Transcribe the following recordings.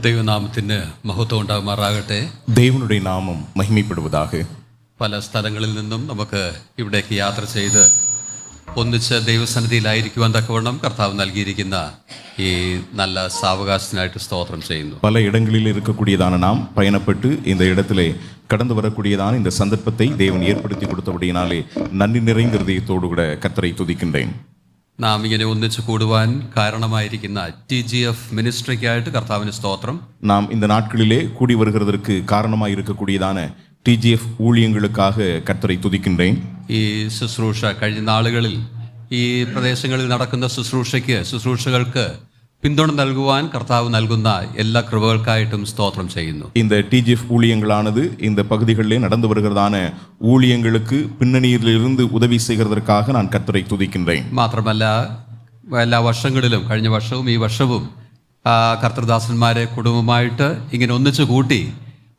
ദൈവനാമത്തിന് മഹത്വം ഉണ്ടാകുമാറാകട്ടെ. ദൈവനുടെ നാമം മഹിമപ്പെടുവதாக. പല സ്ഥലങ്ങളിൽ നിന്നും നമുക്ക് ഇവിടേക്ക് യാത്ര ചെയ്ത് ഒന്നിച്ച് ദൈവസന്നിധിയിലായിരിക്കുവാൻ തക്കവണ്ണം കർത്താവ് നൽകിയിരിക്കുന്ന ഈ നല്ല സാവകാശത്തിനായിട്ട് സ്തോത്രം ചെയ്യുന്നു. பல இடங்களில் இருக்கக்கூடியதான நாம் பயணப்பட்டு இந்த இடத்திலே கடந்து வரக்கூடியதான இந்த சந்தர்ப்பத்தை தேவன் ஏற்படுத்தி கொடுத்தபடியினாலே நன்றி நிறைந்த இதயத்தோடு கூட கர்த்தரை துதிக்கின்றேன். നാം ഇങ്ങനെ ഒന്നിച്ച് കൂടുവാൻ കാരണമായിരിക്കുന്ന TGF മിനിസ്ട്രിക്കായിട്ട് കർത്താവിന് സ്തോത്രം. நாம் இந்த நாட்களிலே கூடி வருகிறதற்கு காரணமாக இருக்கக்கூடியதான TGF ஊழியங்களுக்காக கர்த்தரை துதிக்கின்றேன். ഈ ശുശ്രൂഷ കഴിഞ്ഞ നാളുകളിൽ ഈ പ്രദേശങ്ങളിൽ നടക്കുന്ന ശുശ്രൂഷകൾക്ക് പിന്തുണ നൽകുവാൻ കർത്താവ് നൽകുന്ന എല്ലാ കൃപകൾക്കായിട്ടും സ്തോത്രം ചെയ്യുന്നു. இந்த TGF ஊழியங்களானது இந்த பகுதிகளிலே நடந்து வருகிறதான ஊழியங்களுக்கு பின்னணியிலிருந்து உதவி செய்கிறதற்காக நான் கர்த்தரை துதிக்கின்றேன். മാത്രമല്ല എല്ലാ വർഷങ്ങളിലും കഴിഞ്ഞ വർഷവും ഈ വർഷവും കർത്തൃദാസന്മാരെ കുടുംബമായിട്ട് ഇങ്ങനെ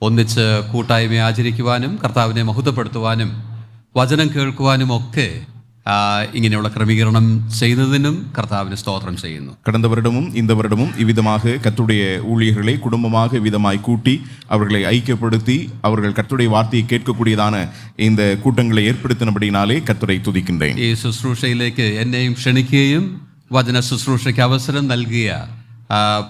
ഒന്നിച്ച് കൂട്ടായ്മ ആചരിക്കുവാനും കർത്താവിനെ മഹത്വപ്പെടുത്തുവാനും വചനം കേൾക്കുവാനും ഒക്കെ ഇങ്ങനെയുള്ള ക്രമീകരണം ചെയ്തതിനും കർത്താവിന് സ്തോത്രം ചെയ്യുന്നു. கடந்த வருடமும் இந்த வருடமும் இவ்விதமாக கர்த்தருடைய ஊழியர்களை குடும்பமாக விதமாய் கூட்டி அவர்களை ஐக்கியப்படுத்தி அவர்கள் கர்த்தருடைய வார்த்தையை கேட்கக்கூடியதான இந்த கூட்டங்களை ஏற்படுத்தினபடினாலே கர்த்தரை துதிக்கின்றேன். ഈ ശുശ്രൂഷയിലേക്ക് എന്നെയും ക്ഷണിക്കുകയും വചന ശുശ്രൂഷയ്ക്ക് അവസരം നൽകിയ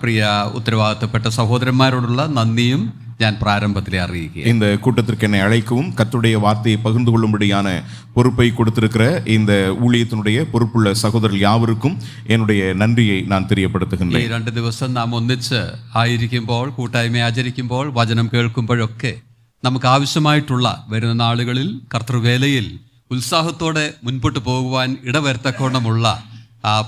പ്രിയ ഉത്തരവാദിത്തപ്പെട്ട സഹോദരന്മാരോടുള്ള നന്ദിയും ഞാൻ പ്രാരംഭത്തിലെ അറിയിക്കുക. இந்த கூட்டத்திற்கு என்னை அழைக்கவும் கர்த்தருடைய வார்த்தையை பகிர்ந்து கொள்ளும்படியான பொறுப்பை கொடுத்திருக்கிற இந்த ஊழியத்தினுடைய பொறுப்புள்ள சகோதரர்கள் யாவருக்கும் என்னுடைய நன்றியை நான் தெரியப்படுத்துகின்றேன். ഈ 2 ദിവസം നാം ഒന്നിച്ച് ആയിരിക്കുമ്പോൾ, കൂട്ടായ്മ ആചരിക്കുമ്പോൾ, വചനം കേൾക്കുമ്പോഴൊക്കെ നമുക്ക് ആവശ്യമായിട്ടുള്ള വരുന്ന നാളുകളിൽ കർത്തൃവേലയിൽ ഉത്സാഹത്തോടെ മുൻപോട്ട് പോകുവാൻ ഇടവരുത്തക്കോണമുള്ള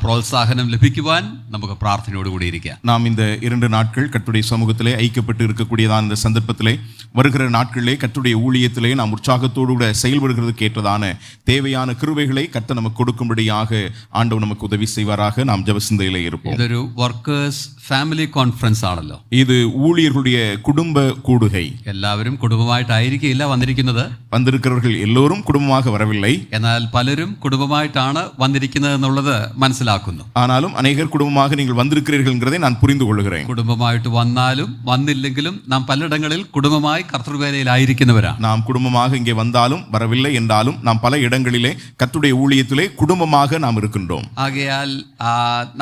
പ്രോത്സാഹനം ലഭിക്കുവാൻ നമുക്ക് പ്രാർത്ഥനയോടുകൂടി ഇരിക്കാം. நாம் இந்த 2 நாட்கள் கர்த்தருடைய சமூகத்திலே ஐக்கியப்பட்டு இருக்கக்கூடியதான இந்த சந்தர்ப்பத்திலே வருகிற நாட்களிலே கர்த்தருடைய ஊழியத்திலே நாம் உற்சாகத்தோடு கூட செயல்படுகிறதுக்கு ஏற்றதான தேவையான கிருபைகளை கர்த்தர் நமக்கு கொடுக்கும்படியாக ஆண்டவர் நமக்கு உதவி செய்வாராக. நாம் ஜெப சிந்தையிலே இருப்போம். ഇതൊരു വർക്കേഴ്സ് ഫാമിലി കോൺഫറൻസ് ആണല്ലോ. இது ஊழியர்களுடைய குடும்ப கூடுகை. എല്ലാവരും കുടുംബമായിട്ടായിരിക്കില്ല വന്നിരിക്കുന്നത്. வந்திருக்கிறவர்கள் எல்லோரும் குடும்பமாக வரவில்லை. എന്നാൽ പലരും കുടുംബമായിട്ടാണ് വന്നിരിക്കുന്നത് എന്നുള്ളത് മനസ്സിലാക്കുന്നു. ஆனாலும் அநேகர் குடும்பமாக நீங்கள் வந்திருக்கிறீர்கள் என்கிறதை நான் புரிந்து கொள்கிறேன். കുടുംബമായിട്ട് വന്നാലും വന്നില്ലെങ്കിലും നാം പലയിടങ്ങളിൽ കുടുംബമായി കർത്തൃവേലയിലായിരിക്കുന്നവരാണ്. நாம் குடும்பமாக இங்கே வந்தாலும் வரவில்லை என்றாலும் நாம் பல இடங்களிலே கர்த்தருடைய ஊழியத்திலே குடும்பமாக நாம் இருக்கின்றோம். ആകയാൽ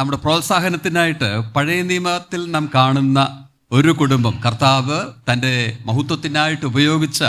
നമ്മുടെ പ്രോത്സാഹനത്തിനായിട്ട് പഴയ നിയമത്തിൽ നാം കാണുന്ന ഒരു കുടുംബം, കർത്താവ് തൻ്റെ മഹത്വത്തിനായിട്ട് ഉപയോഗിച്ച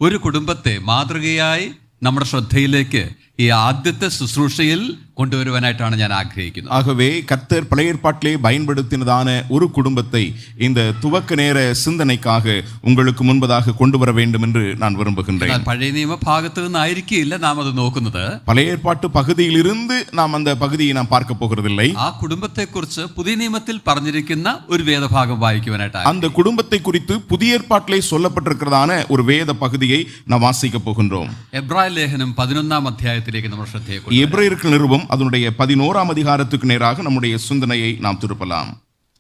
ഒരു കുടുംബത്തെ മാതൃകയായി നമ്മുടെ ശ്രദ്ധയിലേക്ക് ഈ ആദ്യത്തെ ശുശ്രൂഷയിൽ கொண்டுவருவனாயிட்டாണ് ഞാൻ ആഗ്രഹിക്കുന്നത്. ஆகவே கர்த்தர் பழைய ஏற்பாட்டிலே பயன்படுத்தினதான ஒரு குடும்பத்தை இந்த துவக்க நேர சிந்தனைக்காக உங்களுக்கு முன்பதாக கொண்டு வர வேண்டும் என்று நான் விரும்புகின்றேன். പഴയ നിയമ ഭാഗത്ത് നിന്നായിരിക്കില്ല നാം അത് നോക്കുന്നത്. பழைய ஏற்பாட்டு பகுதியிலிருந்து நாம் அந்த பகுதியை நாம் பார்க்க போகிறதில்லை. ആ കുടുംബത്തെക്കുറിച്ച് പുതിയ നിയമത്തിൽ പറഞ്ഞിരിക്കുന്ന ഒരു വേദഭാഗം വായിക്കുവാനായിട്ടാണ്. அந்த குடும்பத்தை குறித்து புதிய ஏற்பாட்டிலே சொல்லப்பட்டிருக்கிறதான ஒரு வேத பகுதியை நாம் வாசிக்க போகின்றோம். എബ്രായ ലേഖനം 11-ാം അധ്യായത്തിലേക്ക് നമ്മൾ ശ്രദ്ധയെ കൊടുക്കുക. எபிரேயருக்கு நிருபம் அதனுடைய 11ஆம் அதிகாரத்துக்கு நேராக நம்முடைய சிந்தனையை நாம் திருப்பலாம்.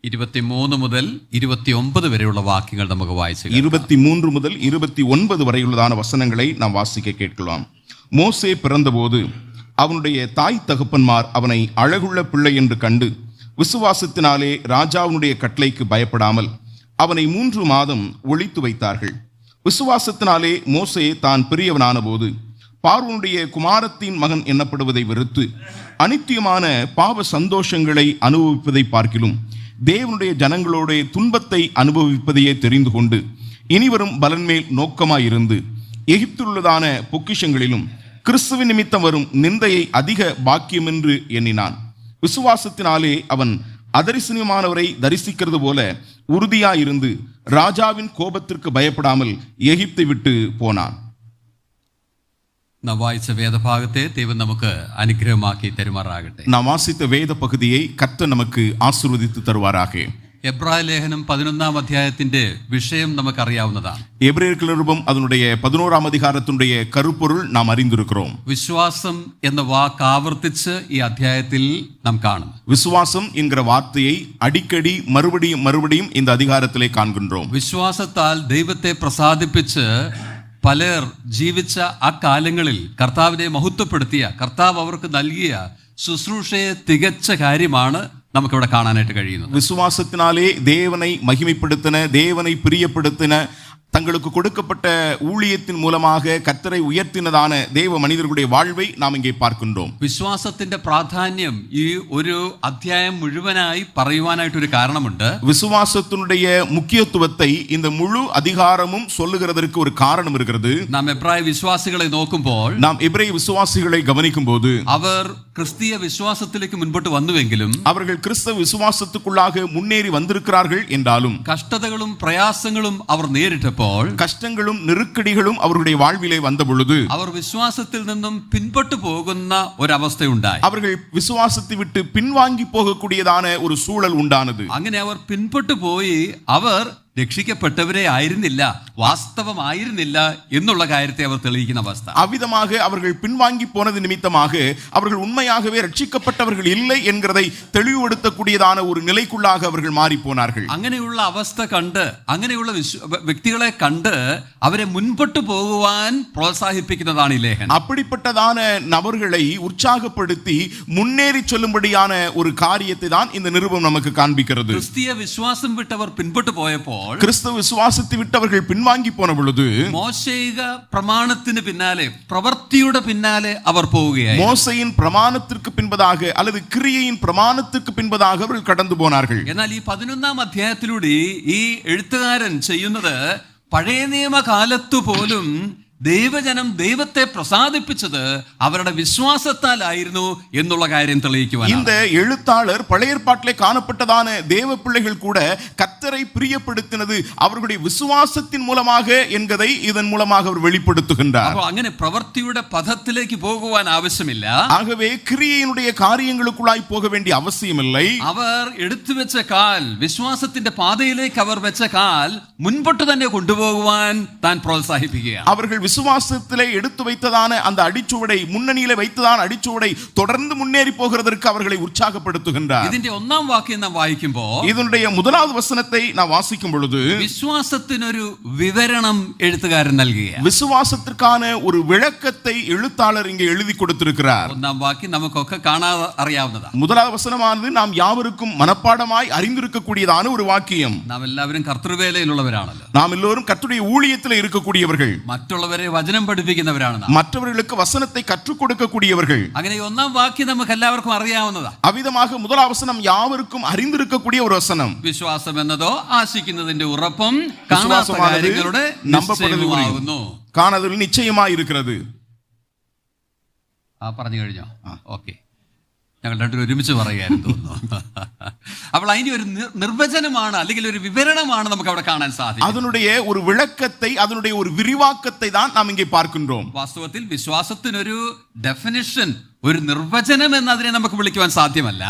23 മുതൽ 29 വരെയുള്ള വാക്യങ്ങൾ നമുക്ക് വായിച്ചു. 23 முதல் 29 வரையுள்ளதான வசனங்களை நாம் வாசிக்க கேட்கலாம். மோசே பிறந்தபோது அவனுடைய தாய் தகப்பன்மார் அவனை அழகுள்ள பிள்ளை என்று கண்டு விசுவாசத்தினாலே ராஜாவினுடைய கட்டளைக்கு பயப்படாமல் அவனை 3 மாதம் ஒளித்து வைத்தார்கள். விசுவாசத்தினாலே மோசே தான் பெரியவனான போது பார்வோனுடைய குமாரத்தின் மகன் எண்ணப்படுவதை வெறுத்து அனித்தியமான பாவ சந்தோஷங்களை அனுபவிப்பதை பார்க்கிலும் தேவனுடைய ஜனங்களோட துன்பத்தை அனுபவிப்பதையே தெரிந்து கொண்டு இனிவரும் பலன்மேல் நோக்கமாயிருந்து எகிப்திலுள்ளதான பொக்கிஷங்களிலும் கிறிஸ்துவின் நிமித்தம் வரும் நிந்தையை அதிக பாக்கியம் என்று எண்ணினான். விசுவாசத்தினாலே அவன் அதரிசனமானவரை தரிசிக்கிறது போல உறுதியாயிருந்து ராஜாவின் கோபத்திற்கு பயப்படாமல் எகிப்தை விட்டு போனான். നാം വായിച്ച വേദഭാഗത്തെ ദൈവം നമുക്ക് അനുഗ്രഹമാക്കി തരുമാറാകട്ടെ. നാം വാസിத்த വേദ പകുതിயை கர்த்தர் நமக்கு ஆசீர்வதித்து தருவாராக. എബ്രായ ലേഖനം 11-ാം അധ്യായത്തിന്റെ വിഷയം നമുക്കറിയാവുന്നതാണ്. எபிரேயருக்கு நிருபம் அதனுடைய 11ஆம் அதிகாரத்தினுடைய கருப்பொருள் நாம் அறிந்திருக்கிறோம். വിശ്വാസം എന്ന വാക്ക് ആവർത്തിച്ച് ഈ അധ്യായത്തിൽ നാം കാണുന്നു. விசுவாசம் என்கிற வார்த்தையை அடிக்கடி மறுபடியும் இந்த அதிகாரத்திலே காண்கின்றோம். വിശ്വാസത്താൽ ദൈവത്തെ പ്രസാദിപ്പിച്ച് പലർ ജീവിച്ച ആ കാലങ്ങളിൽ കർത്താവിനെ മഹത്വപ്പെടുത്തിയ, കർത്താവ് അവർക്ക് നൽകിയ ശുശ്രൂഷയെ തികച്ച കാര്യമാണ് നമുക്കിവിടെ കാണാനായിട്ട് കഴിയുന്നത്. விசுவாசத்தினாலே தேவனை மகிமைப்படுத்தின, தேவனை பிரியப்படுத்தின, தங்களுக்கு கொடுக்கப்பட்ட ஊழியத்தின் மூலமாக கர்த்தரை உயர்த்தினதான தேவ மனிதர்களுடைய வாழ்வை நாம் இங்கே பார்க்கின்றோம். വിശ്വാസത്തിന്റെ പ്രാധാന്യം ഈ ഒരു അധ്യായം മുഴുവനായി പറയുവാനായിട്ടൊരു കാരണമുണ്ട്. விசுவாசத்தினுடைய முக்கியத்துவத்தை இந்த முழு அதிகாரமும் சொல்லுகிறதற்கு ஒரு காரணம் இருக்கிறது. നാം എബ്രായ വിശ്വാസികളെ നോക്കുമ്പോൾ நாம் எபிரேய விசுவாசிகளை கவனிக்கும் போது അവർ ക്രിസ്തീയ വിശ്വാസത്തിലേക്ക് മുൻപോട്ട് വന്നുവെങ്കിലും அவர்கள் கிறிஸ்தவ விசுவாசத்துக்குள்ளாக முன்னேறி வந்திருக்கிறார்கள் என்றாலும் കഷ്ടതകളും പ്രയാസങ്ങളും അവർ നേരിട്ടപ്പോൾ கஷ்டங்களும் நெருக்கடிகளும் அவருடைய வாழ்விலே வந்த பொழுது അവർ വിശ്വാസത്തിൽ നിന്നും പിൻപോട്ട് പോകുന്ന ഒരവസ്ഥയുണ്ടായി. அவர்கள் விசுவாசத்தை விட்டு பின்வாங்கி போகக்கூடியதான ஒரு சூழல் உண்டானது. അങ്ങനെ അവർ പിൻപോട്ട് പോയി അവർ രക്ഷിക്കപ്പെട്ടവരെ ആയിരുന്നില്ല, വാസ്തവമായിരുന്നില്ല എന്നുള്ള കാര്യത്തെ അവർ തെളിയിക്കുന്ന അവസ്ഥ. அவ்விதமாக அவர்கள் பின்வாங்கி போனது நிமித்தமாக அவர்கள் உண்மையாகவே ரட்சிக்கப்பட்டவர்கள் இல்லை என்கிறதை தெளிவுபடுத்தக்கூடியதான ஒரு நிலைக்குள்ளாக அவர்கள் மாறி போனார்கள். അങ്ങനെയുള്ള അവസ്ഥ കണ്ട് അങ്ങനെയുള്ള വ്യക്തികളെ കണ്ട് അവരെ മുൻപോട്ട് പോകുവാൻ പ്രോത്സാഹിപ്പിക്കുന്നതാണ് ഈ ലേഖനം. அப்படிப்பட்டதான நபர்களை உற்சாகப்படுத்தி முன்னேறி சொல்லும்படியான ஒரு காரியத்தை தான் இந்த நிருபம் நமக்கு காண்பிக்கிறது. ക്രിസ്തീയ വിശ്വാസം വിട്ടവർ പിൻപോട്ട് പോയപ്പോൾ கிறிஸ்தவ விசுவாசத்தை விட்டவர்கள் பின்வாங்கி போன பொழுது മോശൈക പ്രമാണത്തിന് പിന്നാലെ, പ്രവൃത്തിയുടെ പിന്നാലെ അവർ പോവുകയായി. மோசையின் பிரமாணத்திற்கு பின்பதாக அல்லது கிரியையின் பிரமாணத்திற்கு பின்பதாக அவர்கள் கடந்து போனார்கள். എന്നാൽ ഈ 11-ാം അധ്യായത്തിലൂടെ ഈ എഴുത്തുകാരൻ ചെയ്യുന്നത് പഴയ നിയമകാലത്തു പോലും ദൈവജനം ദൈവത്തെ പ്രസാദിപ്പിച്ചത് അവരുടെ വിശ്വാസത്താലായിരുന്നു എന്നുള്ള കാര്യം തെളിയിക്കുവാനാണ്. இந்த எழுத்தாளர் பழைய ஏற்பாட்டிலே காணப்பட்டதான தேவ பிள்ளைகள் கூட கர்த்தரை பிரியப்படுத்தினது அவர்களுடைய விசுவாசத்தின் மூலமாக என்பதை இதன் மூலமாக அவர் வெளிப்படுத்துகின்றார். അപ്പോൾ അങ്ങനെ പ്രവൃത്തിയുടെ പഥത്തിലേക്ക് പോകുവാൻ ആവശ്യമില്ല. ஆகவே கிரியையினுடைய காரியங்களுக்குள்ளாய் போக வேண்டிய அவசியமில்லை. അവർ എടുത്തു വെച്ച കാൽ, വിശ്വാസത്തിന്റെ പാതയിലേക്ക് അവർ വെച്ച കാൽ മുൻപോട്ട് തന്നെ കൊണ്ടുപോകുവാൻ താൻ പ്രോത്സാഹിപ്പിക്കുകയാണ്. அவர்கள் விசுவாசத்திலே எடுத்து வைத்ததான அந்த அடிச்சுவடை, முன்னணியிலே வைத்ததான அடிச்சுவடை தொடர்ந்து முன்னேறி போகிறதற்கு அவர்களை உற்சாகப்படுத்துகின்றார். ഇതിന്റെ 1-ാം വാക്യം നാം വായിക്കുമ്പോൾ இதனுடைய முதலாவது வசனத்தை நான் வாசிக்கும் பொழுது വിശ്വാസത്തിനൊരു വിവരണം എഴുത്തുകാരൻ നൽകുകയാണ്. விசுவாசத்திற்கான ஒரு விளக்கத்தை எழுத்தாளர் இங்கே எழுதி கொடுத்திருக்கிறார். 1-ാം വാക്യം നമുക്കൊക്കെ കാണാതെ അറിയാവുന്നതാണ്. முதலாவது வசனமானது நாம் யாவருக்கும் மனப்பாடமாய் அறிந்திருக்கக்கூடியதான ஒரு வாக்கியம். നാം എല്ലാവരും കർത്തൃവേലയിലുള്ളവരാണല്ലോ. நாம் எல்லோரும் கர்த்தருடைய ஊழியத்தில் இருக்கக்கூடியவர்கள், മറ്റുള്ളവരെ വചനം പഠിപ്പിക്കുന്നവരാണ് നാം. மற்றவர்களுக்கு வசனத்தை கற்றுக் கொடுக்கக்கூடியவர்கள். അങ്ങനെ 1-ാം വാക്യം നമുക്ക് എല്ലാവർക്കും അറിയാവുന്നതാണ്. அவ்விதமாக முதலாவது வசனம் யாவருக்கும் அறிந்திருக்கக்கூடிய ஒரு வசனம். വിശ്വാസം എന്നതോ ആശിക്കുന്നതിന്റെ ഉറപ്പും കാണാത്ത കാര്യങ്ങളുടെ നിശ്ചയവുമാകുന്നു. காணதில் நிச்சயமாய் இருக்கிறது. പറഞ്ഞു കഴിഞ്ഞോ? ഓക്കെ, ഞങ്ങൾ രണ്ടുപേരും ഒരുമിച്ച് പറയായിരുന്നു തോന്നുന്നു. അപ്പോൾ അതിന്റെ ഒരു നിർവചനമാണ്, അല്ലെങ്കിൽ ഒരു വിവരണമാണ് നമുക്ക് അവിടെ കാണാൻ സാധിക്കും. அதனுடைய ஒரு விளக்கத்தை, அதனுடைய ஒரு விரிவாக்கத்தை தான் நாம் இங்கே பார்க்கின்றோம். വാസ്തവത്തിൽ വിശ്വാസത്തിനൊരു ഡെഫിനിഷൻ, ഒരു നിർവചനം എന്നതിനെ നമുക്ക് വിളിക്കുവാൻ സാധ്യമല്ല.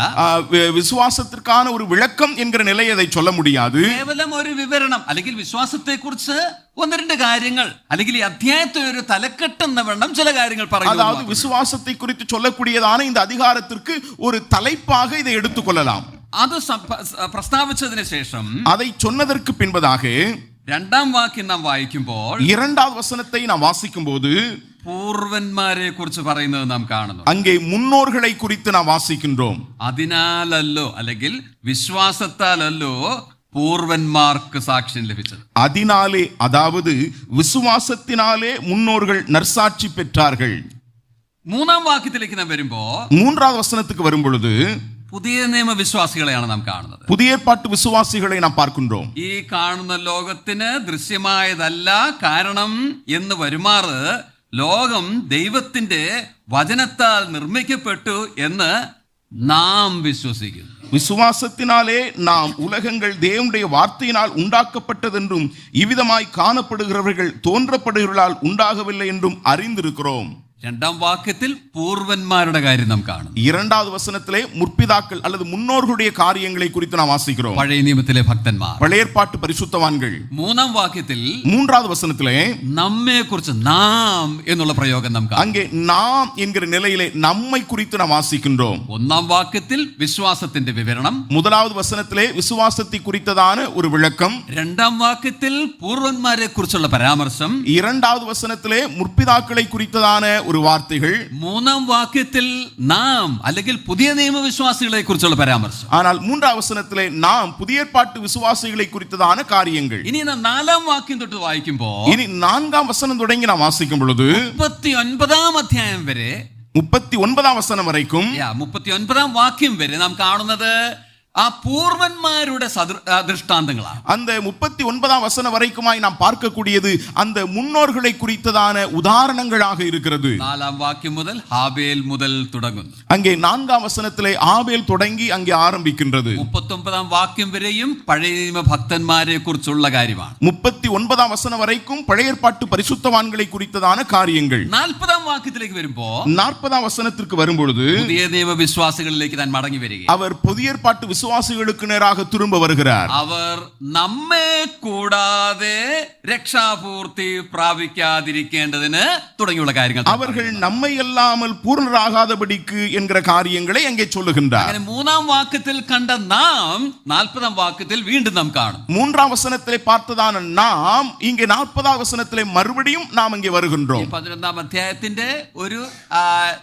விசுவாசத்திற்கான ஒரு விளக்கம் என்கிற நிலையை அதை சொல்ல முடியாது. കേവലം ഒരു വിവരണം, അല്ലെങ്കിൽ വിശ്വാസത്തെ കുറിച്ച് 1-2 കാര്യങ്ങൾ, അല്ലെങ്കിൽ ഈ അധ്യായത്തിൽ ഒരു തലക്കെട്ടെന്ന വേണം ചില കാര്യങ്ങൾ പറയുന്നത്. அதாவது விசுவாசத்தை குறித்து சொல்லக்கூடியதான இந்த அதிகாரத்திற்கு ஒரு தலைப்பாக இதை எடுத்துக்கொள்ளலாம். അത് പ്രസ്താവിച്ചതിന് ശേഷം, அதை சொன்னதற்கு பின்பதாக 2-ാം വാക്യം നാം വായിക്കുമ്പോൾ இரண்டாவது வசனத்தை நாம் வாசிக்கும் போது പൂർവന്മാരെ കുറിച്ച് പറയുന്നത് നാം കാണുന്നു. அங்கே முன்னோர்களை குறித்து நாம் வாசிக்கின்றோம். അതിനാലല്ലോ, അല്ലെങ്കിൽ വിശ്വാസത്താലല്ലോ പൂർവന്മാർക്ക് സാക്ഷ്യം ലഭിച്ചത്. அதனாலே, அதாவது விசுவாசத்தினாலே முன்னோர்கள் நற்சாட்சி பெற்றார்கள். 3-ാം വാക്യത്തിലേക്ക് നാം വരുമ്പോ மூன்றாவது வசனத்துக்கு வரும் பொழுது പുതിയ നിയമ വിശ്വാസികളെയാണ് നാം കാണുന്നത്. புதிய ஏற்பாட்டு விசுவாசிகளை நாம் பார்க்கின்றோம். ഈ കാണുന്ന ലോകത്തിന് ദൃശ്യമായതല്ല കാരണം എന്ന് വരുമാറ് ലോകം ദൈവത്തിന്റെ വചനത്താൽ നിർമ്മിക്കപ്പെട്ടു എന്ന് നാം വിശ്വസിക്കുന്നു. விசுவாசத்தினாலே நாம் உலகங்கள் தேவனுடைய வார்த்தையினால் உண்டாக்கப்பட்டதென்றும் இவ்விதமாய் காணப்படுகிறவர்கள் தோன்றப்படுகிறவர்களால் உண்டாகவில்லை என்றும் அறிந்திருக்கிறோம். 2-ാം വാക്യത്തിൽ പൂർവന്മാരുടെ കാര്യം നാം കാണുന്നു. இரண்டாவது வசனத்திலே முற்பிதாக்கள் அல்லது முன்னோர்களுடைய காரியங்களை குறித்து நாம் வாசிக்கிறோம். പഴയ നിയമത്തിലെ ഭക്തന്മാർ, பழைய ஏற்பாட்டு பரிசுத்தவான்கள். 3-ാം വാക്യത്തിൽ மூன்றாவது வசனத்திலே നമ്മെ കുറിച്ച് നാം എന്നുള്ള പ്രയോഗം നാം കാണുന്നു. அங்கே நாம் என்கிற நிலையிலே நம்மை குறித்து நாம் வாசிக்கின்றோம். 1-ാം വാക്യത്തിൽ വിശ്വാസത്തിന്റെ വിവരണം, முதலாவது வசனத்திலே விசுவாசத்தை குறித்ததான ஒரு விளக்கம், 2-ാം വാക്യത്തിൽ പൂർവന്മാരെ കുറിച്ചുള്ള പരാമർശം, இரண்டாவது வசனத்திலே முற்பிதாக்களை குறித்ததான ഒരു വാർത്തകൾ. മൂന്നാം വാക്യത്തിൽ നാം അല്ലെങ്കിൽ പുതിയ നിയമവിശ്വാസികളെ കുറിച്ചുള്ള പരാമർശം. ஆனால் மூன்றாம் வசனத்திலே நாம் புதிய ஏற்பாட்டு விசுவாசிகளை குறித்ததான காரியங்கள். ഇനി നാം നാലാം വാക്യം തൊട്ട് വായിക്കുമ്പോൾ இனி 4ஆம் வசனம் தொடங்கி நாம் வாசிக்கும் பொழுது 39ആം അധ്യായം വരെ 39ஆம் வசனம் வரைக்கும் 39ആം വാക്യം വരെ നാം കാണുന്നത് ആ പൂർവന്മാരുടെ ദൃഷ്ടാന്തങ്ങളാണ്. அந்த 39ஆம் வசனம் வரைக்குமாய் நாம் பார்க்கக்கூடியது அந்த முன்னோர்களை குறித்ததான உதாரணங்களாக இருக்கிறது. 4ஆம் വാക്യം മുതൽ ഹാബേൽ മുതൽ തുടങ്ങുന്നു. அங்கே 4ஆம் வசனத்திலே ஆபேல் தொடங்கி அங்கே ஆரம்பிக்கின்றது. 39ஆം വാക്യം വരെയും പഴയ നിയമ ഭക്തന്മാരെ കുറിച്ചുള്ള കാര്യമാണ്. 39ஆம் வசனம் வரைக்கும் பழைய ஏற்பாட்டு பரிசுத்தவான்களை குறித்ததான காரியங்கள். 40ஆം വാക്യത്തിലേക്ക് വരുമ്പോൾ 40ஆம் வசனத்திற்கு வரும்பொழுது പുതിയ നിയമ വിശ്വാസികളിലേക്ക് താൻ മടങ്ങി വരിക. அவர் புதிய ஏற்பாட்டு விசுவாசிகளுக்கு நேராக திரும்ப வருகிறார். അവർ നമ്മെ കൂടാതെ രക്ഷാപൂർത്തി പ്രാപിക്കാതിരിക്കേണ്ടതിന് തുടങ്ങിയുള്ള കാര്യങ്ങൾ அவர்கள் நம்மை அல்லாமல் பூர்ணராகாதபடிக்கு என்கிற காரியங்களை அங்கே சொல்லுகின்றார். അങ്ങനെ മൂന്നാം വാക്യത്തിൽ കണ്ട നാം 40ആം വാക്യത്തിൽ വീണ്ടും നാം കാണും. 3ஆம் வசனத்திலே பார்த்ததான நாம் இங்கே 40ஆம் வசனத்திலே மறுபடியும் நாம் இங்கே வருகின்றோம். 11ஆം അധ്യായത്തിന്റെ ഒരു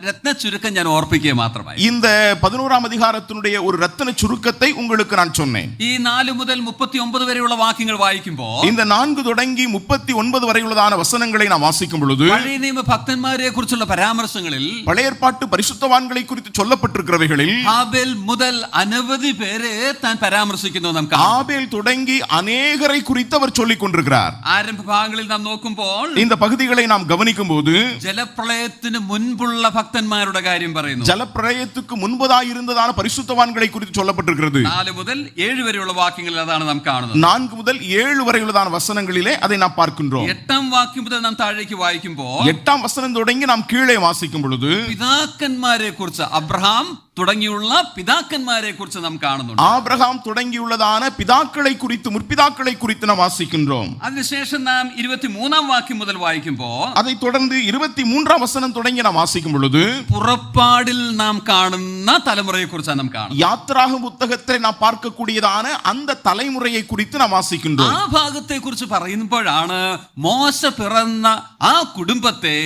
രത്ന ചുരുക്കം ഞാൻ ഓർപ്പിക്കുക മാത്രമായി. இந்த 11ஆம் அதிகாரத்தினுடைய ஒரு ரத்தின சுருக்கத்தை உங்களுக்கு நான் சொன்னேன். ഈ 4 മുതൽ 39 വരെയുള്ള വാക്യങ്ങൾ വായിക്കുമ്പോൾ இந்த 4 தொடங்கி 39 வரையுள்ளதான வசனங்களை நாம் வாசிக்கும் பொழுது പഴയ നിയമ ഭക്തന്മാരെ കുറിച്ചുള്ള പരാമർശങ്ങളിൽ பழைய ஏற்பாட்டு பரிசுத்தவான்களை குறித்து சொல்லப்பட்டிருக்கிறவைகளில் ആബേൽ മുതൽ അനവധി പേരെ താൻ പരാമർശിക്കുന്നു. നാം കാണും. ஆபேல் தொடங்கி அநேகரை குறித்து அவர் சொல்லிக் கொண்டிருக்கிறார். ആരംഭ ഭാഗങ്ങളിൽ നാം നോക്കുമ്പോൾ இந்த பகுதிகளை நாம் கவனிக்கும் போது ജലപ്രളയത്തിന് മുൻപുള്ള ഭക്തന്മാരുടെ കാര്യം പറയുന്നു. ஜலப்பிரளயத்துக்கு முன்பதாய் இருந்ததான பரிசுத்தவான்களை குறித்து சொல்லப்பட்டிருக்கிறது. 4 മുതൽ 7 വരെയുള്ള വാക്യങ്ങളിൽ അതാണ് നാം കാണുന്നത്. 4 முதல் 7 வரையுள்ளதான வசனங்களிலே அதை நாம் பார்க்கின்றோம். 8ആം വാക്യം മുതൽ നാം താഴേക്ക് വായിക്കുമ്പോൾ 8ஆம் வசனம் தொடங்கி நாம் கீழே வாசிக்கும் பொழுது പിതാക്കന്മാരെ കുറിച്ച് അബ്രഹാം തുടങ്ങിയുള്ള പിതാക്കന്മാരെ കുറിച്ച് നാം കാണുന്നുണ്ട്. ஆபிரகாம் தொடங்கியுள்ளதான பிதாக்களை குறித்து முற்பிதாக்களை குறித்து நாம் வாசிக்கின்றோம். അതിനുശേഷം നാം 23ആം വാക്യം മുതൽ വായിക്കുമ്പോൾ அதை தொடர்ந்து 23ஆம் வசனம் தொடங்கி நாம் வாசிக்கும் பொழுது പുറപ്പാടിൽ നാം കാണുന്ന തലമുറയെ കുറിച്ചാണ് നാം കാണുന്നത്. யாத்திராகம புத்தகத்திலே நாம் பார்க்கக்கூடியதான அந்த தலைமுறையை குறித்து நாம் வாசிக்கின்றோம். ആ ഭാഗത്തെ കുറിച്ച് പറയുമ്പോഴാണ് മോശ പിറന്ന ആ കുടുംബത്തെ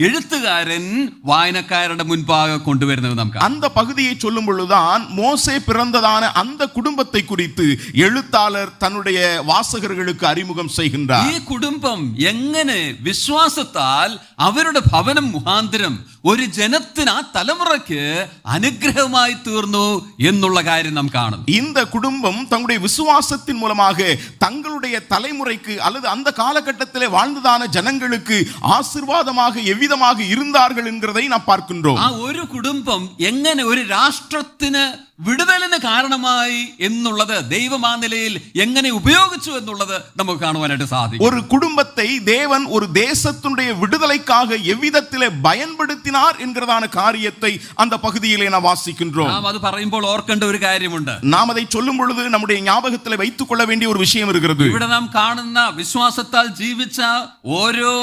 എഴുത്തുകാരൻ വായനക്കാരുടെ മുൻപാകെ കൊണ്ടുവരുന്നത്. നാം அந்த பகுதியை சொல்லும் பொழுதுதான் மோசே பிறந்ததான அந்த குடும்பத்தை குறித்து எழுத்தாளர் தன்னுடைய வாசகர்களுக்கு அறிமுகம் செய்கின்றார். ഈ കുടുംബം എങ്ങനെ വിശ്വാസത്താൽ അവരുടെ ഭവനം മുഖാന്തരം ഒരു ജനത്തിന് ആ തലമുറയ്ക്ക് അനുഗ്രഹമായി തീർന്നു എന്നുള്ള കാര്യം നാം കാണുന്നു. இந்த குடும்பம் தங்களுடைய விசுவாசத்தின் மூலமாக தங்களுடைய தலைமுறைக்கு அல்லது அந்த காலகட்டத்திலே வாழ்ந்ததான ஜனங்களுக்கு ஆசீர்வாதமாக எவ்விதமாக இருந்தார்கள் என்கிறதை நாம் பார்க்கின்றோம். ആ ഒരു കുടുംബം എങ്ങനെ ഒരു രാഷ്ട്രത്തിന് വിടുതലിന് കാരണമായി എന്നുള്ളത് ദൈവം ആ നിലയിൽ എങ്ങനെ ഉപയോഗിച്ചു എന്നുള്ളത് നമുക്ക് കാണുവാനായിട്ട് സാധിക്കും. ஒரு குடும்பத்தை தேவன் ஒரு தேசத்தினுடைய விடுதலைக்காக எவ்விதத்திலே பயன்படுத்தினார் என்கிறதான காரியத்தை அந்த பகுதியிலே நாம் வாசிக்கின்றோம். നാം അത് പറയുമ്പോൾ ഓർക്കേണ്ട ഒരു കാര്യമുണ്ട്. நாம் அதை சொல்லும் பொழுது நம்முடைய ஞாபகத்தில் வைத்துக் கொள்ள வேண்டிய ஒரு விஷயம் இருக்கிறது. ഇവിടെ നാം കാണുന്ന വിശ്വാസത്താൽ ജീവിച്ച ഓരോ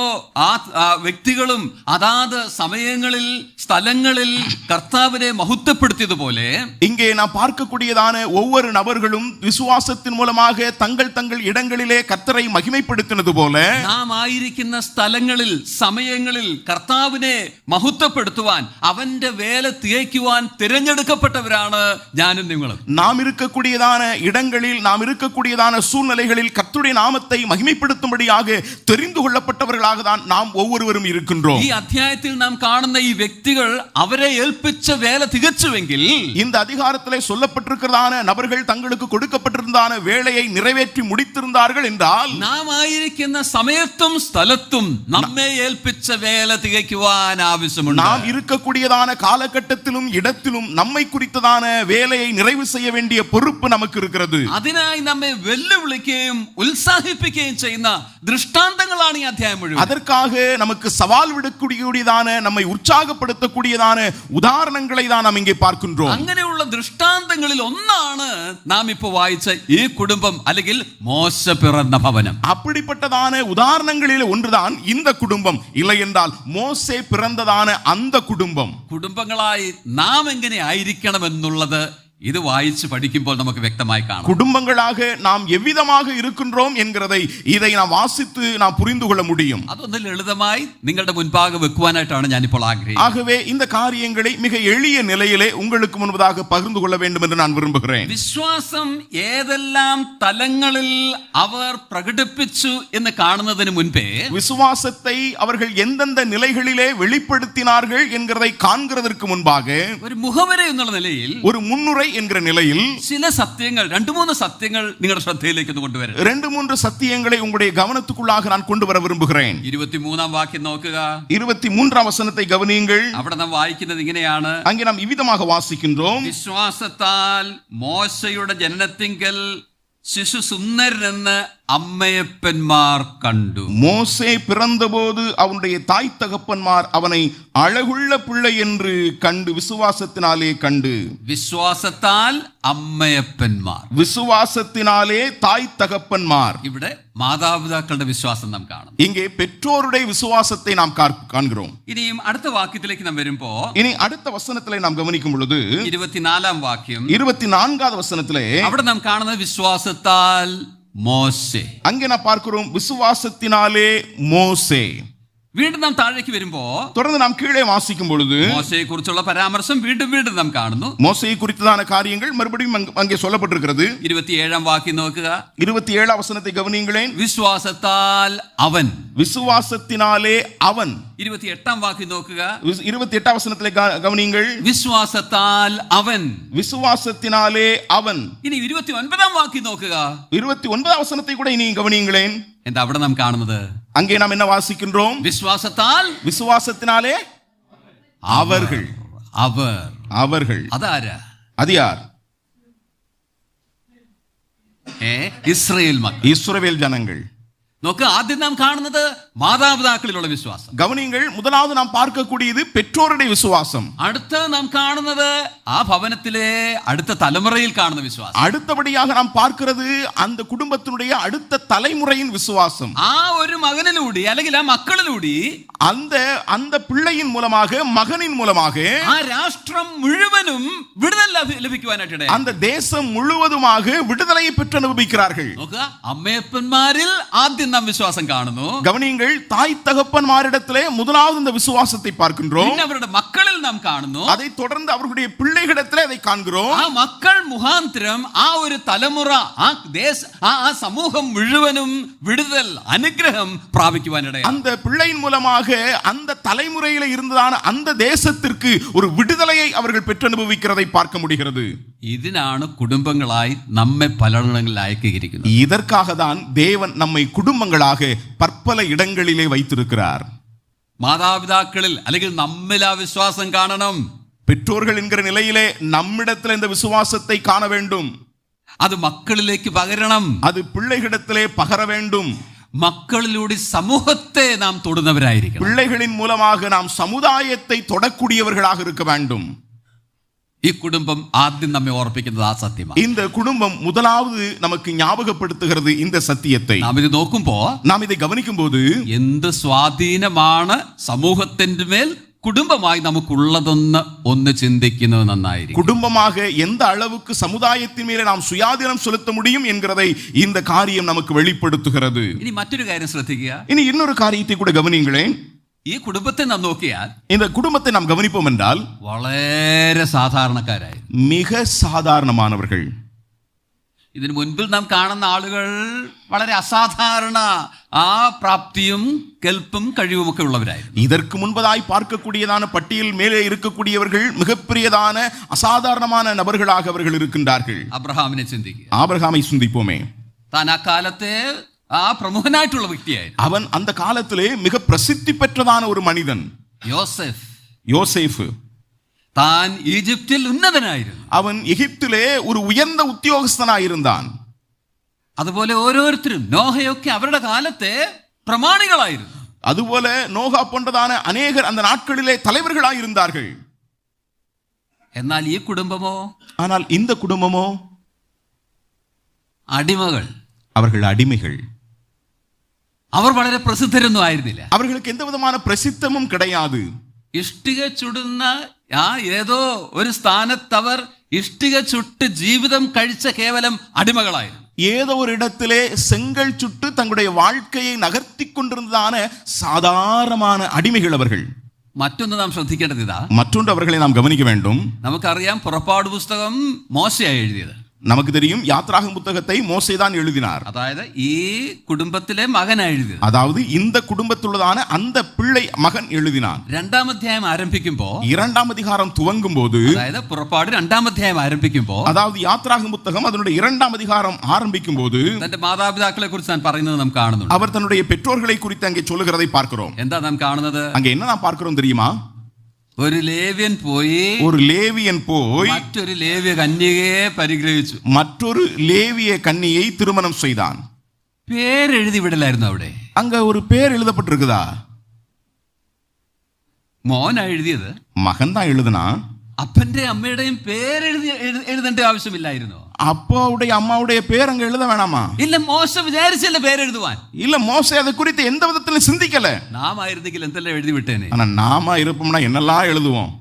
വ്യക്തികളും അതാത് സമയങ്ങളിൽ സ്ഥലങ്ങളിൽ കർത്താവിനെ മഹത്വപ്പെടുത്തിയതുപോലെ இங்கே நாம் பார்க்கக்கூடியதான ஒவ்வொரு நபர்களும் விசுவாசத்தின் மூலமாக தங்கள் தங்கள் இடங்களிலே கர்த்தரை மகிமைப்படுத்தினது போல നാം ആയിരിക്കുന്ന സ്ഥലങ്ങളിൽ സമയങ്ങളിൽ കർത്താവിനെ മഹത്വപ്പെടുത്തുവാൻ അവന്റെ വേല തികയ്ക്കുവാൻ തിരഞ്ഞെടുക്കപ്പെട്ടവരാണ് ഞാനും നിങ്ങളും. நாம் இருக்கக்கூடியதான இடங்களில் நாம் இருக்கக்கூடியதான சூழ்நிலைகளில் கர்த்தருடைய நாமத்தை மகிமைப்படுத்தும்படியாக தெரிந்து கொள்ளப்பட்டவர்களாக தான் நாம் ஒவ்வொருவரும் இருக்கின்றோம். ഈ അധ്യായത്തിൽ നാം കാണുന്ന ഈ വ്യക്തികൾ അവരെ ഏൽപ്പിച്ച വേല തികച്ചുവെങ്കിൽ இந்த அதிகாரத்திலே சொல்லப்பட்டிருக்கிறதான நபர்கள் தங்களுக்கு கொடுக்கப்பட்டிருந்தான வேலையை நிறைவேற்றி முடித்திருந்தார்கள் என்றால் നാം ആയിരിക്കുന്ന സമയത്തും സ്ഥലത്തും നമ്മെ ഏൽപ്പിച്ച വേല തികയ്ക്കുവാൻ ആവശ്യമുണ്ട്. நாம் இருக்கக்கூடியதான காலகட்டத்திலும் இடத்திலும் நம்மை குறித்ததான வேலையை நிறைவு செய்ய வேண்டிய பொறுப்பு நமக்கு இருக்கிறது. അതിനായി നമ്മെ വെല്ലുവിളിക്കുകയും ഉത്സാഹിപ്പിക്കുകയും ചെയ്യുന്ന ദൃഷ്ടാന്തങ്ങളാണ് ഈ അധ്യായം മുഴുവൻ. அதற்காக நமக்கு சவால் விடக்கூடியதான நம்மை உற்சாகப்படுத்தக்கூடியதான உதாரணங்களை தான் நாம் இங்கே பார்க்கின்றோம். അങ്ങനെയുള്ള ദൃഷ്ടാന്തങ്ങളിൽ ഒന്നാണ് നാം ഇപ്പോൾ വായിച്ച ഈ കുടുംബം അല്ലെങ്കിൽ മോശ പിറന്ന ഭവനം. அப்படிப்பட்டதான உதாரணங்களில் ஒன்றுதான் இந்த குடும்பம். இல்லை என்றால் மோசே பிறந்ததான அந்த குடும்பம். കുടുംബങ്ങളായി നാം എങ്ങനെ ആയിരിക്കണം എന്നുള്ളത് ഇത് വായിച്ച് പഠിക്കുമ്പോൾ നമുക്ക് വ്യക്തമായി കാണാം. குடும்பங்களாக நாம் எவ்விதமாக இருக்கின்றோம் என்கிறதை இதை நாம் வாசித்து நாம் புரிந்து கொள்ள முடியும். അതൊന്ന് ലളിതമായി നിങ്ങളുടെ മുൻപാകെ വെക്കുവാനായിട്ടാണ് ഞാനിപ്പോൾ ആഗ്രഹിക്കുന്നത്. ஆகவே இந்த காரியங்களை மிக எளிய நிலையிலே உங்களுக்கு முன்பதாக பகிர்ந்து கொள்ள வேண்டும் என்று நான் விரும்புகிறேன். വിശ്വാസം ഏതെല്ലാം തലങ്ങളിൽ അവർ പ്രകടിപ്പിച്ചു എന്ന് കാണുന്നതിന് മുൻപേ விசுவாசத்தை அவர்கள் எந்தெந்த நிலைகளிலே வெளிப்படுத்தினார்கள் என்கிறதை காண்கிறதற்கு முன்பாக ഒരു മുഖവര എന്നുള്ള നിലയിൽ ஒரு முன்னுரை என்கிற நிலையில் ചില സത്യങ്ങൾ 2-3 സത്യങ്ങൾ നിങ്ങളുടെ ശ്രദ്ധയിലേക്ക് ഒന്ന് കൊണ്ടുവരണം. 2-3 சத்தியங்களை உங்களுடைய கவனத்துக்குள்ளாக நான் கொண்டு வர விரும்புகிறேன். 23-ാം വാക്യം നോക്കുക. 23-ஆம் வசனத்தை கவனியுங்கள். അവിടെ നാം വായിക്കുന്നത് ഇങ്ങനെയാണ്. அங்கே நாம் இவ்விதமாக வாசிக்கின்றோம். വിശ്വാസത്താൽ മോശയുടെ ജനനത്തിങ്കൽ ശിശു സുന്ദരനെന്ന് അമ്മയപ്പന്മാർ കണ്ടു. மோசே பிறந்தபோது அவனுடைய தாய் தகப்பன்மார் அவனை அழகுள்ள பிள்ளை என்று கண்டு விசுவாசத்தினாலே கண்டு. വിശ്വാസത്താൽ അമ്മയപ്പന്മാർ, விசுவாசத்தினாலே தாய் தகப்பன்மார். ഇവിടെ മാതാപിതാക്കളുടെ വിശ്വാസം നാം കാണും. இங்கே பெற்றோருடைய விசுவாசத்தை நாம் காண்கிறோம். ഇനിയും അടുത്ത വാക്യത്തിലേക്ക് നാം വരുമ്പോ இனி அடுத்த வசனத்திலே நாம் கவனிக்கும் பொழுது 24-ാം വാക്യം, 24வது வசனத்திலே അവിടെ നാം കാണുന്നത് വിശ്വാസത്താൽ മോശെ. அங்கே நாம் பார்க்கிறோம் விசுவாசத்தினாலே மோசே. വീണ്ടും നാം താഴേക്ക് വരുമ്പോ தொடர்ந்து நாம் கீழே வாசிக்கும் பொழுது മോശയെ കുറിച്ചുള്ള പരാമർശം വീണ്ടും വീണ്ടും നാം കാണുന്നു. மோசேயை குறித்ததான காரியங்கள் மறுபடியும் அங்கே சொல்லப்பட்டிருக்கிறது. 27-ാം വാക്യം നോക്കുക. 27ஆம் வசனத்தை கவனியுங்களேன். വിശ്വാസത്താൽ അവൻ, விசுவாசத்தினாலே அவன். 28-ാം വാക്യം നോക്കുക. 28ஆம் வசனத்திலே கவனியுங்கள். വിശ്വാസത്താൽ അവൻ, விசுவாசத்தினாலே அவன். ഇനി 29-ാം വാക്യം നോക്കുക. 29ஆம் வசனத்தை கூட இனி கவனியுங்களேன். എന്താ അവിടെ നാം കാണുന്നത്? அங்கே நாம் என்ன வாசிக்கின்றோம்? വിശ്വാസത്താൽ விசுவாசத்தினாலே அவர்கள். அவர்கள் അതാരാ? அது யார்? ഇസ്രായേൽ മക്കൾ, இஸ்ரவேல் ஜனங்கள். നോക്ക്, ആദ്യം നാം കാണുന്നത് മാതാപിതാക്കളിലുള്ള വിശ്വാസം. கவனியுங்கள், முதலாவது நாம் பார்க்கக்கூடியது பெற்றோருடைய விசுவாசம். അടുത്ത നാം കാണുന്നത് ആ ഭവനത്തിലെ അടുത്ത തലമുറയിൽ കാണുന്ന വിശ്വാസം. அடுத்தபடியாக நாம் பார்க்கிறது அந்த குடும்பத்தினுடைய அடுத்த தலைமுறையின் விசுவாசம். ആ ഒരു മകനിലൂടെ അല്ലെങ്കിൽ ആ മക്കളിലൂടെ அந்த பிள்ளையின் மூலமாக, மகனின் மூலமாக ആ രാഷ്ട്രം മുഴുവനും വിടുതൽ ലഭിക്കുവാനായിട്ട് அந்த தேசம் முழுவதுமாக விடுதலையை பெற்று அனுபவிக்கிறார்கள். നോക്കുക, അമ്മയപ്പന്മാരിൽ ആദ്യം നാം വിശ്വാസം കാണുന്നു. கவனியுங்கள், தாய் தகப்பன்மாரிடத்திலே முதலாவது இந்த விசுவாசத்தை பார்க்கின்றோம். പിന്നെ അവരുടെ മക്കളിൽ നാം കാണുന്നു. அதை தொடர்ந்து அவர்களுடைய பிள்ளைகளிடத்திலே அதை காண்கிறோம். ആ മക്കൾ മുഖാന്തരം ആ ഒരു തലമുറ, ആ സമൂഹം മുഴുവനും വിടുതൽ, അനുഗ്രഹം പ്രാപിക്കുവാനിടയായി. அந்த பிள்ளையின் மூலமாக அந்த தலைமுறையில இருந்ததான அந்த தேசத்திற்கு ஒரு விடுதலையை அவர்கள் பெற்று அனுபவிக்கிறதை பார்க்க முடிகிறது. ഇതിനാണ് കുടുംബങ്ങളായി നമ്മെ പലയിടങ്ങളിൽ അയക്കിയിരിക്കുന്നത്. இதற்காக தான் தேவன் நம்மை குடும்பங்களாக பற்பல இடங்களிலே வைத்திருக்கிறார். മാതാപിതാക്കളിൽ അല്ലെങ്കിൽ നമ്മിൽ ആ വിശ്വാസം കാണണം. பெற்றோர்கள் என்கிற நிலையிலே நம்மிடத்தில் இந்த விசுவாசத்தை காண வேண்டும். അത് മക്കളിലേക്ക് പകരണം. அது பிள்ளைகளிடத்திலே பகர வேண்டும். മക്കളിലൂടെ സമൂഹത്തെ നാം തൊടുന്നവരായിരിക്കണം. பிள்ளைகளின் மூலமாக நாம் சமுதாயத்தை தொடக்கூடியவர்களாக இருக்க வேண்டும். ഈ കുടുംബം ആദ്യം നമ്മെ ഓർപ്പിക്കുന്നത് ആ സത്യമാണ്. இந்த குடும்பம் முதலாவது நமக்கு ஞாபகப்படுத்துகிறது இந்த சத்தியத்தை. നാം ഇത് നോക്കുമ്പോ, நாம் இதை கவனிக்கும் போது എന്ത് സ്വാധീനമാണ് സമൂഹത്തിന്റെ മേൽ കുടുംബമായി നമുക്കുള്ളതെന്ന് ചിന്തിക്കുന്നത് നന്നായിരിക്കും. குடும்பமாக எந்த அளவுக்கு சமுதாயத்தின் மேலே நாம் சுயாதீனம் செலுத்த முடியும் என்கிறதை இந்த காரியம் நமக்கு வெளிப்படுத்துகிறது. ഇനി മറ്റൊരു കാര്യം ശ്രദ്ധിക്കുക. இனி இன்னொரு காரியத்தை கூட கவனியுங்களேன். ഈ കുടുംബത്തെ നാം നോക്കിയാൽ இந்த குடும்பத்தை நாம் கவனிப்போம் என்றால் വളരെ സാധാരണക്കാരായി, மிக சாதாரணமானவர்கள். ഇതിനു മുൻപിൽ നാം കാണുന്ന ആളുകൾ വളരെ അസാധാരണ ആ പ്രാപ്തിയും കെൽപ്പും കഴിവുമൊക്കെ ഉള്ളവരായിരുന്നു. இதற்கு முன்பதாய் பார்க்கக்கூடியதான பட்டியல் மேலே இருக்கக்கூடியவர்கள் மிகப்பெரியதான அசாதாரணமான நபர்களாக அவர்கள் இருக்கின்றார்கள். അബ്രഹാമിനെ ചിന്തിക്കുക. ஆபிரகாமை சிந்திப்போமே. താൻ ആ കാലത്തെ ആ പ്രമുഖനായിട്ടുള്ള വ്യക്തിയായിരുന്നു. அவன் அந்த காலத்திலே மிக பிரசித்தி பெற்றதான ஒரு மனிதன். யோசேப்பு. താൻ ഈജിപ്തിൽ ഉന്നതനായിരുന്നു. அவன் எகிப்திலே ஒரு உயர்ந்த உத்தியோகஸ்தனாயிருந்தான். അതുപോലെ ഓരോരുത്തരും, നോഹയൊക്കെ അവരുടെ കാലത്തെ പ്രമാണികളായിരുന്നു. அதுபோல நோகா போன்றதான அநேகர் அந்த நாட்களிலே தலைவர்களாயிருந்தார்கள். എന്നാൽ ഈ കുടുംബമോ, ஆனால் இந்த குடும்பமோ അടിമകൾ. அவர்கள் அடிமைகள். അവർ വളരെ പ്രസിദ്ധരൊന്നും ആയിരുന്നില്ല. அவர்களுக்கு எந்த விதமான பிரசித்தமும் கிடையாது. ഇഷ്ടിക ചുടുന്ന ആ ഏതോ ഒരു സ്ഥാനത്ത് അവർ ഇഷ്ടിക ചുട്ട് ജീവിതം കഴിച്ച കേവലം അടിമകളായിരുന്നു. ஏதோ ஒரு இடத்திலே செங்கல் சுட்டு தங்களுடைய வாழ்க்கையை நகர்த்தி கொண்டிருந்ததான சாதாரணமான அடிமைகள் அவர்கள். മറ്റൊന്ന് നാം ശ്രദ്ധിക്കേണ്ടത് ഇതാ, மற்றொன்று அவர்களை நாம் கவனிக்க வேண்டும். നമുക്കറിയാം പുറപ്പാട് പുസ്തകം മോശയായി എഴുതിയത്. நமக்கு தெரியும் யாத்ராகம புத்தகத்தை மோசே தான் எழுதினார். അതായത് ഈ കുടുംബത്തിലെ മകനായി എഴുതിയത്. அதாவது இந்த குடும்பத்துள்ளதான அந்த பிள்ளை மகன் எழுதினான். രണ്ടാം അധ്യായം ആരംഭിക്കുമ്പോ, இரண்டாம் அதிகாரம் துவங்கும் போது, അതായത് പുറപ്പാട് രണ്ടാം അധ്യായം ആരംഭിക്കുമ്പോ, அதாவது யாத்ராகம புத்தகம் அதனுடைய இரண்டாம் அதிகாரம் ஆரம்பிக்கும் போது തന്റെ മാതാപിതാക്കളെ കുറിച്ച് ഞാൻ പറയുന്നത് നാം കാണുന്നുണ്ട്. அவர் தன்னுடைய பெற்றோர்களை குறித்து அங்கே சொல்லுகிறதை பார்க்கிறோம். എന്താ നാം കാണുന്നത്? அங்கே என்ன நாம் பார்க்கிறோம் தெரியுமா? ഒരു ലേവ്യൻ പോയി ஒரு லேவியன் போய் മറ്റൊരു ലേവ്യ കന്യകയെ പരിഗ്രഹിച്ചു. மற்றொரு லேவிய கன்னியை திருமணம் செய்தான். പേരെഴുതി വിടലായിരുന്നു അവിടെ. அங்க ஒரு பேர் எழுதப்பட்டிருக்குதா? മോനാ എഴുതിയത്. மகன் தான் எழுதுனா. അപ്പന്റെ അമ്മയുടെയും എഴുതേണ്ട ആവശ്യമില്ലായിരുന്നോ? அப்பாவுடைய அம்மாவுடைய பேர் அங்க எழுத வேணாமா? ഇല്ല, മോശ വിചാരിച്ചല്ല പേരെഴുതുവാൻ. இல்ல மோசே அதை குறித்து எந்த விதத்திலும் சிந்திக்கல. നാം ആയിരുന്നെങ്കിൽ എന്തെല്ലാം എഴുതി വിട്ടേനെ. ஆனா நாம இருப்போம்னா என்னெல்லாம் எழுதுவோம்.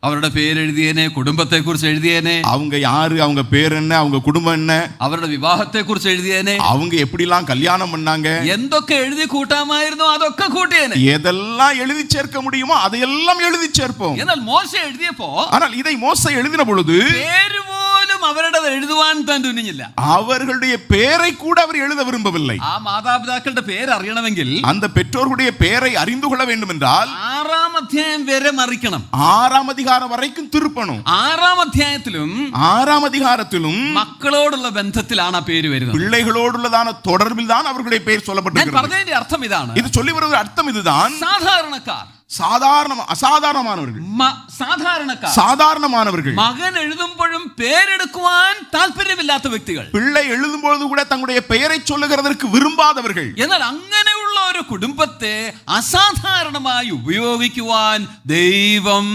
അവരുടെ പേരെഴുതിയേനെ, കുടുംബത്തെ കുറിച്ച് എഴുതിയേനെ, அவங்க யாரு, அவங்க பேர் என்ன, அவங்க குடும்பம் என்ன, അവരുടെ വിവാഹത്തെ കുറിച്ച് എഴുതിയേനെ, அவங்க எப்படிலாம் கல்யாணம் பண்ணாங்க, എന്തൊക്കെ എഴുതി കൂട്ടാമായിരുന്നോ അതൊക്കെ കൂട്ടിയേനെ. எதெல்லாம் எழுதி சேர்க்க முடியுமோ அதையெல்லாம் எழுதி சேர்ப்போம். എന്നാൽ മോശ എഴുതിയപ്പോ, ஆனால் இதை மோசே எழுதின பொழுது പേര് പോലും അവരുടെ എഴുതുവാൻ താൻ തുനിഞ്ഞില്ല. அவர்களுடைய பேரை கூட அவர் எழுத விரும்பவில்லை. ആ മാതാപിതാക്കളുടെ പേര് അറിയണമെങ്കിൽ அந்த பெற்றோர்களுடைய பேரை அறிந்து கொள்ள வேண்டும் என்றால் 6-ാം അധ്യായം വരെ മറിക്കണം. 6ஆம் அதிகாரம் வரைக்கும் திருப்பணும். 6-ാം അധ്യായത്തിലും 6ஆம் அதிகாரத்திலும் മക്കളോടുള്ള ബന്ധത്തിലാണ് ആ പേര് വരുന്നത്. பிள்ளைகளோடுள்ளதான தொடர்பில் தான் அவர்களுடைய பெயர் ഞാൻ சொல்லப்பட்டிருக்கிறது. പറഞ്ഞതിന്റെ അർത്ഥം ഇതാണ്. இது சொல்லி வருகிற அர்த்தம் இதுதான். സാധാരണക്കാർ, அசாதாரணமானவர்கள், സാധാരണക്കാർ, சாதாரணமானவர்கள், മകൻ എഴുതുമ്പോഴും പേരെടുക്കുവാൻ താല്പര്യമില്ലാത്ത വ്യക്തികൾ, பிள்ளை எழுதும் பொழுது கூட தங்களுடைய பெயரை சொல்லுகிறதற்கு விரும்பாதவர்கள். എന്നാൽ അങ്ങനെയുള്ള ഒരു കുടുംബത്തെ അസാധാരണമായി ഉപയോഗിക്കുവാൻ ദൈവം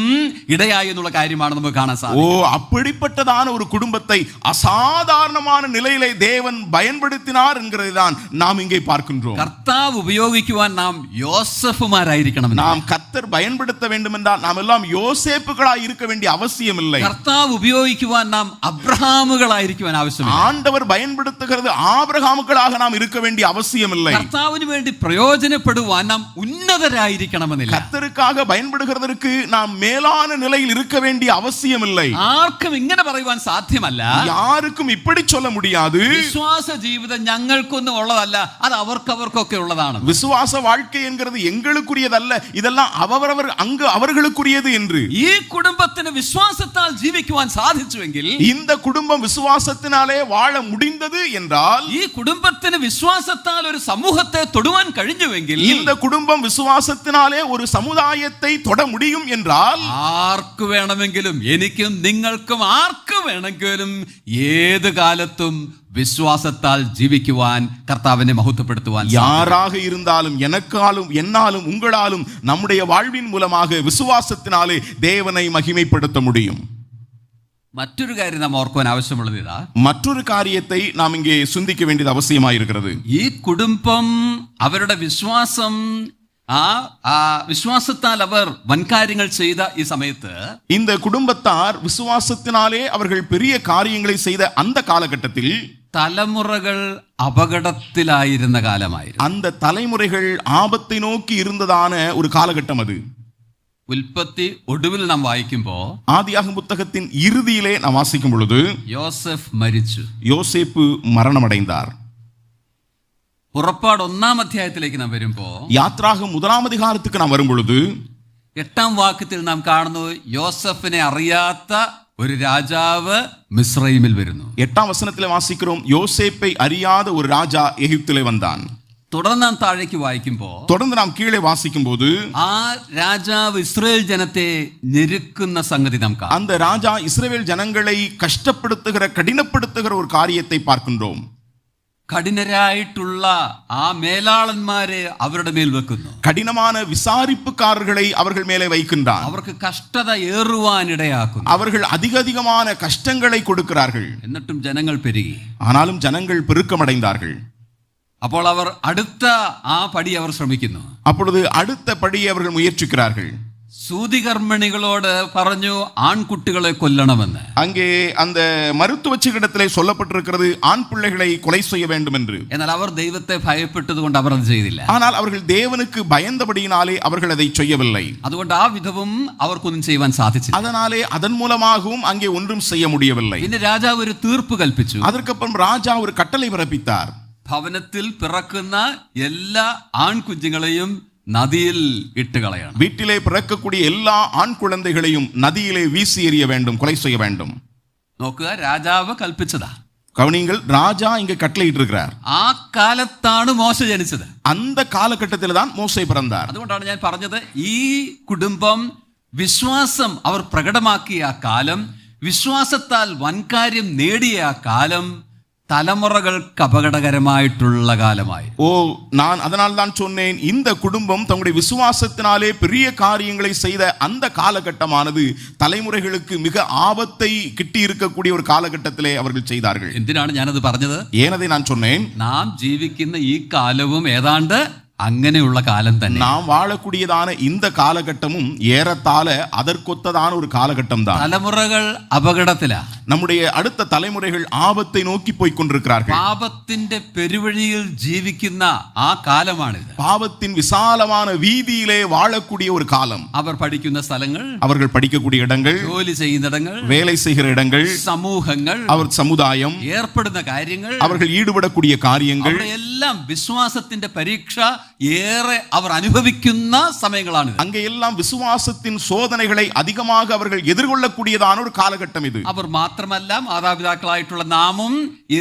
ഇടയായി എന്നുള്ള കാര്യമാണ് നമുക്ക് കാണാൻ സാധിക്കും. அப்படிப்பட்டதான ஒரு குடும்பத்தை அசாதாரணமான நிலையிலே தேவன் பயன்படுத்தினார் என்கிறதை தான் நாம் இங்கே பார்க்கின்றோம். കർത്താവ് ഉപയോഗിക്കുവാൻ നാം യോസഫുമാരായിരിക്കണം. நாம் கர்த்தர் பயன்படுத்த வேண்டும் என்றால் நாம் எல்லாம் யோசேப்புகளாய் இருக்க வேண்டிய அவசியம் இல்லை. കർത്താവ് ഉപയോഗിക്കുവാൻ നാം അബ്രഹാമുകളായിരിക്കുവാൻ ആവശ്യമില്ല. ஆண்டவர் பயன்படுத்துகிறது ஆபிரகாமுக்களாக நாம் இருக்க வேண்டிய அவசியம் இல்லை. കർത്താവിന് വേണ്ടി പ്രയോജനപ്പെടുവാൻ നാം ഉന്നതരായിരിക്കണമെന്നില്ല. கர்த்தருக்காக பயன்படுகிறதற்கு நாம் மேலான நிலையில் இருக்க வேண்டிய அவசியம் இல்லை. ആർക്കും ഇങ്ങനെ പറയുവാൻ സാധ്യമല്ല. யாருக்கும் இப்படி சொல்ல முடியாது. വിശ്വാസ ജീവിതം ഞങ്ങൾക്കൊന്നും ഉള്ളതല്ല, അത് അവർക്കൊക്കെ ഉള്ളതാണ്. விசுவாச வாழ்க்கை என்கிறது எங்களுக்குரியதல்ல, இதெல்லாம் அவரவர் அங்கு அவர்களுக்குரியது என்று. ഈ കുടുംബത്തിന് വിശ്വാസത്താൽ ജീവിക്കുവാൻ സാധിച്ചുവെങ്കിൽ, இந்த குடும்பம் விசுவாசத்தினாலே வாழ முடிந்தது என்றால், ഈ കുടുംബത്തിന് വിശ്വാസത്താൽ ഒരു സമൂഹത്തെ തൊടുവാൻ കഴിഞ്ഞുവെങ്കിൽ, இந்த குடும்பம் விசுவாசத்தினாலே ஒரு சமுதாயத்தை தொட முடியும் என்றால், ആർക്ക് വേണമെങ്കിലും, എനിക്കും നിങ്ങൾക്കും ആർക്ക് വേണമെങ്കിലും ഏത് കാലത്തും വിശ്വാസത്താൽ ജീവിക്കുവാൻ, കർത്താവിനെ മഹത്വപ്പെടുത്തുവാൻ, யாராக இருந்தாலும் எனக்காலும் என்னாலும் உங்களாலும் நம்முடைய வாழ்வின் மூலமாக விசுவாசத்தினாலே தேவனை மகிமைப்படுத்த முடியும். മറ്റൊരു കാര്യം നാം ഓർക്കുവാൻ ആവശ്യമുള്ളത് ഇതാ, மற்றொரு காரியத்தை நாம் இங்கே சிந்திக்க வேண்டியது அவசியமாயிருக்கிறது. ഈ കുടുംബം അവരുടെ വിശ്വാസം, ആ വിശ്വാസത്താൽ അവർ വൻകാര്യങ്ങൾ ചെയ്ത ഈ സമയത്ത്, இந்த குடும்பத்தார் விசுவாசத்தினாலே அவர்கள் பெரிய காரியங்களை செய்த அந்த காலகட்டத்தில் തലമുറകൾ അപകടത്തിലായിരുന്ന കാലമായിരുന്നു. அந்த தலைமுறைகள் ஆபத்தை நோக்கி இருந்ததான ஒரு காலகட்டம் அது. ഉൽപ്പത്തി ഒടുവിൽ നാം വായിക്കുമ്പോ, ஆதியாகம புத்தகத்தின் இறுதியிலே நாம் வாசிக்கும் பொழுது യോസഫ് മരിച്ചു. யோசேப்பு மரணமடைந்தார். പുറപ്പാട് 1-ാം അധ്യായത്തിലേക്ക് നാം വരുമ്പോ, யாத்ராகம் 1ஆம் அதிகாரத்துக்கு நாம் வரும் பொழுது 8-ാം വാക്യത്തിൽ നാം കാണുന്നു, യോസഫിനെ അറിയാത്ത ഒരു രാജാവ് മിസ്രൈമിൽ വരുന്നു. 8ஆம் வசனத்திலே வாசிக்கிறோம், யோசேப்பை அறியாத ஒரு ராஜா எகிப்திலே வந்தான். തുടർന്ന് നാം താഴേക്ക് വായിക്കുമ്പോ, தொடர்ந்து நாம் கீழே வாசிக்கும் போது ആ രാജാവ് ഇസ്രായേൽ ജനത്തെ ഞെരുക്കുന്ന സംഗതി നാം കാണാം. அந்த ராஜா இஸ்ரவேல் ஜனங்களை கஷ்டப்படுத்துகிற கடினப்படுத்துகிற ஒரு காரியத்தை பார்க்கின்றோம். കഠിനരായിട്ടുള്ള ആ മേലാളന്മാരെ അവരുടെ മേൽ വെക്കുന്നു. கடினமான விசாரிப்புக்காரர்களை அவர்கள் மேலே வைக்கின்றான். അവർക്ക് കഷ്ടത ഏറുവാനിടയാക്കുന്നു. அவர்கள் அதிகமான கஷ்டங்களை கொடுக்கிறார்கள். എന്നിട്ടും ജനങ്ങൾ പെരുകി. ஆனாலும் ஜனங்கள் பெருக்கமடைந்தார்கள். അപ്പോൾ അവർ അടുത്ത ആ പടി അവർ ശ്രമിക്കുന്നു. அப்பொழுது அடுத்த படியை அவர்கள் முயற்சிக்கிறார்கள். സൂതികർമ്മിണികളോട് പറഞ്ഞു ആൺകുട്ടികളെ കൊല്ലണമെന്ന്. அங்கே அந்த மருத்துவச்சிகளிடத்திலே சொல்லப்பட்டிருக்கிறது ஆண் பிள்ளைகளை கொலை செய்ய வேண்டும் என்று. എന്നാൽ അവർ ദൈവത്തെ ഭയപ്പെട്ടതുകൊണ്ട് അവർ അത് ചെയ്തില്ല. ஆனால் அவர்கள் தேவனுக்கு பயந்தபடியினாலே அவர்கள் அதை செய்யவில்லை. അതുകൊണ്ട് ആ വിധവും അവർക്കൊന്നും ചെയ്യുവാൻ സാധിച്ചില്ല. அதனாலே அதன் மூலமாகவும் அங்கே ஒன்றும் செய்ய முடியவில்லை. പിന്നെ രാജാവ് ഒരു തീർപ്പ് കൽപ്പിച്ചു. அதற்கப்புறம் ராஜா ஒரு கட்டளை பிறப்பித்தார். ഭവനത്തിൽ പിറക്കുന്ന എല്ലാ ആൺകുഞ്ഞുങ്ങളെയും നദിയിൽ ഇട്ട് കളയണം. வீட்டிலே பிறக்கக்கூடிய எல்லா ஆண் குழந்தைகளையும் நதியிலே வீசி எறிய வேண்டும், கொலை செய்ய வேண்டும். നോക്കുക, രാജാവ് കൽപ്പിച്ചതാ. கவனிங்கள், ராஜா இங்க கட்டளையிட்டு இருக்கிறார். ആ കാലത്താണ് മോശ ജനിച്ചത്. அந்த காலகட்டத்தில் தான் மோசே பிறந்தார். അതുകൊണ്ടാണ് ഞാൻ പറഞ്ഞത്, ഈ കുടുംബം വിശ്വാസം അവർ പ്രകടമാക്കിയ ആ കാലം, വിശ്വാസത്താൽ വൻകാര്യം നേടിയ ആ കാലം തലമുറകൾക്ക് അപകടകരമായിട്ടുള്ള കാലമായി. நான் அதனால் தான் சொன்னேன், இந்த குடும்பம் தங்களுடைய விசுவாசத்தினாலே பெரிய காரியங்களை செய்த அந்த காலகட்டமானது தலைமுறைகளுக்கு மிக ஆபத்தை கிட்டி இருக்கக்கூடிய ஒரு காலகட்டத்திலே அவர்கள் செய்தார்கள். എന്തിനാണ് ഞാനത് പറഞ്ഞത്? ஏனதை நான் சொன்னேன், നാം ജീവിക്കുന്ന ഈ കാലവും ഏതാണ്ട് അങ്ങനെയുള്ള കാലം തന്നെ. நாம் வாழக்கூடியதான இந்த காலகட்டமும் ஏறத்தாழ அதற்கொத்ததான ஒரு காலகட்டம் தான். തലമുറകൾ അപകടത്തിലാ. நம்முடைய அடுத்த தலைமுறைகள் ஆபத்தை நோக்கி போய் கொண்டிருக்கிறார்கள். പാപത്തിന്റെ പെരുവഴിയിൽ ജീവിക്കുന്ന ആ കാലമാണിത്. பாவத்தின் விசாலமான வீதியிலே வாழக்கூடிய ஒரு காலம். അവർ പഠിക്കുന്ന സ്ഥലങ്ങൾ, அவர்கள் படிக்கக்கூடிய இடங்கள், ജോലി ചെയ്യുന്നിടങ്ങൾ, வேலை செய்கிற இடங்கள், സമൂഹങ്ങൾ, அவர் சமுதாயம், ഏർപ്പെടുന്ന കാര്യങ്ങൾ, அவர்கள் ஈடுபடக்கூடிய காரியங்கள், എല്ലാം വിശ്വാസത്തിന്റെ പരീക്ഷ ഏറെ അവർ അനുഭവിക്കുന്ന സമയങ്ങളാണ്. அங்கே எல்லாம் விசுவாசத்தின் சோதனைகளை அதிகமாக அவர்கள் எதிர்கொள்ளக்கூடியதான ஒரு காலகட்டம் இது. അവർ മാത്രമല്ല, മാതാപിതാക്കളായിട്ടുള്ള നാമും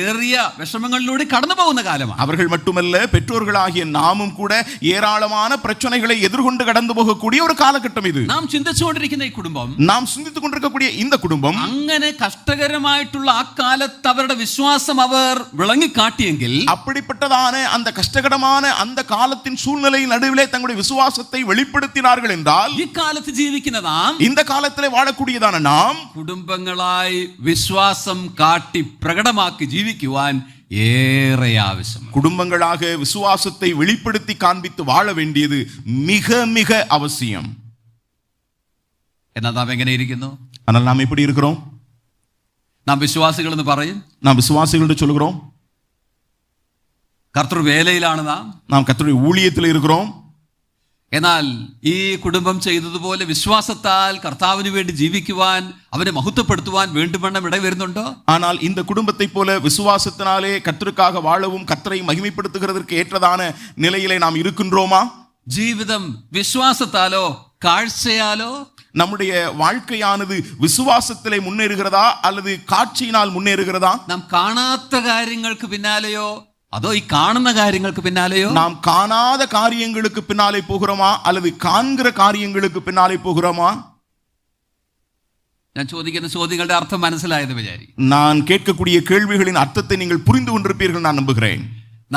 ഏറിയ വിഷമങ്ങളിലൂടെ കടന്നു പോകുന്ന കാലമാണ്. அவர்கள் மட்டுமல்ல, பெற்றோர்களாகிய நாமும் கூட ஏராளமான பிரச்சனைகளை எதிர்கொண்டு கடந்து போகக்கூடிய ஒரு காலகட்டம் இது. നാം ചിന്തിച്ചുകൊണ്ടിരിക്കുന്ന ഈ കുടുംബം, நாம் சிந்தித்துக் கொண்டிருக்கக்கூடிய இந்த குடும்பம் അങ്ങനെ കഷ്ടകരമായിട്ടുള്ള ആ കാലത്ത് അവരുടെ വിശ്വാസം അവർ വിളങ്ങിക്കാട്ടിയെങ്കിൽ, அப்படிப்பட்டதான அந்த கஷ்டகரமான அந்த காலத்தின் சூழ்நிலை நடுவிலே தங்களுடைய விசுவாசத்தை வெளிப்படுத்தினார்கள் என்றால், ഇക്കാലത്ത് ജീവിക്കുന്ന നാം, இந்த காலத்திலே வாழக்கூடியதான நாம் കുടുംബങ്ങളായി വിശ്വാസം കാട്ടി പ്രകടമാക്കി ജീവിക്കുവാൻ ഏറെ ആവശ്യം. குடும்பங்களாக விசுவாசத்தை வெளிப்படுத்தி காண்பித்து வாழ வேண்டியது மிக மிக அவசியம். എന്നാൽ നാം എങ്ങനെ ഇരിക്കുന്നു? ஆனால் நாம் எப்படி இருக்கிறோம்? നാം വിശ്വാസികൾ എന്ന് പറയും, நாம் விசுவாசிகள் என்று சொல்கிறோம். കർത്തൃവേലയിലാണ് നാം, நாம் கர்த்தருடைய ஊழியத்தில் இருக்கிறோம். എന്നാൽ ഈ കുടുംബം ചെയ്തതുപോലെ വിശ്വാസത്താൽ കർത്താവിന് വേണ്ടി ജീവിക്കുവാൻ, അവനെ മഹത്വപ്പെടുത്തുവാൻ വേണ്ടുവണ്ണം ഇടവരുന്നുണ്ടോ? ஆனால் இந்த குடும்பத்தை போல விசுவாசத்தினாலே கர்த்தருக்காக வாழவும் கர்த்தரை மகிமைப்படுத்துகிறதற்கு ஏற்றதான நிலையிலே நாம் இருக்கின்றோமா? ജീവിതം വിശ്വാസത്താലോ കാഴ്ചയാലോ? நம்முடைய வாழ்க்கையானது விசுவாசத்திலே முன்னேறுகிறதா அல்லது காட்சியினால் முன்னேறுகிறதா? നാം കാണാത്ത കാര്യങ്ങൾക്ക് പിന്നാലെയോ അതോ ഈ കാണുന്ന കാര്യങ്ങൾക്ക് പിന്നാലെയോ? நாம் காணாத காரியங்களுக்கு பின்னாலே போகிறோமா அல்லது காண்கிற காரியங்களுக்கு பின்னாலே போகிறோமா? ഞാൻ ചോദിക്കുന്ന ചോദ്യങ്ങളുടെ അർത്ഥം മനസ്സിലായെന്ന് വിചാരി. நான் கேட்கக்கூடிய கேள்விகளின் அர்த்தத்தை நீங்கள் புரிந்து கொண்டிருப்பீர்கள் நான் நம்புகிறேன்.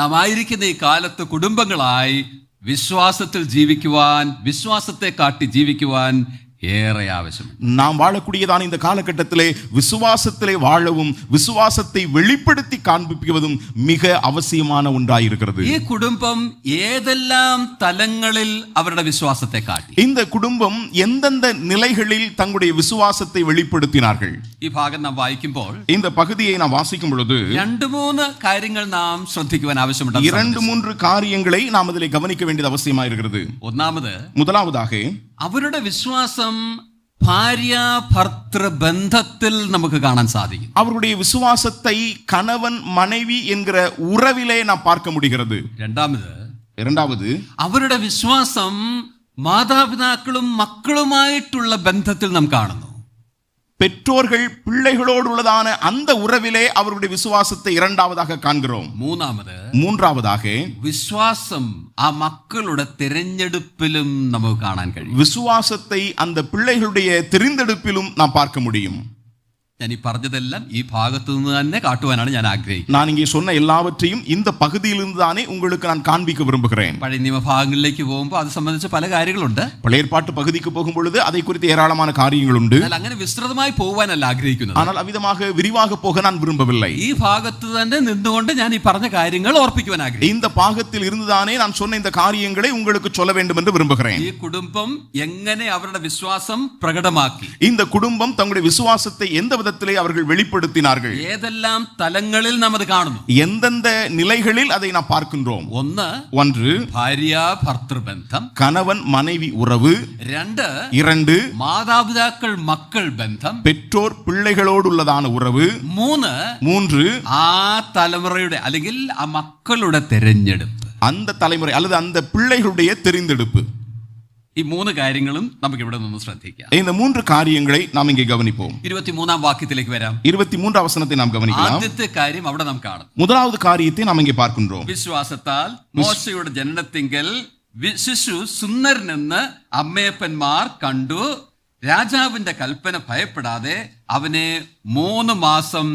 നാം ആയിരിക്കുന്ന ഈ കാലത്ത് കുടുംബങ്ങളായി വിശ്വാസത്തിൽ ജീവിക്കുവാൻ, വിശ്വാസത്തെ കാട്ടി ജീവിക്കുവാൻ ഏറെ ആവശ്യം. நாம் வாழக்கூடியதான இந்த காலகட்டத்திலே விசுவாசத்திலே வாழவும் விசுவாசத்தை வெளிப்படுத்தி காண்பிப்பதும் மிக அவசியமான ஒன்றாயிருக்கிறது. ഈ കുടുംബം ഏതെല്ലാം തലങ്ങളിൽ അവരുടെ വിശ്വാസത്തെ കാട്ടി? இந்த குடும்பம் எந்தெந்த நிலைகளில் தங்களுடைய விசுவாசத்தை வெளிப்படுத்தினார்கள்? ഈ ഭാഗം നാം വായിക്കുമ്പോൾ இந்த பகுதியை நாம் வாசிக்கும் பொழுது 2-3 കാര്യങ്ങൾ നാം ശ്രദ്ധിക്കുവാൻ ആവശ്യമുണ്ട്. 2-3 காரியங்களை நாம் அதிலே கவனிக்க வேண்டியது அவசியமாயிருக்கிறது. ഒന്നാമത്, முதலாவதாக അവരുടെ വിശ്വാസം ഭാര്യ ഭർത്തൃ ബന്ധത്തിൽ നമുക്ക് കാണാൻ സാധിക്കും. அவருடைய விசுவாசத்தை கணவன் மனைவி என்கிற உறவிலே நாம் பார்க்க முடிகிறது. இரண்டாவது, അവരുടെ വിശ്വാസം മാതാപിതാക്കളും മക്കളുമായിട്ടുള്ള ബന്ധത്തിൽ നാം കാണുന്നു. பெற்றோர்கள் பிள்ளைகளோடு உள்ளதான அந்த உறவிலே அவருடைய விசுவாசத்தை இரண்டாவதாக காண்கிறோம். மூன்றாவதாக விசுவாசம் ആ മക്കളുടെ തിരഞ്ഞെടുപ്പിലും നമുക്ക് കാണാൻ കഴിയും. விசுவாசத்தை அந்த பிள்ளைகளுடைய தெரிந்தெடுப்பிலும் நாம் பார்க்க முடியும். ഞാൻ ഈ പറഞ്ഞതെല്ലാം ഈ ഭാഗത്തു നിന്ന് തന്നെ കാട്ടുവാനാണ് ഞാൻ ആഗ്രഹിക്കുന്നത്. நான் இங்கே சொன்ன எல்லாவற்றையும் இந்த பகுதியிலிருந்து தானே உங்களுக்கு நான் காண்பிக்க விரும்புகிறேன். പഴയ നിയമ ഭാഗങ്ങളിലേക്ക് പോകുമ്പോൾ അത് സംബന്ധിച്ച് പല കാര്യങ്ങളുണ്ട്. பழைய ஏற்பாட்டு பகுதிக்கு போகும் பொழுது அதை குறித்து ஏராளமான காரியங்கள் உண்டு. എന്നാൽ അങ്ങനെ വിസ്തൃതമായി പോകാനല്ല ആഗ്രഹിക്കുന്നത്. ஆனால் அவ்விதமாக விரிவாக போக நான் விரும்பவில்லை. ഈ ഭാഗത്ത് തന്നെ നിന്നുകൊണ്ട് ഞാൻ ഈ പറഞ്ഞ കാര്യങ്ങൾ ഓർപ്പിക്കുവാൻ ആഗ്രഹിക്കുന്നു. இந்த பாகத்தில் இருந்துதானே நான் சொன்ன இந்த காரியங்களை உங்களுக்கு சொல்ல வேண்டும் என்று விரும்புகிறேன். ഈ കുടുംബം എങ്ങനെ അവരുടെ വിശ്വാസം പ്രകടമാക്കി, இந்த குடும்பம் தங்களுடைய விசுவாசத்தை எந்த விதத்திலே அவர்கள் வெளிப்படுத்தினார்கள், ഏതെല്ലാം തലങ്ങളിൽ നാം അത് കാണുന്നു, எந்தெந்த நிலைகளில் அதை நாம் பார்க்கின்றோம். ஒன்று ഭാര്യ ഭർത്തൃബന്ധം, கணவன் மனைவி உறவு. இரண்டு മാതാപിതാക്കൾ മക്കൾ ബന്ധം, பெற்றோர் பிள்ளைகளோடுள்ளதான உறவு. மூன்று ആ തലമുറയുടെ അല്ലെങ്കിൽ ആ മക്കളുടെ തെരഞ്ഞെടുപ്പ്, அந்த தலைமுறை அல்லது அந்த பிள்ளைகளுடைய தெரிந்தெடுப்பு. ഈ മൂന്ന് കാര്യങ്ങളും നമുക്ക് ഇവിടെ നിന്ന് ശ്രദ്ധിക്കാം. இந்த மூன்று காரியங்களை நாம் இங்கே கவனிப்போம். 23-ാം വാക്യത്തിലേക്ക് വരാം. 23 வசனத்தை நாம் கவனிக்கலாம். ആദ്യത്തെ കാര്യം അവിടെ നാം കാണും. முதலாவது காரியத்தை நாம் இங்கே பார்க்கின்றோம். വിശ്വാസത്താൽ മോശയുടെ ജനനത്തിങ്കൽ ശിശു സുന്ദരനെന്ന് അമ്മയപ്പന്മാർ കണ്ടു. രാജാവിന്റെ കൽപ്പന ഭയപ്പെടാതെ അവനെ 3 മാസം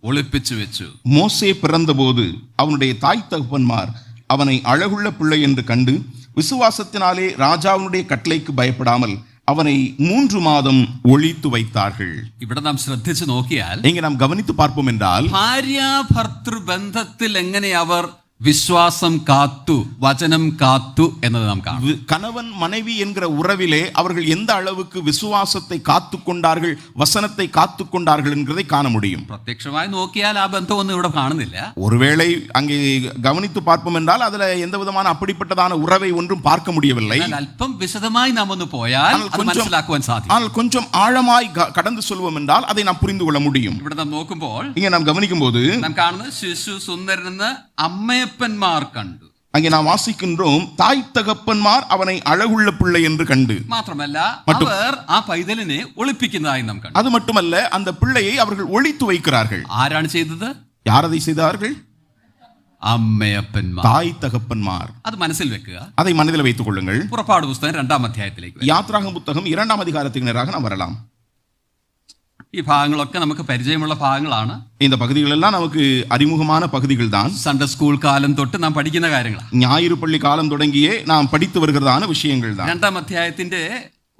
ஒளிப்பிச்சு வெச்சு. மோசே பிறந்தபோது அவனுடைய தாய் தகப்பன்மார் அவனை அழகுள்ள பிள்ளை என்று கண்டு விசுவாசத்தினாலே ராஜாவினுடைய கட்டளைக்கு பயப்படாமல் அவனை 3 மாதம் ஒளித்து வைத்தார்கள். ഇവിടെ നാം ശ്രദ്ധിച്ചു നോക്കിയാൽ, இங்கே நாம் கவனித்து பார்ப்போம் என்றால், ഭാര്യ ഭർത്തൃ ബന്ധത്തിൽ എങ്ങനെ അവർ விசுவாசம் காத்து வசனம் காத்து എന്നത് നാം കാണും. கணவன் மனைவி என்கிற உறவிலே அவர்கள் எந்த அளவுக்கு விசுவாசத்தை காத்து கொண்டார்கள், வசனத்தை காத்து கொண்டார்கள் என்கிறதை காண முடியும். പ്രത്യക്ഷമായി നോക്കിയാൽ ആ ബന്ധമൊന്നും ഇവിടെ കാണുന്നില്ല. ஒருவேளை அங்கே கவனித்து பார்ப்போம் என்றால் அதுல எந்த விதமான அப்படிப்பட்டதான உறவை ஒன்றும் பார்க்க முடியவில்லை. അല്പം വിശദമായി നാം ഒന്ന് പോയാൽ അത് മനസ്സിലാക്കുവാൻ സാധിക്കും. ஆனால் கொஞ்சம் ஆழமாய் கடந்து சொல்வோம் என்றால் அதை நாம் புரிந்து கொள்ள முடியும். ഇവിടെ നാം നോക്കുമ്പോൾ, இங்கே நாம் கவனிக்கும்போது നാം കാണുന്നത് ശിശു സുന്ദരനെന്ന് അമ്മയപ്പന്മാർ കണ്ടു. அங்கே நாம் வாசிக்கின்றோம், தாய் தகப்பன்மார் அவனை அழகுள்ள பிள்ளை என்று கண்டு. മാത്രമല്ല അവർ ആ പൈതലിനെ ഒളിപ്പിക്കുന്നതായി നാം കണ്ടു. அது மட்டுமல்ல, அந்த பிள்ளையை அவர்கள் ஒளித்து வைக்கிறார்கள். ആരാണ് ചെയ്തത്? யார் அதை செய்தார்கள்? അമ്മയപ്പന്മാർ, தாய் தகப்பன்மார். അത് മനസ്സിൽ വെക്കുക. அதை மனதில் வைத்துக் கொள்ளுங்கள். പുറപ്പാട് പുസ്തകം 2-ാം അധ്യായത്തിലേക്ക്, யாத்ராகம புத்தகம் 2-ஆம் அதிகாரத்துக்கு நேராக நாம் வரலாம். ഈ ഭാഗങ്ങളൊക്കെ നമുക്ക് പരിചയമുള്ള ഭാഗങ്ങളാണ്. இந்த பகுதிகள் எல்லாம் நமக்கு அறிமுகமான பகுதிகள் தான். സൺഡേ സ്കൂൾ കാലം തൊട്ട് നാം പഠിക്കുന്ന കാര്യങ്ങളാണ്. ஞாயிறு பள்ளி காலம் தொடங்கியே நாம் படித்து வருகிறதான விஷயங்கள் தான். 2-ാം അധ്യായത്തിന്റെ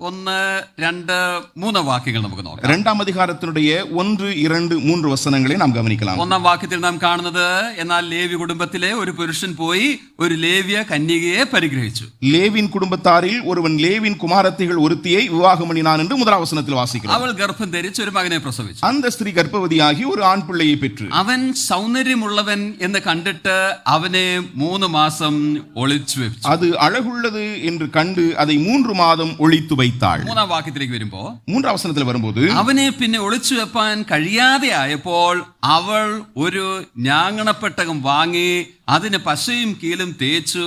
1, 2, 3 വാക്യങ്ങൾ നമുക്ക് നോക്കാം. 2-ஆம் அதிகாரத்தினுடைய 1, 2, 3 വസനങ്ങളെ നാം ഗവനിக்கலாம். 1-ാം വാക്യത്തിൽ നാം കാണുന്നത്, എന്നാൽ ലേവി കുടുംബത്തിലെ ഒരു പുരുഷൻ പോയി ഒരു ലേവ്യ കന്യകയെ പരിഗ്രഹിച്ചു. லேவின் குடும்பத்தாரில் ஒருவன் லேவின் குமாரத்திகள் ஒருத்தியை விவாகம் பண்ணினான் என்று 1-ஆம் வசனத்தில் வாசிக்கிறோம். അവൾ ഗർഭം ധരിച്ച് ഒരു മകനെ പ്രസവിച്ചു. அந்த ஸ்திரீ கர்ப்பவதியாகி ஒரு ஆண் பிள்ளையை பெற்று, അവൻ സൗന്ദര്യമുള്ളവൻ എന്ന് കണ്ടിട്ട് അവനെ 3 മാസം ഒളിച്ചു വെച്ചു. அது அழகுள்ளது என்று கண்டு அதை 3 மாதம் ஒளித்து வைத்தாள். 3-ാം വാക്യത്തിലേക്ക് വരുമ്പോ, 3-ஆம் வசனத்தில் வரும்போது, അവനെ പിന്നെ ഒളിച്ചു വെപ്പാൻ കഴിയാതെ ആയപ്പോൾ അവൾ ഒരു ഞാങ്ങണപ്പെട്ടകം വാങ്ങി അതിന് പശയും കീലും തേച്ചു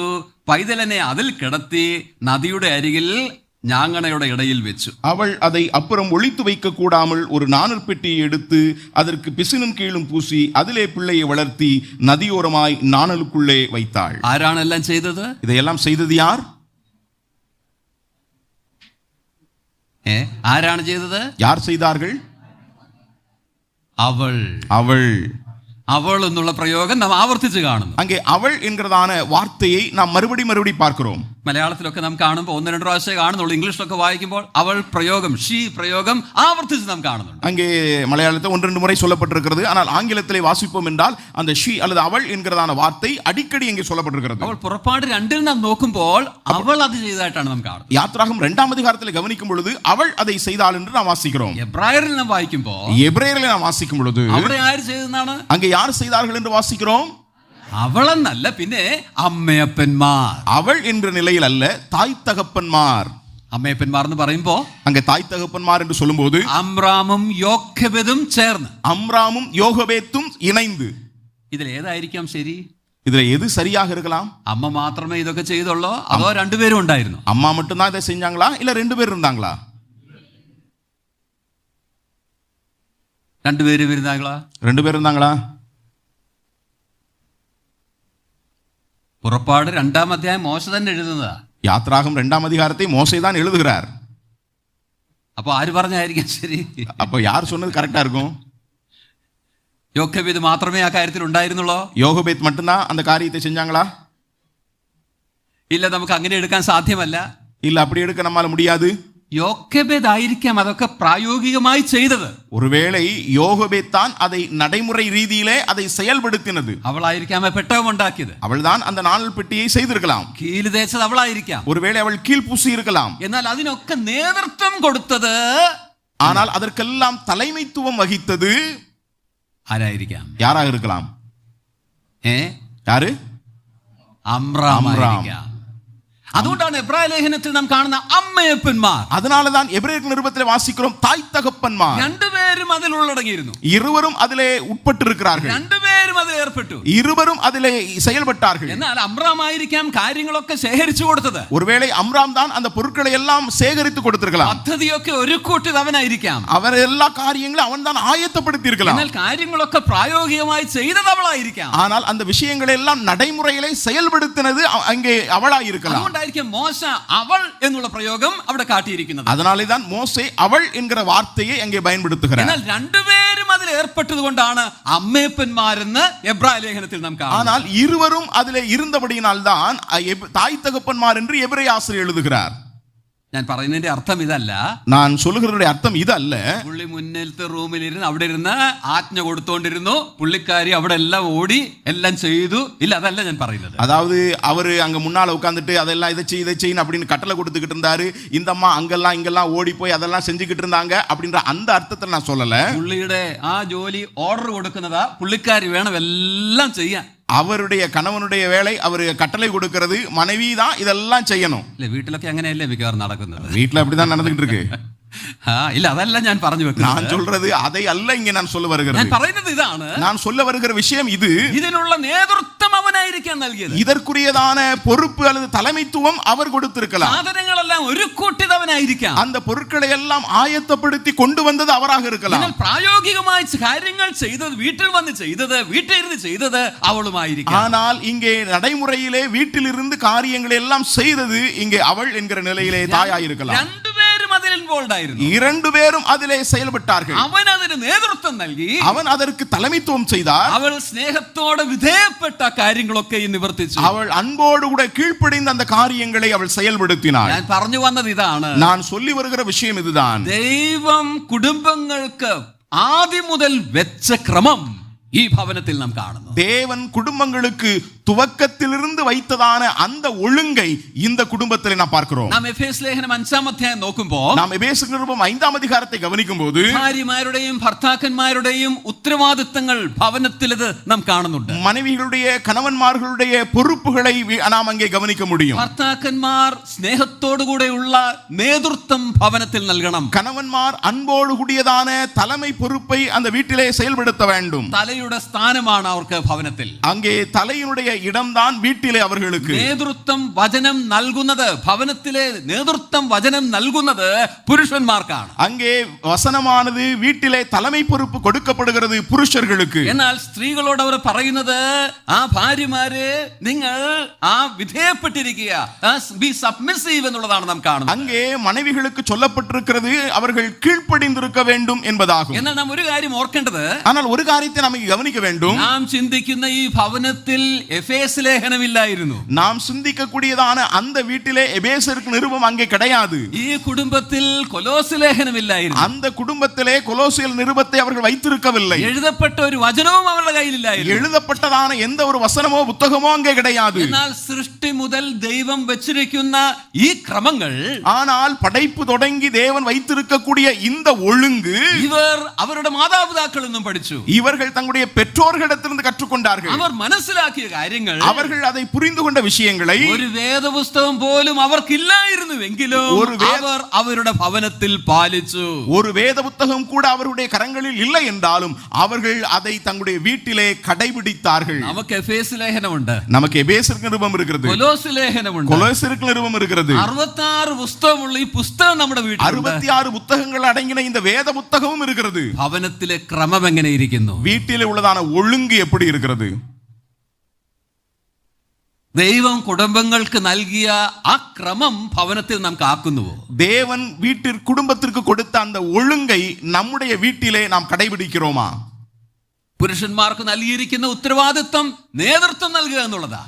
പൈതലനെ അതിൽ കിടത്തി നദിയുടെ അരികിൽ ഞാങ്ങണയുടെ ഇടയിൽ വെച്ചു. அவள் அதை அப்புறம் ஒளித்து வைக்க கூடாமல் ஒரு நாணல் பெட்டியை எடுத்து அதற்கு பிசினும் கீழும் பூசி அதிலே பிள்ளையை வளர்த்தி நதியோரமாய் நாணலுக்குள்ளே வைத்தாள். ആരാണ് എല്ലാം ചെയ്തത്? இதையெல்லாம் செய்தது யார்? ആരാണ് ചെയ്തത്? யார் செய்தார்கள்? അവൾ. அவள். അവൾ എന്നുള്ള പ്രയോഗം നാം ആവർത്തിച്ച് കാണുന്നു. அங்கே அவள் என்கிறதான வார்த்தையை நாம் மறுபடி பார்க்கிறோம். മലയാളത്തിലൊക്കെ നാം കാണുമ്പോൾ 1-2 പ്രാവശ്യം കാണുന്നുള്ളൂ. ഇംഗ്ലീഷിലൊക്കെ വായിക്കുമ്പോൾ അവൾ പ്രയോഗം, ഷീ പ്രയോഗം ആവർത്തിച്ച് നാം കാണുന്നുണ്ട്. அங்கே மலையாளத்தில் 1-2 முறை சொல்லப்பட்டிருக்கிறது. ஆனால் ஆங்கிலத்திலே வாசிப்போம் என்றால் அந்த ஷீ அல்லது அவள் என்கிறதான வார்த்தை அடிக்கடி இங்கே சொல்லப்பட்டிருக்கிறது. അവൾ പുറപ്പാട് 2-ൽ നാം നോക്കുമ്പോൾ അവൾ അത് ചെയ്തതായിട്ടാണ് നാം കാണുന്നത്. யாத்ராகம் 2-ஆம் அதிகாரத்தில் கவனிக்கும் பொழுது அவள் அதை செய்தாள் என்று நாம் வாசிக்கிறோம். എബ്രായരിൽ നാം വായിക്കുമ്പോൾ, எபிரேயரில் நாம் வாசிக்கும் பொழுது അവിടെ ആര് ചെയ്തതാണ്? அங்கே யார் செய்தார்கள் என்று வாசிக்கிறோம்? അവളെന്നല്ല, പിന്നെ അമ്മയപ്പന്മാർ. അവൾ என்ற நிலையில் அல்ல, தாய் தகப்பன்மார். അമ്മയപ്പന്മാർ എന്ന് പറയുമ്പോ, அங்கே தாய் தகப்பன்மார் என்று சொல்லும்போது അമ്രാമും യോഖെബെതും ചേർന്ന്, அம்ராமும் யோகபேத்தும் இணைந்து. ഇതിൽ ഏതായിരിക്കാം ശരി? இதுல எது சரியாக இருக்கலாம்? അമ്മ മാത്രമേ ഇതൊക്കെ ചെയ്തുള്ളോ, അതോ 2 പേരും ഉണ്ടായിരുന്നു? அம்மா மட்டும்தான் இதை செஞ்சாங்களா, இல்ல 2 பேர் இருந்தாங்களா? 2 പേരും இருந்தாங்களா? 2 பேர் இருந்தாங்களா? പുറപ്പാട് 2-ാം അധ്യായം മോശ തന്നെ എഴുതുന്നതാ. யாத்ராகம் 2-ஆம் அதிகாரத்தை மோசே தான் எழுதுகிறார். അപ്പൊ ആര് പറഞ്ഞായിരിക്കും ശരി? அப்போ யார் சொன்னது கரெக்டா இருக்கும்? യോഖേബേദ് മാത്രമേ ആ കാര്യത്തിൽ ഉണ്ടായിരുന്നുള്ളോ? யோகபேத் மட்டும்தான் அந்த காரியத்தை செஞ்சாங்களா? ഇല്ല, നമുക്ക് അങ്ങനെ എടുക്കാൻ സാധ്യമല്ല. இல்ல, அப்படி எடுக்க நம்மால முடியாது. യോഖേബേദ് ആയിരിക്കാം അതൊക്കെ പ്രായോഗികമായി ചെയ്തത്. ஒருவேளை யோகபேத் தான் அதை நடைமுறை ரீதியிலே அதை செயல்படுத்தினது. അവളായിരിക്കാം പെട്ടകം ഉണ്ടാക്കിയത്. அவள்தான் அந்த நாணல் பெட்டியை செய்திருக்கலாம். കീല് തേച്ചത് അവളായിരിക്കാം. ஒருவேளை அவள் கீழ் பூசி இருக்கலாம். എന്നാൽ അതിനൊക്കെ നേതൃത്വം കൊടുത്തത്, ஆனால் அதற்கெல்லாம் தலைமைத்துவம் வகித்தது ആരായിരിക്കാം? யாராக இருக்கலாம்? யாரு? അമ്രാം ആയിരിക്കാം. അതുകൊണ്ടാണ് എബ്രായ ലേഖനത്തിൽ നാം കാണുന്ന അമ്മയപ്പന്മാർ. அதனாலதான் எபிரேயர் நிருபத்திலே வாசிக்கிறோம் தாய் தகப்பன்மார் രണ്ടുപേരും അതിൽ ഉള്ളടങ്ങിയിരുന്നു. இருவரும் அதிலே உட்பட்டிருக்கிறார்கள். രണ്ടുപേരും അതിൽ ഏർപ്പെട്ടു. இருவரும் அதிலே செயல்பட்டார்கள். എന്നാൽ அம்ராம் ആയിരിക്കാം കാര്യങ്ങളൊക്കെ ശേഖരിച്ചു കൊടുത്തത്. ஒருவேளை அம்ராம் தான் அந்த பொருட்களை எல்லாம் சேகரித்து கொடுத்திருக்கலாம். പദ്ധതിയൊക്കെ ഒരുക്കൂട്ടിയത് അവനായിരിക്കാം. அவர் எல்லா காரியங்களும் அவன் தான் ஆயத்தப்படுத்தி இருக்கலாம். എന്നാൽ കാര്യങ്ങളൊക്കെ പ്രായോഗികമായി ചെയ്തത് അവളായിരിക്കാം. ஆனால் அந்த விஷயங்களை எல்லாம் நடைமுறையிலே செயல்படுத்தினது அங்கே அவளாய் இருக்கலாம். മോശ അവൾ എന്നുള്ള പ്രയോഗം അവിടെ കാട്ടിയിരിക്കുന്നത്. அதனாலே தான் மோசே அவள் என்கிற வார்த்தையை அங்கே பயன்படுத்துகிறார். എന്നാൽ രണ്ടുപേരും അതിൽ ഏർപ്പെട്ടത് കൊണ്ടാണ് അമ്മയപ്പന്മാരെന്ന് എബ്രായ ലേഖനത്തിൽ നാം കാണുന്നത്. ஆனால் இருவரும் அதிலே இருந்தபடியினால் தான் தாய் தகப்பன்மார் என்று எபிரேய ஆசிரியர் எழுதுகிறார். ഞാൻ പറയുന്നതിന്റെ അർത്ഥം ഇതല്ല, நான் சொல்லுகிறதுடைய அர்த்தம் இதல்ல. പുള്ളി മുന്നിലത്തെ റൂമിലിരുന്ന് അവിടെ ഇരുന്ന് ആജ്ഞ കൊടുത്തോണ്ടിരുന്നു, പുള്ളിക്കാരി അവിടെ എല്ലാം ഓടി എല്ലാം ചെയ്തു. ഇല്ല, അതല്ല ഞാൻ പറയുന്നത്. அதாவது அவரு அங்க முன்னால உட்கார்ந்துட்டு அதெல்லாம் இதை செய்யணும் அப்படின்னு கட்டளை கொடுத்துக்கிட்டு இருந்தாரு. இந்த அம்மா அங்கெல்லாம் இங்கெல்லாம் ஓடி போய் அதெல்லாம் செஞ்சுக்கிட்டு இருந்தாங்க அப்படின்ற அந்த அர்த்தத்தை நான் சொல்லல. പുള്ളിയുടെ ആ ജോലി ഓർഡർ കൊടുക്കുന്നതാ, പുള്ളിക്കാരി വേണം എല്ലാം ചെയ്യാൻ. அவருடைய கணவனுடைய வேலை, அவர் கட்டளை கொடுக்கிறது, மனைவி தான் இதெல்லாம் செய்யணும். இல்ல, வீட்டிலൊക്കെ അങ്ങനെയല്ലേ മിക്കവാറും നടക്കുന്നത്. வீட்டுல அப்படிதான் நடந்துகிட்டு இருக்கு. இல்ல, அதല്ല ഞാൻ പറഞ്ഞു വെക്കുന്നത്. நான் சொல்றது அதை அல்ல இங்க நான் சொல்ல வருகிறது. ഞാൻ പറയുന്നത് ഇതാണ്, நான் சொல்ல வருகிற விஷயம் இது. ഇതിനുള്ള നേതൃത്വം അവനായിരിക്കാം നൽകിയത്. இதற்குரியதான பொறுப்பு அல்லது தலைமைத்துவம் அவர் கொடுத்திருக்கலாம். സാധനങ്ങളെല്ലാം ഒരുക്കൂട്ടിയത് അവനായിരിക്കാം. அந்த பொருட்களை எல்லாம் ஆயத்தப்படுத்தி கொண்டு வந்தது அவராக இருக்கலாம். എന്നാൽ പ്രായോഗികമായി കാര്യങ്ങൾ ചെയ്തത്, വീട്ടിൽ വന്ന് ചെയ്തത്, വീട്ടിലിരുന്ന് ചെയ്തത് അവളുമായിരിക്കാം. ஆனால் இங்கே நடைமுறையிலே வீட்டிலிருந்து காரியங்களை எல்லாம் செய்தது இங்கே அவள் என்கிற நிலையிலே தாயாயிருக்கலாம். രണ്ടുപേരും അതിൽ ഇൻവോൾവ് ആയിരുന്നു. இரண்டு பேரும் அதிலே செயல்பட்டார்கள். അവൻ അതിന് നേതൃത്വം നൽകി, அவன் அதற்கு தலைமைத்துவம் செய்தார். അവൾ സ്നേഹത്തോടെ വിധേയപ്പെട്ട കാര്യങ്ങളൊക്കെ നിവർത്തിച്ചു. அவள் അன்போடு கூட கீழ்ப்படிந்த அந்த காரியங்களை அவள் செயல்படுத்தினாள். ഞാൻ പറഞ്ഞു വന്നത് ഇതാണ്, நான் சொல்லி வருகிற விஷயம் இதுதான். ദൈവം കുടുംബങ്ങൾക്ക് ആദ്യം മുതൽ വെച്ച ക്രമം ഈ ഭവനത്തിൽ നാം കാണുന്നു. தேவன் குடும்பங்களுக்கு துவக்கத்திலிருந்து வைத்ததான அந்த ஒழுங்கை இந்த குடும்பத்தில் நாம் பார்க்கிறோம். നാം എഫേസ് ലേഖനം 5-ാം അധ്യായം നോക്കുമ്പോൾ, நாம் எபேசு நிருபம் 5-ാം அதிகாரத்தை கவனிக்கும்போது ഭാര്യമാരുടെയും ഭർത്താക്കന്മാരുടെയും ഉത്തരവാദിത്തങ്ങൾ ഭവനത്തിലത് നാം കാണുന്നുണ്ട്. மனைவிகளுடைய கணவன்மார்களுடைய பொறுப்புகளை நாம் அங்கே கவனிக்க முடியும். ഭർത്താക്കന്മാർ സ്നേഹത്തോടുകൂടെയുള്ള നേതൃത്വം ഭവനത്തിൽ നൽകണം. கணவன்மார் அன்போடு கூடியதான தலைமை பொறுப்பை அந்த வீட்டிலே செயல்படுத்த வேண்டும். തലയുടെ സ്ഥാനമാണ് അവർക്ക് ഭവനത്തിൽ. அங்கே தலையினுடைய இடம்தான் வீட்டிலே அவர்களுக்கு. നേതൃത്വം വചനം നൽകുന്നത്, ഭവനത്തിലെ നേതൃത്വം വചനം നൽകുന്നത് പുരുഷന്മാർക്കാണ്. அங்கே வசனமானது வீட்டிலே தலைமை பொறுப்பு கொடுக்கப்படுகிறது புருஷர்களுக்கு. എന്നാൽ സ്ത്രീകളോട് അവർ പറയുന്നത്, ആ ഭാര്യമാരെ നിങ്ങൾ ആ വിധേയപ്പെട്ടിരിക്കുക, ബി സബ്മിസീവ് എന്നുള്ളതാണ് നാം കാണുന്നത്. அங்கே மனைவிகளுக்கு சொல்லப்பட்டிருக்கிறது அவர்கள் கீழ்ப்படிந்திருக்க வேண்டும் என்பதாகும். എന്നാൽ നാം ഒരു കാര്യം ഓർക്കേണ്ടത്, ஆனால் ஒரு காரியத்தை நாம் கவனிக்க வேண்டும். നാം ചിന്തിക്കുന്ന ഈ ഭവനത്തിൽ എഫേസ് ലേഖനമില്ലായിരുന്നു. நாம் சிந்திக்கக்கூடியதான அந்த வீட்டிலே எபேசருக்கு நிருபம் அங்கே கிடையாது. ഈ കുടുംബത്തിൽ കൊലോസ് ലേഖനമില്ലായിരുന്നു. அந்த குடும்பத்திலே கொலோசியல் நிருபத்தை அவர்கள் வைத்திருக்கவில்லை. എഴുതപ്പെട്ട ഒരു വചനവും അവരുടെ കയ്യിലില്ലായിരുന്നു. எழுதப்பட்டதான எந்த ஒரு வசனமோ புத்தகமோ அங்கே கிடையாது. എന്നാൽ സൃഷ്ടി മുതൽ ദൈവം വെച്ചിരിക്കുന്ന ഈ ക്രമങ്ങൾ, ஆனால் படைப்பு தொடங்கி தேவன் வைத்திருக்கக்கூடிய இந்த ஒழுங்கு ഇവർ അവരുടെ മാതാപിതാക്കളിൽ നിന്നും പഠിച്ചു. இவர்கள் தங்களுடைய பெற்றோர்களிடத்திலிருந்து கற்றுக்கொண்டார்கள். അവർ മനസ്സിലാക്കിയ കാര്യങ്ങൾ, அவர்கள் அதை புரிந்து கொண்ட விஷயங்களை ഒരു വേദപുസ്തകം പോലും അവർക്കില്ലായിരുന്നുവെങ്കിലും അവർ അവരുടെ ഭവനത്തിൽ പാലിച്ചു. ஒரு வேத புத்தகம் கூட அவருடைய கரங்களில் இல்லை என்றாலும் அவர்கள் அதை தங்களுடைய வீட்டிலே கடைபிடித்தார்கள். നമുക്ക് എഫേസ് ലേഖനമുണ്ട്, நமக்கு எபேசருக்கு நிருபம் இருக்கிறது, കൊലോസ് ലേഖനമുണ്ട്, கொலோசியருக்கு நிருபம் இருக்கிறது. 66 പുസ്തകമുള്ള ഈ പുസ്തകം നമ്മുടെ വീട്ടിലുണ്ട്. 66 புத்தகங்கள் அடங்கின இந்த வேத புத்தகமும் இருக்கிறது. ഭവനത്തിലെ ക്രമം എങ്ങനെ ഇരിക്കുന്നു? வீட்டிலே உள்ளதான ஒழுங்கு எப்படி இருக்கிறது? ദൈവം കുടുംബങ്ങൾക്ക് നൽകിയ ആ ക്രമം ഭവനത്തിൽ നാം കാക്കുന്നുവോ? தேவன் குடும்பத்திற்கு கொடுத்த அந்த ஒழுங்கை நம்முடைய வீட்டிலே நாம் கடைபிடிக்கிறோமா? പുരുഷന്മാർക്ക് നൽകിയിരിക്കുന്ന ഉത്തരവാദിത്വം നേതൃത്വം നൽകുക എന്നുള്ളതാ.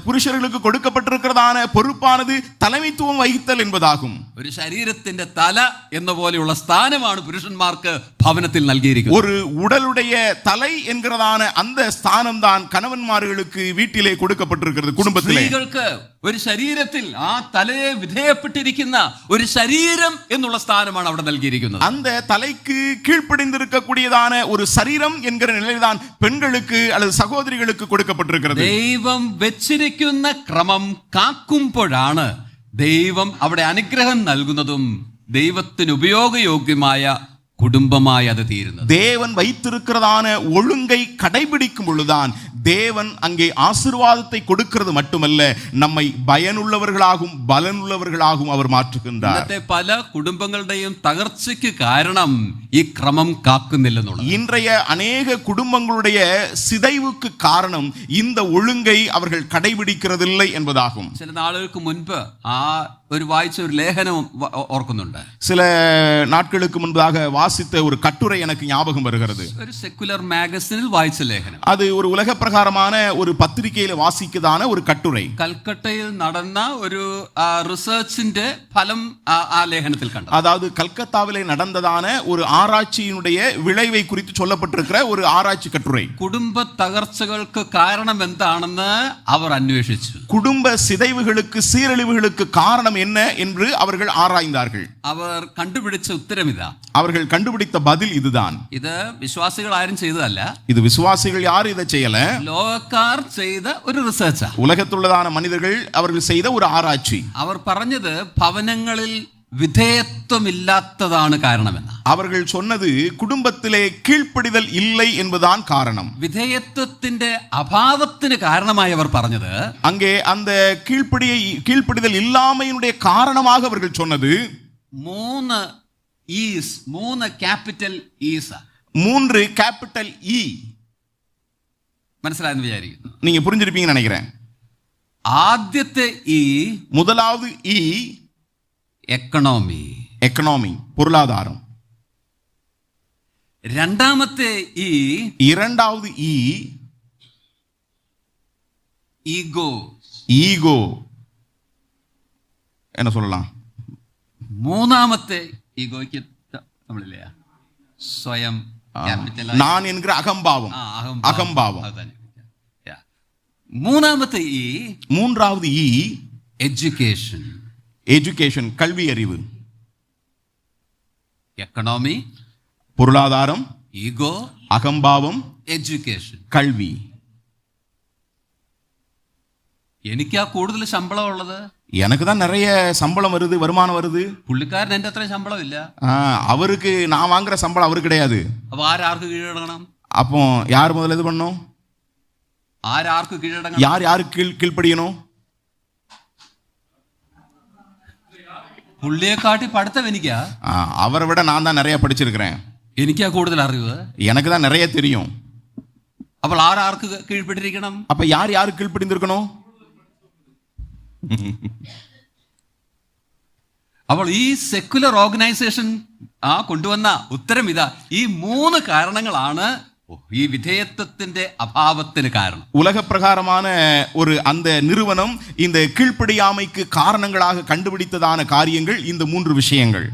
புருஷர்களுக்கு கொடுக்கப்பட்டிருக்கிறதான பொறுப்பானது தலைமைத்துவம் வகித்தல் என்பதாகும். ഒരു ശരീരത്തിന്റെ തല എന്ന പോലെയുള്ള സ്ഥാനമാണ് പുരുഷന്മാർക്ക് ഭവനത്തിൽ നൽകിയിരിക്കുന്നത്. ஒரு உடலுடைய தலை என்கிறதான அந்த ஸ்தானம் தான் கணவன்மார்களுக்கு வீட்டிலே கொடுக்கப்பட்டிருக்கிறது குடும்பத்திலே. സ്ത്രീകൾക്ക് ഒരു ശരീരത്തിൽ ആ തലയെ വിധേയപ്പെട്ടിരിക്കുന്ന ഒരു ശരീരം എന്നുള്ള സ്ഥാനമാണ് അവിടെ നൽകിയിരിക്കുന്നത്. அந்த தலைக்கு கீழ்ப்படிந்திருக்கக்கூடியதான ஒரு சரீரம் என்கிற நிலைதான் பெண்களுக்கு அல்லது சகோதரிகளுக்கு கொடுக்கப்பட்டிருக்கிறது. ദൈവം വെച്ചിരിക്കുന്ന ക്രമം കാക്കുമ്പോഴാണ് ദൈവം അവിടെ അനുഗ്രഹം നൽകുന്നതും ദൈവത്തിന് ഉപയോഗയോഗ്യമായ குடும்பமாய் அது தீருന്നത്. தேவன் வைத்திருக்கிறதான ஒழுங்கை கடைபிடிக்கும் பொழுதுதான் தேவன் அங்கே ஆசீர்வாதத்தை கொடுக்கிறது மட்டுமல்ல, நம்மை பயனுள்ளவர்களாகவும் பலனுள்ளவர்களாகவும் அவர் மாற்றுகின்றார். ഇന്നത്തെ പല കുടുംബങ്ങളുടെയും തകർച്ചയ്ക്ക് കാരണം ഈ ക്രമം കാക്കുന്നില്ലെന്നുള്ളത്. இன்றைய அநேக குடும்பங்களுடைய சிதைவுக்கு காரணம் இந்த ஒழுங்கை அவர்கள் கடைபிடிக்கிறதில்லை என்பதாகும். ചില നാളുകൾക്ക് മുൻപ് ഒരു വായിച്ച ഒരു ലേഖനം ഓർക്കുന്നുണ്ട്. சில நாட்களுக்கு முன்பாக வாசித்த ஒரு கட்டுரை எனக்கு ஞாபகம் வருகிறது. ഒരു സെക്കുലർ മാഗസിനിൽ വായിച്ച ലേഖനം. அது ஒரு உலக பிரகாரமான ஒரு பத்திரிகையில வாசிக்கதான ஒரு கட்டுரை. കൽക്കട്ടയിൽ നടന്ന ഒരു റിസർച്ചിന്റെ ഫലം ആ ലേഖനത്തിൽ കണ്ടു. அதாவது கல்கத்தாவிலே நடந்ததான ஒரு ஆராய்ச்சியினுடைய விளைவை குறித்து சொல்லப்பட்டிருக்கிற ஒரு ஆராய்ச்சி கட்டுரை. കുടുംബ തകർച്ചകൾക്ക് കാരണം എന്താണെന്ന് അവർ അന്വേഷിച്ചു. குடும்ப சிதைவுகளுக்கு சீரழிவுகளுக்கு காரணம் என்ன என்று அவர்கள் ஆராய்ந்தார்கள். അവർ കണ്ടുപിടിച്ച ഉത്തരം ഇതാ. அவர்கள் கண்டுபிடித்த பதில் இதுதான். ഇത് വിശ്വാസികൾ ആരും ചെയ്തതല്ല. இது விசுவாசிகள் யாரும் இதை செய்யல, ലോകക്കാർ ചെയ്ത ഒരു റിസർച്ചാ. உலகத்துள்ளதான மனிதர்கள் அவர்கள் செய்த ஒரு ஆராய்ச்சி. അവർ പറഞ്ഞത് ഭവനങ്ങളിൽ വിധേയത്വമില്ലാത്തതാണ് കാരണമെന്ന്. அவர்கள் சொன்னது குடும்பத்திலே கீழ்ப்படிதல் இல்லை என்பதுதான் காரணம். വിധേയത്വത്തിന്റെ അഭാവത്തിന് കാരണമായി അവർ പറഞ്ഞത്, அங்கே அந்த கீழ்ப்படிதல் இல்லாமையினுடைய காரணமாக அவர்கள் சொன்னது മൂന്ന് ക്യാപിറ്റൽ ഈസ്. 3 கேபிட்டல் இ. മനസ്സിലായെന്ന് വിചാരിക്കുന്നു. நீங்க புரிஞ்சிருப்பீங்கன்னு நினைக்கிறேன். ആദ്യത്തെ ഇ, முதலாவது இ എക്കണോമി, எக்கனாமி பொருளாதாரம். രണ്ടാമത്തെ ഇ, இரண்டாவது இ ഈഗോ, ஈகோ என்ன சொல்லலாம். മൂന്നാമത്തെ ഈഗോയ്ക്ക് നമ്മളില്ലേ സ്വയം நான் என்கிற அகம்பாவம். அகம்பாவம். മൂന്നാമത്തെ ഇ, மூன்றாவது இ എഡ്യൂക്കേഷൻ, எஜுகேஷன் கல்வி அறிவு. എക്കണോമി, பொருளாதாரம், ഈഗോ, அகம்பாவம், എഡ്യൂക്കേഷൻ. கல்வி. എനിക്കാ കൂടുതൽ ശമ്പളം ഉള്ളത്. எனக்கு தான் நிறைய சம்பளம் வருது, வருமானம் வருது. പുള്ളിക്കാരൻ എന്റെ അത്രയും ശമ്പളം ഇല്ല. அவருக்கு நான் வாங்குற சம்பளம் அவருக்கு கிடையாது. അപ്പൊ ആരാർക്ക് കീഴടങ്ങണം? அப்போ யார் முதல்ல இது பண்ணணும்? ആരാർക്ക് കീഴടങ്ങണം? யாருக்கு கீழ்ப்படியணும்? പുള്ളിയെക്കാട്ടി പഠിത്തം എനിക്കാ. அவரை விட நான் தான் நிறைய படிச்சிருக்கிறேன். എനിക്കാ കൂടുതൽ അറിവ്. எனக்கு தான் நிறைய தெரியும். അപ്പോൾ ആരാർക്ക് കീഴ്പ്പെട്ടിരിക്കണം? அப்ப யாருக்கு கீழ்ப்படிந்திருக்கணும்? അപ്പോൾ ഈ സെക്കുലർ ഓർഗനൈസേഷൻ കൊണ്ടുവന്ന ഉത്തരം ഇതാ. ഈ 3 കാരണങ്ങളാണ് ഈ വിധേയത്വത്തിന്റെ അഭാവത്തിന് കാരണം. உலக பிரகாரமான ஒரு அந்த நிறுவனம் இந்த கீழ்ப்படியாமைக்கு காரணங்களாக கண்டுபிடித்ததான காரியங்கள் இந்த 3 விஷயங்கள்.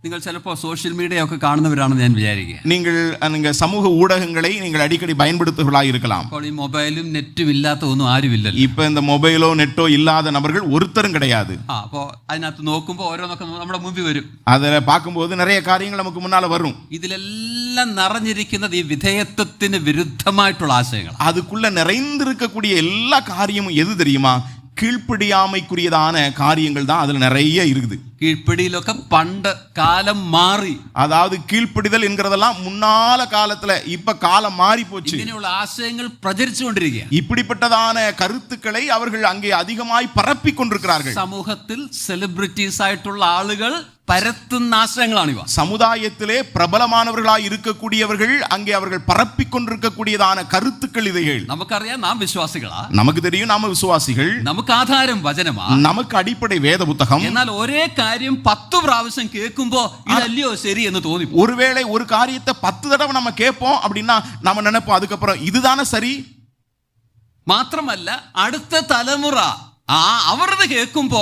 നിങ്ങൾ ചിലപ്പോൾ സോഷ്യൽ മീഡിയ ഒക്കെ കാണുന്നവരാണെന്ന് ഞാൻ വിചാരിക്കുക. நீங்கள் சமூக ஊடகங்களை நீங்கள் அடிக்கடி பயன்படுத்துவர்களாக இருக்கலாம். അപ്പോൾ ഈ മൊബൈലും നെറ്റും ഇല്ലാത്ത ഒന്നും ആരുമില്ലല്ലോ. இப்ப இந்த மொபைலோ நெட்டோ இல்லாத நபர்கள் ஒருத்தரும் கிடையாது. അപ്പോൾ അതിനകത്ത് നോക്കുമ്പോൾ ഓരോന്നൊക്കെ നമ്മുടെ മുമ്പിൽ വരും. அதை பார்க்கும்போது நிறைய காரியங்கள் நமக்கு முன்னால வரும். ഇതിലെല്ലാം നിറഞ്ഞിരിക്കുന്നത് ഈ വിധേയത്വത്തിന് വിരുദ്ധമായിട്ടുള്ള ആശയങ്ങൾ. அதுக்குள்ள நிறைந்திருக்கக்கூடிய எல்லா காரியமும் எது தெரியுமா? கீழ்ப்படியாமைக்குரியதான காரியங்கள் தான் அதுல நிறைய இருக்குது. കീഴ്പ്പിടിയിലൊക്കെ പണ്ട് കാലം മാറി. அதாவது கீழ்ப்படிதல் என்கிறதெல்லாம் முன்னால காலத்துல, இப்ப காலம் மாறி போச்சு. ഇങ്ങനെയുള്ള ആശയങ്ങൾ പ്രചരിച്ചുകൊണ്ടിരിക്കുക. இப்படிப்பட்டதான கருத்துக்களை அவர்கள் அங்கே அதிகமாய் பரப்பி கொண்டிருக்கிறார்கள். സമൂഹത്തിൽ സെലിബ്രിറ്റീസ് ആയിട്ടുള്ള ആളുകൾ പരത്തുന്ന ആശയങ്ങളാണിവ. சமுதாயத்திலே பிரபலமானவர்களாய் இருக்கக்கூடியவர்கள் அங்கே அவர்கள் பரப்பிக் கொண்டிருக்கக்கூடியதான கருத்துக்கள் இதைகள். നമുക്കറിയാം നാം വിശ്വാസികളാ, நமக்கு தெரியும் நாம விசுவாசிகள், നമുക്ക് ആധാരം വചനമാ. நமக்கு அடிப்படை வேத புத்தகம். എന്നാൽ ഒരേ കാര്യം 10 പ്രാവശ്യം കേൾക്കുമ്പോ ഇതല്ലയോ ശരി എന്ന് തോന്നി. ஒருவேளை ஒரு காரியத்தை 10 தடவை நம்ம கேட்போம் அப்படின்னா நம்ம நினைப்போம் அதுக்கப்புறம் இதுதானே சரி. മാത്രമല്ല അടുത്ത തലമുറ അവരത് കേൾക്കുമ്പോ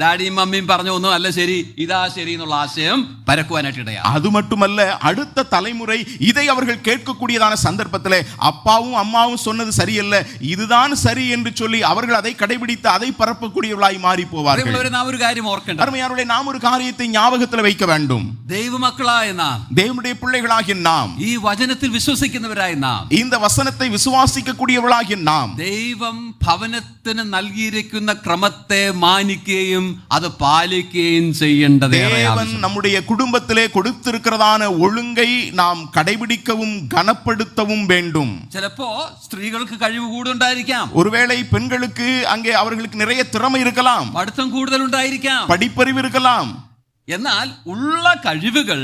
ഡാഡിയും മമ്മിയും പറഞ്ഞു ഒന്നും അല്ല ശരി, ഇതാ ശരി എന്നുള്ള ആശയം പരക്കുവാനായിട്ട് ഇടയാ. அது மட்டுமல்ல, அடுத்த தலைமுறை இதை அவர்கள் கேட்கக்கூடியதான சந்தர்ப்பத்திலே அப்பாவும் அம்மாவும் சொன்னது சரியல்ல, இதுதான் சரி என்று சொல்லி அவர்கள் அதை கடைபிடித்து அதை பரப்பக்கூடியவர்களாய் மாறி போவார்கள். നാം ഒരു കാര്യം ഓർക്കേണ്ട, அருமையானவர்களே, நாம் ஒரு காரியத்தை ஞாபகத்தில் வைக்க வேண்டும். ദൈവമക്കളായ നാം, தேவனுடைய பிள்ளைகளாகிய நாம், ഈ വചനത്തിൽ വിശ്വസിക്കുന്നവരായ നാം, இந்த வசனத்தை விசுவாசிக்கக்கூடியவர்களாகிய நாம், ദൈവം ഭവനത്തിന് നൽകിയിരിക്കുന്ന ക്രമത്തെ മാനിക്കുകയും അത് പാലിക്കുകയും ചെയ്യേണ്ടത്. தேவன் நம்முடைய குடும்பத்திலே கொடுத்திருக்கிறதான ஒழுங்கை நாம் கடைபிடிக்கவும் கனப்படுத்தவும் வேண்டும். ചിലപ്പോ സ്ത്രീകൾക്ക് കഴിവ് കൂടുതലുണ്ടായിരിക്കാം, ஒருவேளை பெண்களுக்கு அங்கே அவர்களுக்கு நிறைய திறமை இருக்கலாம், പഠിത്തം കൂടുതലുണ്ടായിരിക്കാം, படிப்பறிவு இருக்கலாம். എന്നാൽ ഉള്ള കഴിവുകൾ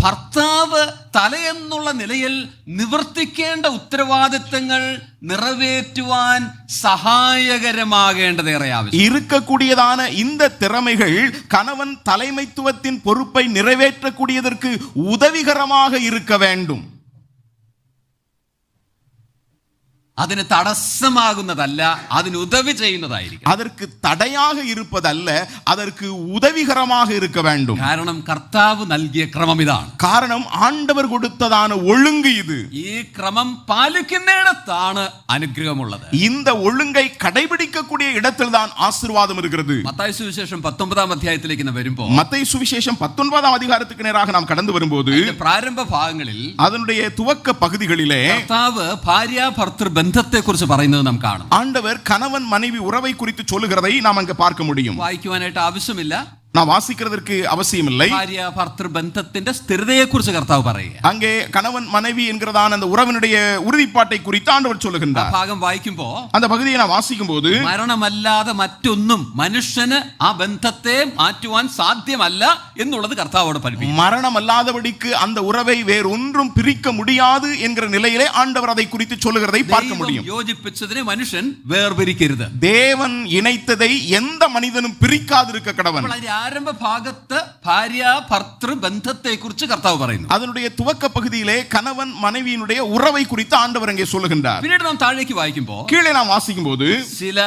ഭർത്താവ് തലയെന്നുള്ള നിലയിൽ നിവർത്തിക്കേണ്ട ഉത്തരവാദിത്തങ്ങൾ നിറവേറ്റുവാൻ സഹായകരമാകേണ്ടതേറെ ആവശ്യം. இருக்கக்கூடியதான இந்த திறமைகள் கணவன் தலைமைத்துவத்தின் பொறுப்பை நிறைவேற்றக்கூடியதற்கு உதவிகரமாக இருக்க வேண்டும். അതിന് തടസ്സമാകുന്നതല്ല, അതിന് ഉദവി ചെയ്യുന്നതായിരിക്കും. அதற்கு தடையாக இருப்பதல்ல, அதற்கு உதவிகரமாக இருக்க வேண்டும். കാരണം കർത്താവ് നൽകിയ ക്രമം ഇതാണ്. காரணம் ஆண்டவர் கொடுத்ததான ஒழுங்கு இது. ഈ ക്രമം പാലിക്കുന്നിടത്താണ് അനുഗ്രഹമുള്ളത്. இந்த ஒழுங்கை கடைபிடிக்கக்கூடிய இடத்தில் தான் ஆசீர்வாதம் இருக்கிறது. മത്തായി സുവിശേഷം 19-ാം അധ്യായത്തിലേക്ക് വരുമ്പോൾ, மத்தேயு சுவிசேஷம் 19ஆம் அதிகாரத்துக்கு நேராக நாம் கடந்து வரும்போது പ്രാരംഭ ഭാഗങ്ങളിൽ அதனுடைய துவக்க பகுதிகளிலே കർത്താവ് ഭാര്യ ഭർത്തൃ ബന്ധത്തെ കുറിച്ച് പറയുന്നത് നാം കാണും. ஆண்டவர் கணவன் மனைவி உறவை குறித்து சொல்லுகிறதை நாம் அங்கு பார்க்க முடியும். വായിക്കുവാനായിട്ട് ആവശ്യമില്ല, நான் வாசிக்கிறதற்கு அவசியம் இல்லை. ഭാര്യ ഭർത്തൃ ബന്ധത്തിന്റെ സ്ഥിരതയെ കുറിച്ച് കർത്താവ് പറയുക. அங்கே கணவன் மனைவி என்கிறதான அந்த உறவினுடைய உறுதிப்பாட்டை குறித்து ஆண்டவர் சொல்லுகின்றார். ഭാഗം വായിക്കുമ്പോ அந்த பகுதியை நான் வாசிக்கும் போது മരണമല്ലാതെ മറ്റൊന്നും മനുഷ്യന് ആ ബന്ധത്തെ മാറ്റുവാൻ സാധ്യമല്ല എന്നുള്ളത് കർത്താവോട് പഠിപ്പിക്കും. மரணம் அல்லாதபடிக்கு அந்த உறவை வேறொன்றும் பிரிக்க முடியாது என்கிற நிலையிலே ஆண்டவர் அதை குறித்து சொல்லுகிறதை பார்க்க முடியும். യോജിപ്പിച്ചതിനെ മനുഷ്യൻ വേർപിരിക്കരുത്. தேவன் இணைத்ததை எந்த மனிதனும் பிரிக்காதிருக்க கடவன். ആരംഭ ഭാഗത്ത് ഭാര്യ ഭർത്തൃ ബന്ധത്തെ കുറിച്ച് കർത്താവ് പറയുന്നു. அதனுடைய துவக்க பகுதியிலே கணவன் மனைவியினுடைய உறவை குறித்து ஆண்டவர் அங்கே சொல்லுகின்றார். പിന്നീട് നാം താഴേക്ക് വായിക്കുമ്പോൾ, கீழே நாம் வாசிக்கும் போது ചില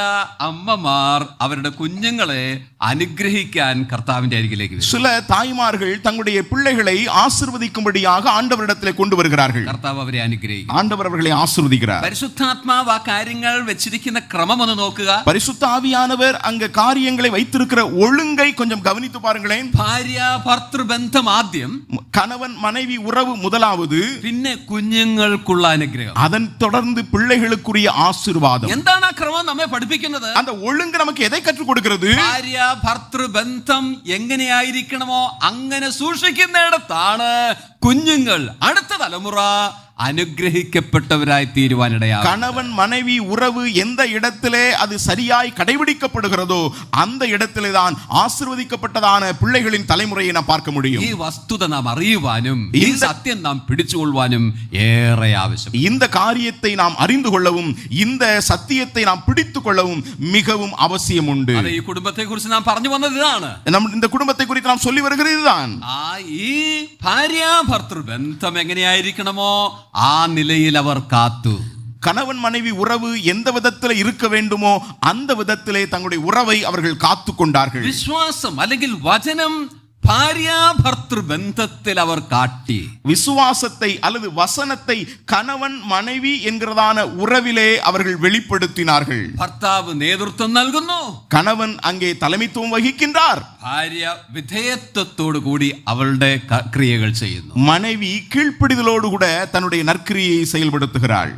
അമ്മമാർ അവരുടെ കുഞ്ഞുങ്ങളെ അനുഗ്രഹിക്കാൻ കർത്താവിന്റെ അരികിലേക്ക് വരും. சில தாய்மார்கள் தங்களுடைய பிள்ளைகளை ஆசீர்வதிக்கும்படியாக ஆண்டவரிடத்திலே கொண்டு வருகிறார்கள். കർത്താവ് അവരെ അനുഗ്രഹിക്കും. ஆண்டவர் அவர்களை ஆசீர்வதிக்கிறார். പരിശുദ്ധാത്മാവ് ആ കാര്യങ്ങൾ വെച്ചിരിക്കുന്ന ക്രമം ഒന്ന് നോക്കുക. பரிசுத்த ஆவியானவர் அங்க காரியங்களை வைத்திருக்கிற ஒழுங்கை கொஞ்சம் கவனித்து பாருங்களேன். ഭാര്യ ഭർത്തൃ ബന്ധം ആദ്യം, கணவன் மனைவி உறவு முதலாவது, പിന്നെ കുഞ്ഞുങ്ങൾക്കുള്ള അനുഗ്രഹം, அதன் தொடர்ந்து பிள்ளைகளுக்குரிய ஆசீர்வாதம். എന്താണ് ആ ക്രമം നമ്മെ പഠിപ്പിക്കുന്നത്? அந்த ஒழுங்கு நமக்கு எதை கற்றுக் கொடுக்கிறது? ഭാര്യ ഭർത്തൃ ബന്ധം എങ്ങനെയായിരിക്കണമോ അങ്ങനെ സൂക്ഷിക്കുന്നിടത്താണ് കുഞ്ഞുങ്ങൾ, അടുത്ത തലമുറ അനുഗ്രഹിക്കപ്പെട്ടവരായി തീരുവാനിടയാകും. கணவன் மனைவி உறவு எந்த இடத்திலே அது சரியாய் கடைபிடிக்கப்படுகிறதோ அந்த இடத்திலே தான் ஆசீர்வதிக்கப்பட்டதான பிள்ளைகளின் தலைமுறையை நாம் பார்க்க முடியும். ഈ വസ്തുത നാം അറിയുവാനും ഈ സത്യം നാം പിടിച്ചുകൊള്ളുവാനും ഏറെ ആവശ്യം. இந்த காரியத்தை நாம் அறிந்து கொள்ளவும் இந்த சத்தியத்தை நாம் பிடித்துக் கொள்ளவும் மிகவும் அவசியம் உண்டு. ഈ കുടുംബത്തെ കുറിച്ച് നാം പറഞ്ഞു വന്നത് ഇതാണ്. இந்த குடும்பத்தை குறித்து நாம் சொல்லி வருகிறது இதுதான். ഈ ഭാര്യ ഭർത്തൃ ബന്ധം എങ്ങനെയായിരിക്കണമോ ആ നിലയിൽ അവർ കാത്തു. கணவன் மனைவி உறவு எந்த விதத்தில் இருக்க வேண்டுமோ அந்த விதத்திலே தங்களுடைய உறவை அவர்கள் காத்து கொண்டார்கள். വിശ്വാസം അല്ലെങ്കിൽ വചനം ഭാര്യ ഭർത്തൃ ബന്ധത്തിൽ അവർ കാട്ടി. விசுவாசத்தை அல்லது வசனத்தை கணவன் மனைவி என்கிறதான உறவிலே அவர்கள் வெளிப்படுத்தினார்கள். ഭർത്താവ് നേതൃത്വം നൽകുന്നു, கணவன் அங்கே தலைமைத்துவம் வகிக்கின்றார். ഭാര്യ വിധേയത്വത്തോടു കൂടി അവളുടെ ക്രിയകൾ ചെയ്യുന്നു. மனைவி கீழ்ப்பிடிதலோடு கூட தன்னுடைய நற்கிரியை செயல்படுத்துகிறாள்.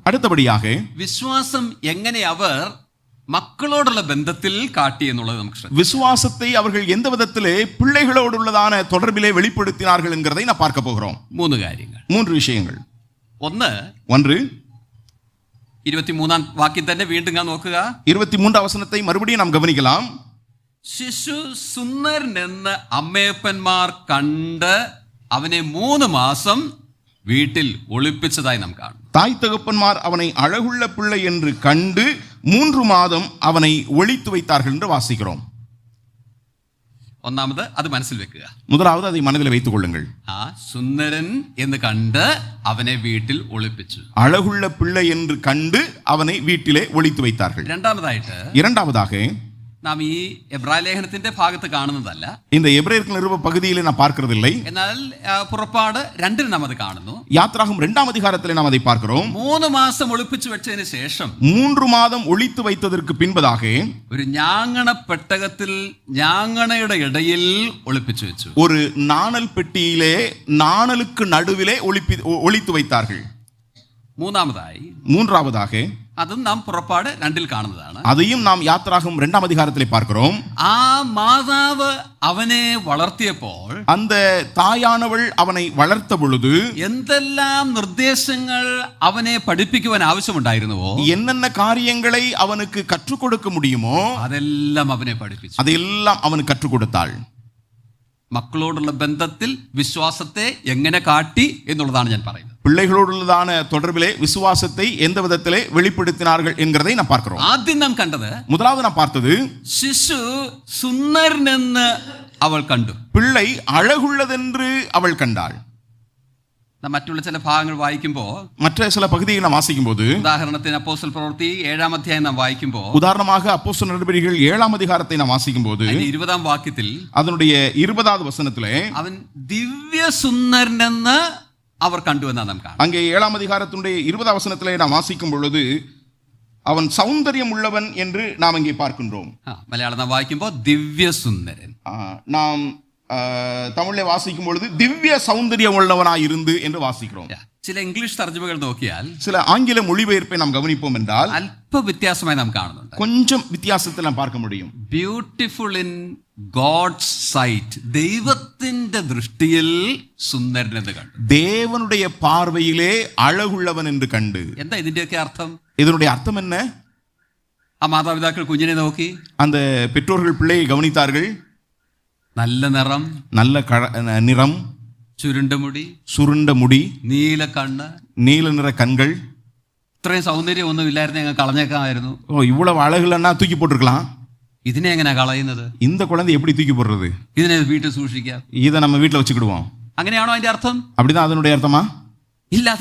അടുത്തപടിயாக വിശ്വാസം എങ്ങനെ അവർ മക്കളോടുള്ള ബന്ധത്തിൽ കാട്ടി എന്നുള്ളത് നമുക്ക് ശ്രദ്ധിക്കാം. விசுவாசத்தை அவர்கள் எந்த விதத்திலே பிள்ளைகளோடுள்ளதான தொடர்பிலே வெளிப்படுத்தினார்கள் என்கிறதை நாம் பார்க்க போகிறோம். 3 കാര്യങ്ങൾ, 3 விஷயங்கள். ഒന്ന് 23-ാം വാക്യം തന്നെ വീണ്ടും നോക്കുക. 23 வசனத்தை மறுபடியும் நாம் கவனிக்கலாம். ശിശു സുന്ദരനെന്ന് അമ്മയപ്പന്മാർ കണ്ട് അവനെ 3 മാസം വീട്ടിൽ ഒളിപ്പിച്ചതായി നാം കാണും. தாய் தகப்பன்மார் அவனை அழகுள்ள பிள்ளை என்று கண்டு 3 மாதம் அவனை ஒளித்து வைத்தார்கள் என்று வாசிக்கிறோம். ഒന്നാമത് അത് മനസ്സിൽ വെക്കുക. முதலாவது அதை மனதில் வைத்துக் கொள்ளுங்கள். ആ സുന്ദരൻ എന്ന് കണ്ട് അവനെ വീട്ടിൽ ഒളിപ്പിച്ചു. அழகுள்ள பிள்ளை என்று கண்டு அவனை வீட்டிலே ஒளித்து வைத்தார்கள். രണ്ടാമതായിട്ട് இரண்டாவதாக നാം ഈ എബ്രായ ലേഖനത്തിന്റെ ഭാഗത്ത് കാണുന്നതല്ല, இந்த எபிரேயர்கள் நிருப பகுதியிலே நாம் பார்க்கிறதில்லை. എന്നാൽ പുറപ്പാട് 2 നാം അത് കാണുന്നു. யாத்ராகம் 2ஆம் அதிகாரத்திலே நாம் அதை பார்க்கிறோம். 3 മാസം ഒളിപ്പിച്ചു വെച്ചതിന് ശേഷം 3 மாதம் ஒளித்து வைத்ததற்கு பின்பதாக ഒരു ഞാങ്ങണ പെട്ടകത്തിൽ ഞാങ്ങണയുടെ ഇടയിൽ ഒളിപ്പിച്ചു വെച്ചു. ஒரு நாணல் பெட்டியிலே நாணலுக்கு நடுவிலே ஒளித்து வைத்தார்கள். மூன்றாவதாக അതും നാം പുറപ്പാട് 2 കാണുന്നതാണ്. அதையும் நாம் யாத்ராகம் 2ஆம் அதிகாரத்திலே பார்க்கிறோம். ആ മാതാവ് അവനെ വളർത്തിയപ്പോൾ அந்த தாயானவள் அவனை வளர்த்த பொழுது എന്തെല്ലാം നിർദ്ദേശങ്ങൾ അവനെ പഠിപ്പിക്കുവാൻ ആവശ്യമുണ്ടായിരുന്നുവോ, என்னென்ன காரியங்களை அவனுக்கு கற்றுக் கொடுக்க முடியுமோ അതെല്ലാം അവനെ പഠിപ്പിച്ചു. அதையெல்லாம் அவனுக்கு கற்றுக் கொடுத்தாள். മക്കളോടുള്ള ബന്ധത്തിൽ വിശ്വാസത്തെ എങ്ങനെ കാട്ടി എന്നുള്ളതാണ് ഞാൻ പറയുന്നത്. பிள்ளைகளோடுள்ளதான தொடர்பிலே விசுவாசத்தை எந்த விதத்திலே வெளிப்படுத்தினார்கள் என்கிறதை நாம் பார்க்கிறோம். ആദ്യം നാം കണ്ടത്, முதலாவது நாம் பார்த்தது, ശിശു സുന്ദരനെന്ന് അവൾ കണ്ടു. பிள்ளை அழகுள்ளதென்று அவள் கண்டாள். നാം മറ്റുള്ള ചില ഭാഗങ്ങൾ വായിക്കുമ്പോൾ, மற்ற சில பகுதியை நாம் வாசிக்கும் போது, ഉദാഹരണത്തിന് അപ്പോസ്തല പ്രവൃത്തി 7-ാം അധ്യായം നാം വായിക്കുമ്പോൾ, உதாரணமாக அப்போஸ்தலர் நடபடிகள் 7ஆம் அதிகாரத்தை நாம் வாசிக்கும் போது 20-ാം വാക്യത്തിൽ அதனுடைய 20வது வசனத்திலே അവൻ ദിവ്യ സുന്ദരനെന്ന് അവർ കണ്ടു എന്നാണ് നാം കാണുന്നത്. அங்கே 7ஆம் அதிகாரத்தினுடைய 20வது வசனத்திலே நாம் வாசிக்கும் பொழுது அவன் சௌந்தரியம் உள்ளவன் என்று நாம் இங்கே பார்க்கின்றோம். മലയാളം നാം വായിക്കുമ്പോൾ ദിവ്യ സുന്ദരൻ, நாம் தமிழிலே வாசிக்கும் பொழுது திவ்ய சௌந்தரியம் உள்ளவனாய் இருந்து என்று வாசிக்கிறோம். ചില ഇംഗ്ലീഷ് തർജ്ജമകൾ നോക്കിയാൽ, சில ஆங்கில மொழிபெயர்ப்பை நாம் கவனிப்போம் என்றால் അല്പ വ്യത്യാസമായി നാം കാണുന്നുണ്ട്. கொஞ்சம் வித்தியாசத்தை நாம் பார்க்க முடியும். ബ്യൂട്ടിഫുൾ ഇൻ ഗോഡ്സ് സൈറ്റ്, ദൈവത്തിന്റെ ദൃഷ്ടിയിൽ സുന്ദരൻ എന്ന് കണ്ടു. தேவனுடைய பார்வையிலே அழகுள்ளவன் என்று கண்டு. എന്താ ഇതിന്റെയൊക്കെ അർത്ഥം? இதனுடைய அர்த்தம் என்ன? ആ മാതാപിതാക്കൾ കുഞ്ഞിനെ നോക്കി, அந்த பெற்றோர்கள் பிள்ளையை கவனித்தார்கள். നല്ല നിറം, நல்ல நிறம், ചുരുണ്ട മുടി, சுருண்ட முடி, നീല കണ്ണ്, நீல நிற கண்கள். ഇത്രയും സൗന്ദര്യം ഒന്നും ഇല്ലായിരുന്നു, ഞങ്ങൾ കളഞ്ഞേക്കാമായിരുന്നു. ஓ, இவ்வளவு அழகுலன்னா தூக்கி போட்டிருக்கலாம். ഇതിനെ എങ്ങനെയാ കളയുന്നത്? இந்த குழந்தை எப்படி தூக்கி போடுறது? ഇതിനെ വീട്ടിൽ സൂക്ഷിക്കാം. இதை நம்ம வீட்டில் வச்சுக்கிடுவோம். അങ്ങനെയാണോ അതിന്റെ അർത്ഥം? அப்படிதான் அதனுடைய அர்த்தமா? ഇല്ല,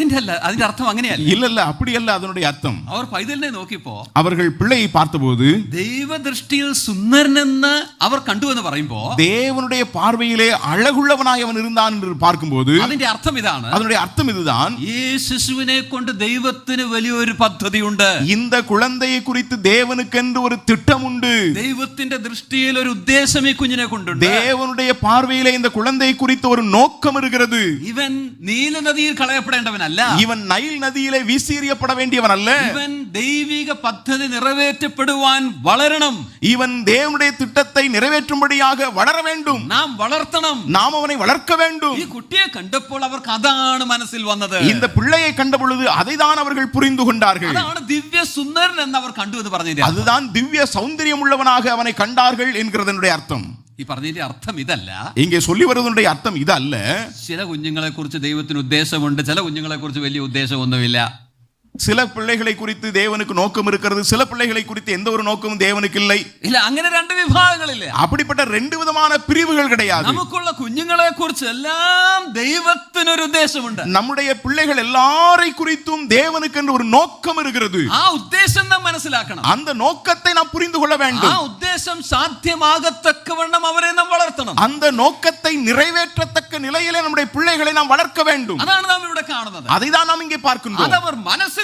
അതിന്റെ അർത്ഥം അങ്ങനെയല്ല. இல்ல அப்படி அல்ல அதனுடைய அர்த்தம். അവർ പൈതലിനെ നോക്കിയപ്പോ, அவர்கள் பிள்ளையை பார்த்தபோது ദൈവദൃഷ്ടിയിൽ സുന്ദരനെന്ന് അവർ കണ്ടു എന്ന് പറയുമ്പോ, தேவனுடைய பார்வையிலே அழகுள்ளவனாய் அவன் இருந்தான் என்று பார்க்கும்போது അതിന്റെ അർത്ഥം ഇതാണ്. அதனுடைய அர்த்தம் இதுதான். ഈ ശിശുവിനെ കൊണ്ട് ദൈവത്തിന് വലിയൊരു പദ്ധതിയുണ്ട്. இந்த குழந்தையை குறித்து தேவனுக்கென்று ஒரு திட்டம் உண்டு. ദൈവത്തിന്റെ ദൃഷ്ടിയിൽ ഒരു ഉദ്ദേശം ഈ കുഞ്ഞിനെ കൊണ്ടുണ്ട്. தேவனுடைய பார்வையிலே இந்த குழந்தையை குறித்து ஒரு நோக்கம் இருக்கிறது. ഇവൻ നീല നദിയിൽ കളയപ്പെടേണ്ടവനല്ല. இவன் நைல் நதியிலே வீசியெறியப்பட வேண்டியவன் அல்ல. ഇവൻ ദൈവിക പദ്ധതി നിറവേറ്റപ്പെടുവാൻ വളരണം. இவன் தேவனுடைய திட்டத்தை நிறைவேற்றும்படியாக வளர வேண்டும். നാം വളർത്തണം. நாம் அவனை வளர்க்க வேண்டும். ഈ കുട്ടിയെ കണ്ടപ്പോൾ അവർക്ക് അതാണ് മനസ്സിൽ വന്നത്. இந்த பிள்ளையை கண்ட பொழுது அதைதான் அவர்கள் புரிந்து கொண்டார்கள். അതാണ് ദിവ്യ സുന്ദരൻ എന്ന് അവർ കണ്ടു എന്ന് പറഞ്ഞതിന്റെ അർത്ഥം. அதுதான் திவ்ய சௌந்தரியம் உள்ளவனாக அவனை கண்டார்கள் என்கிறதனுடைய அர்த்தம். ഈ പറഞ്ഞതിന്റെ അർത്ഥം ഇതല്ല. இங்கே சொல்லி வருவதனுடைய அர்த்தம் இதல்ல. ചില കുഞ്ഞുങ്ങളെ കുറിച്ച് ദൈവത്തിന് ഉദ്ദേശമുണ്ട്, ചില കുഞ്ഞുങ്ങളെ കുറിച്ച് വലിയ ഉദ്ദേശമൊന്നുമില്ല. சில பிள்ளைகளை குறித்து தேவனுக்கு நோக்கம் இருக்கிறது, சில பிள்ளைகளை குறித்து எந்த ஒரு நோக்கமும் தேவனுக்கு இல்லை. ഇല്ല, അങ്ങനെ 2 വിഭാഗങ്ങളില്ല. அப்படிப்பட்ட 2 விதமான பிரிவுகள் கிடையாது. നമുക്കുള്ള കുഞ്ഞുങ്ങളെ കുറിച്ച് എല്ലാം ദൈവത്തിനൊരു ഉദ്ദേശമുണ്ട്. நம்முடைய பிள்ளைகள் எல்லாரை குறித்தும் தேவனுக்கு என்று ஒரு நோக்கம் இருக்கிறது. ആ ഉദ്ദേശം നാം മനസ്സിലാക്കണം. அந்த நோக்கத்தை நாம் புரிந்து கொள்ள வேண்டும். ആ ഉദ്ദേശം സാധ്യമാകത്തക്കവണ്ണം അവരെ നാം വളർത്തണം. அந்த நோக்கத்தை நிறைவேற்றத்தக்க நிலையிலே நம்முடைய பிள்ளைகளை நாம் வளர்க்க வேண்டும். അതാണ് നാം ഇവിടെ കാണുന്നത്. அதைதான் நாம் இங்கே பார்க்கின்றோம். അതവർ മനസ്സിലാക്കി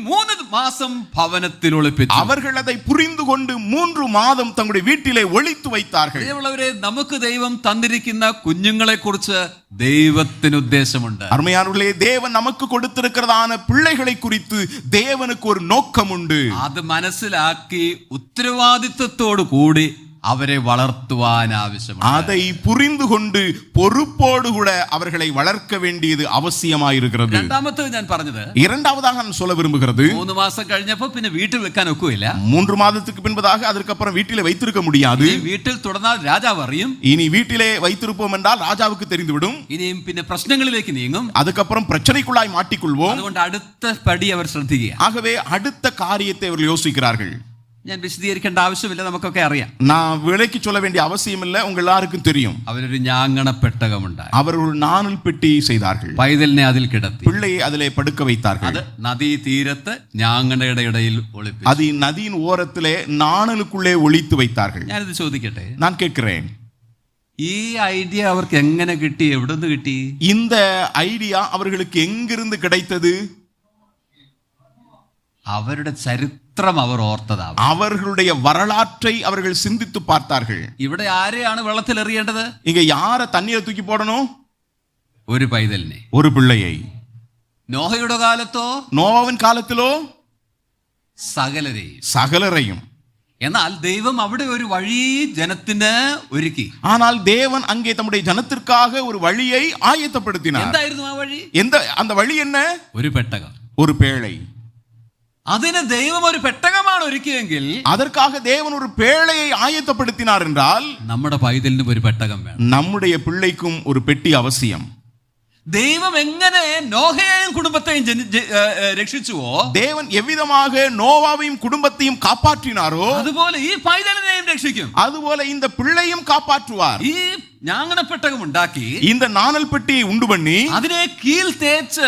3 മാസം ഭവനത്തിൽ ഒളിപ്പിച്ചു. அவர்கள் அதை புரிந்து கொண்டு 3 மாதம் தங்களுடைய வீட்டிலே ஒளித்து வைத்தார்கள். പ്രിയമുള്ളവരെ, നമുക്ക് ദൈവം തന്നിരിക്കുന്ന കുഞ്ഞുങ്ങളെ കുറിച്ച് ദൈവത്തിന് ഉദ്ദേശമുണ്ട്. அருமையானவர்களே, தேவன் நமக்கு கொடுத்திருக்கிறதான பிள்ளைகளை குறித்து தேவனுக்கு ஒரு நோக்கம் உண்டு. അത് മനസ്സിലാക്കി ഉത്തരവാദിത്വത്തോടു കൂടി അവരെ വളർത്തുവാൻ ആവശ്യമാണ്. அதை புரிந்து கொண்டு பொறுப்போடு கூட அவர்களை வளர்க்க வேண்டியது அவசியமாயிருக்கிறது. രണ്ടാമത്തെ ഞാൻ പറഞ്ഞത്, இரண்டாவதாக நான் சொல்ல விரும்புகிறது, 3 മാസം കഴിഞ്ഞപ്പോ പിന്നെ വീട്ടിൽ വെക്കാൻ ഒക്കുകയില്ല. 3 மாதத்துக்கு பின்பதாக அதற்கப்புறம் வீட்டிலே வைத்திருக்க முடியாது. വീട്ടിൽ തുടർന്നാൽ രാജാവ് അറിയും. இனி வீட்டிலே வைத்திருப்போம் என்றால் ராஜாவுக்கு தெரிந்துவிடும். ഇനിയും പിന്നെ പ്രശ്നങ്ങളിലേക്ക് നീങ്ങും. அதுக்கப்புறம் பிரச்சனைக்குள்ளாய் மாட்டிக்கொள்வோம். അതുകൊണ്ട് അടുത്ത പടി അവർ ശ്രദ്ധിക്കുക. ஆகவே அடுத்த காரியத்தை அவர்கள் யோசிக்கிறார்கள். ഞാൻ വിശദീകരിക്കേണ്ട ആവശ്യമില്ല, നമുക്കൊക്കെ അറിയാം. நான் விலைக்கு சொல்ல வேண்டிய அவசியம் இல்லை, உங்க எல்லாருக்கும் தெரியும். അവരൊരു ഞാങ്ങണ പെട്ടകമുണ്ടായി. அவர் ஒரு நாணல் பெட்டி செய்தார்கள். പൈതലിനെ അതിൽ കിടത്തി. பிள்ளையை அதிலே படுக்க வைத்தார்கள். അത് നദീ തീരത്ത് ഞാങ്ങണയുടെ ഇടയിൽ ഒളിപ്പിച്ചു. அது நதியின் ஓரத்திலே நாணலுக்குள்ளே ஒளித்து வைத்தார்கள். ഞാനിത് ചോദിക്കട്ടെ, நான் கேட்கிறேன், ഈ ഐഡിയ അവർക്ക് എങ്ങനെ കിട്ടി? എവിടുന്ന് കിട്ടി? இந்த ஐடியா அவர்களுக்கு எங்கிருந்து கிடைத்தது? അവരുടെ ചരിത്രം അവർ ഓർത്തതാവും. அவர்களுடைய வரலாற்றை அவர்கள் சிந்தித்து பார்த்தார்கள். ഇവിടെ ആരെയാണ് വെള്ളത്തിൽ എറിയേണ്ടത്? இங்க யார தண்ணீரை தூக்கி போடணும்? ഒരു പൈതലിനെ, ஒரு பிள்ளையை. നോഹയുടെ കാലത്തോ நோவாவின் காலத்திலோ സകലരെയും. சகலரையும். എന്നാൽ ദൈവം അവിടെ ഒരു വഴി ജനത്തിന് ഒരുക്കി. ஆனால் தேவன் அங்கே தம்முடைய ஜனத்திற்காக ஒரு வழியை ஆயத்தப்படுத்தினார். എന്തായിരുന്നു ആ വഴി? அந்த வழி என்ன? ഒരു പെട്ടകം, ஒரு பேழை. അതിന് ദൈവം ഒരു പെട്ടകമാണ് ഒരുക്കിയെങ്കിൽ, அதற்காக தேவன் ஒரு பேழையை ஆயத்தப்படுத்தினார் என்றால், നമ്മുടെ പൈതലിനും ഒരു പെട്ടകം വേണം. நம்முடைய பிள்ளைக்கும் ஒரு பெட்டி அவசியம். ദൈവം എങ്ങനെ നോഹയെയും കുടുംബത്തെയും രക്ഷിച്ചുവോ, தேவன் எவ்விதமாக நோவாவையும் குடும்பத்தையும் காப்பாற்றினாரோ, അതുപോലെ ഈ പൈതലിനെയും രക്ഷിക്കും. அதுபோல இந்த பிள்ளையும் காப்பாற்றுவார். ഈ ഞാങ്ങണപ്പെട്ടകം ഉണ്ടാക്കി, இந்த நாணல் பெட்டியை உண்டு பண்ணி, അതിനെ കീൽ തേച്ച്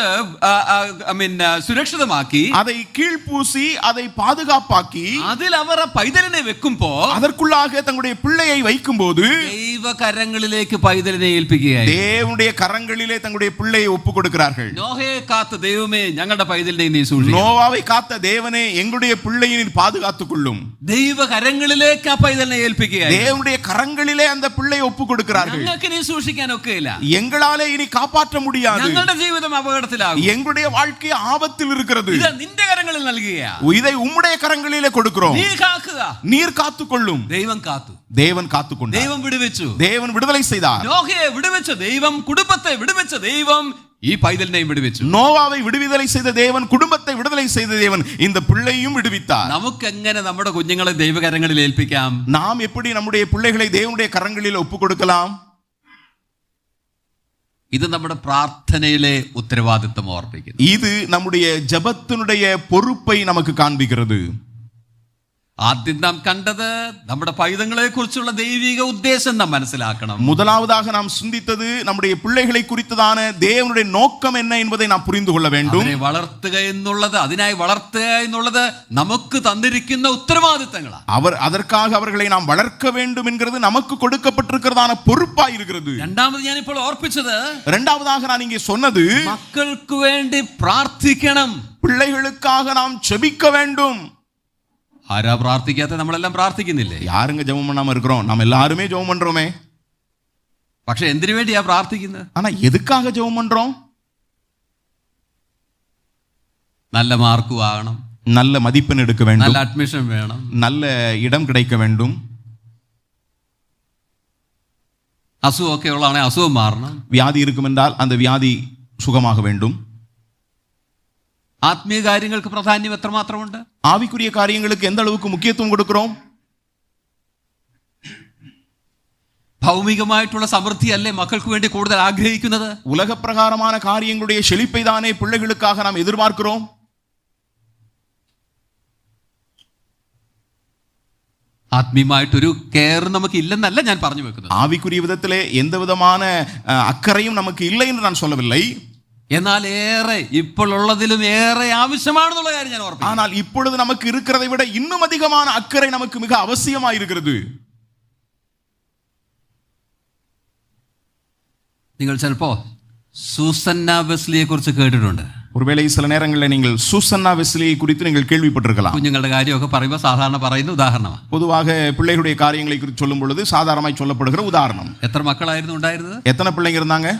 സുരക്ഷിതമാക്കി, அதை கீழ் பூசி, அதை பாதுகாப்பாக்கி, അതിൽ അവർ പൈതലിനെ വെക്കുമ്പോ, அதற்குள்ளாக தங்களுடைய பிள்ளையை வைக்கும்போது, ദൈവകരങ്ങളിലേക്ക് പൈതലിനെ ഏൽപ്പിക്കുകയായി. தேவனுடைய கரங்களிலே தங்களுடைய பிள்ளையை ஒப்பு கொடுக்கிறார்கள். നോഹയെ കാത്ത ദൈവമേ, ഞങ്ങളുടെ പൈതലിനെ നീ സൂക്ഷിക്കണം. நோவாவை காத்த தேவனே, எங்களுடைய பிள்ளையை நீர் பாதுகாத்துக் கொள்ளும். ദൈവകരങ്ങളിലേക്ക് ആ പൈതലിനെ ഏൽപ്പിക്കുകയായി. தேவனுடைய கரங்களிலே அந்த பிள்ளையை ஒப்பு கொடுக்கிறார்கள். ഞങ്ങൾക്ക് നീ സൂക്ഷിക്കാൻ ഒക്കെയില്ല, எங்களாலே இனி காப்பாற்ற முடியாது, ഞങ്ങളുടെ ജീവിതം അപകടത്തിലാകും, எங்களுடைய வாழ்க்கை ஆபத்தில் இருக்கிறது, ഇത് നിന്റെ കരങ്ങളിൽ നൽകുക, இதை உம்முடைய கரங்களிலே கொடுக்கிறோம், നീ കാക്കുക. நீர் காத்துக்கொள்ளும். ദൈവം കാത്തു, தேவன் காத்துக்கொண்டார். ദൈവം വിടുവിച്ചു, தேவன் விடுதலை செய்தார். നോഹയെ വിടുവിച്ച ദൈവം, കുടുംബത്തെ വിടുവിച്ച ദൈവം ഈ പൈതലിനെയും വിടുവിച്ചു. நோவாவை விடுதலை செய்த தேவன், குடும்பத்தை விடுதலை செய்த தேவன் இந்த பிள்ளையும் விடுவித்தார். നമുക്ക് എങ്ങനെ നമ്മുടെ കുഞ്ഞുങ്ങളെ ദൈവകരങ്ങളിൽ ഏൽപ്പിക്കാം? நாம் எப்படி நம்முடைய பிள்ளைகளை தேவனுடைய கரங்களில் ஒப்பு கொடுக்கலாம்? ഇത് നമ്മുടെ പ്രാർത്ഥനയിലെ ഉത്തരവാദിത്വം ഓർപ്പിക്കുന്നു. இது நம்முடைய ஜெபத்தினுடைய பொறுப்பை நமக்கு காண்பிக்கிறது. ആദ്യം നാം കണ്ടത് നമ്മുടെ പൈതങ്ങളെ കുറിച്ചുള്ള ദൈവിക ഉദ്ദേശം നാം മനസ്സിലാക്കണം. முதலாவதாக நாம் சிந்தித்தது நம்முடைய பிள்ளைகளை குறித்ததான தேவனுடைய நோக்கம் என்ன என்பதை நாம் புரிந்து கொள்ள வேண்டும். അവരെ വളർത്തുക എന്നുള്ളത്, അതിനായി വളർത്തുക എന്നുള്ളത് നമുക്ക് തന്നിരിക്കുന്ന ഉത്തരവാദിത്തങ്ങളാണ്. அதற்காக அவர்களை நாம் வளர்க்க வேண்டும் என்கிறது நமக்கு கொடுக்கப்பட்டிருக்கிறதான பொறுப்பாய் இருக்கிறது. രണ്ടാമത് ഞാൻ ഇപ്പോൾ ഓർപ്പിച്ചത്, இரண்டாவதாக நான் இங்கே சொன்னது, മക്കൾക്ക് വേണ്ടി പ്രാർത്ഥിക്കണം. பிள்ளைகளுக்காக நாம் ஜெபிக்க வேண்டும். ആരാ പ്രാർത്ഥിക്കാത്ത? നമ്മളെല്ലാം പ്രാർത്ഥിക്കുന്നില്ലേ? யாருங்க ஜெபம் பண்ணாம இருக்கிறோம்? நம்ம எல்லாருமே ஜெபம் பண்றோமே. പക്ഷെ എന്തിനു വേണ്ടിയാ പ്രാർത്ഥിക്കുന്നത്? ஆனா எதுக்காக ஜெபம் பண்றோம்? நல்ல മാർക്ക് വാങ്ങണം, நல்ல மதிப்பெண் எடுக்க வேண்டும், நல்ல അഡ്മിഷൻ വേണം, நல்ல இடம் கிடைக்க வேண்டும், അസുഖമൊക്കെ ഉള്ളതാണെങ്കിൽ അസുഖം മാറണം, வியாதி இருக்கும் என்றால் அந்த வியாதி சுகமாக வேண்டும். ആത്മീയ കാര്യങ്ങൾക്ക് പ്രാധാന്യം എത്രമാത്രമുണ്ട്? ஆவிக்குரிய காரியங்களுக்கு எந்த அளவுக்கு முக்கியத்துவம் கொடுக்கிறோம்? ഭൗമികമായിട്ടുള്ള സമൃദ്ധിയല്ലേ മക്കൾക്ക് വേണ്ടി കൂടുതൽ ആഗ്രഹിക്കുന്നത്? உலக பிரகாரமான காரியங்களுடைய செழிப்பை தானே பிள்ளைகளுக்காக நாம் எதிர்பார்க்கிறோம். ആത്മീയമായിട്ടൊരു കെയർ നമുക്ക് ഇല്ലെന്നല്ല ഞാൻ പറഞ്ഞു വെക്കുന്നത്. ஆவிக்குரிய விதத்திலே எந்த விதமான அக்கறையும் நமக்கு இல்லை என்று நான் சொல்லவில்லை. എന്നാൽ ഏറെ, ഇപ്പോൾ ഉള്ളതിലും ഏറെ ആവശ്യമാണെന്നുള്ള കാര്യം ഞാൻ ഓർപ്പിക്കുന്നു. ஆனால் இப்பொழுது நமக்கு இருக்கிறதை விட இன்னும் அதிகமான அக்கறை நமக்கு மிக அவசியமாக இருக்கிறது. നിങ്ങൾ ചിലപ്പോ സൂസന്ന വെസ്ലിയെ കുറിച്ച് കേട്ടിട്ടുണ്ട്. ஒருவேளை சில நேரங்களில் நீங்கள் சூசன்னா வெஸ்லியை குறித்து நீங்கள் கேள்விப்பட்டிருக்கலாம். കുഞ്ഞുങ്ങളുടെ കാര്യമൊക്കെ പറയുമ്പോൾ സാധാരണ പറയുന്ന ഉദാഹരണമാണ്. பொதுவாக பிள்ளைகளுடைய காரியங்களை குறித்து சொல்லும் பொழுது சாதாரணமாய் சொல்லப்படுகிற உதாரணம். എത്ര മക്കളായിരുന്നു ഉണ്ടായിരുന്നത്? எத்தனை பிள்ளைங்க இருந்தாங்க?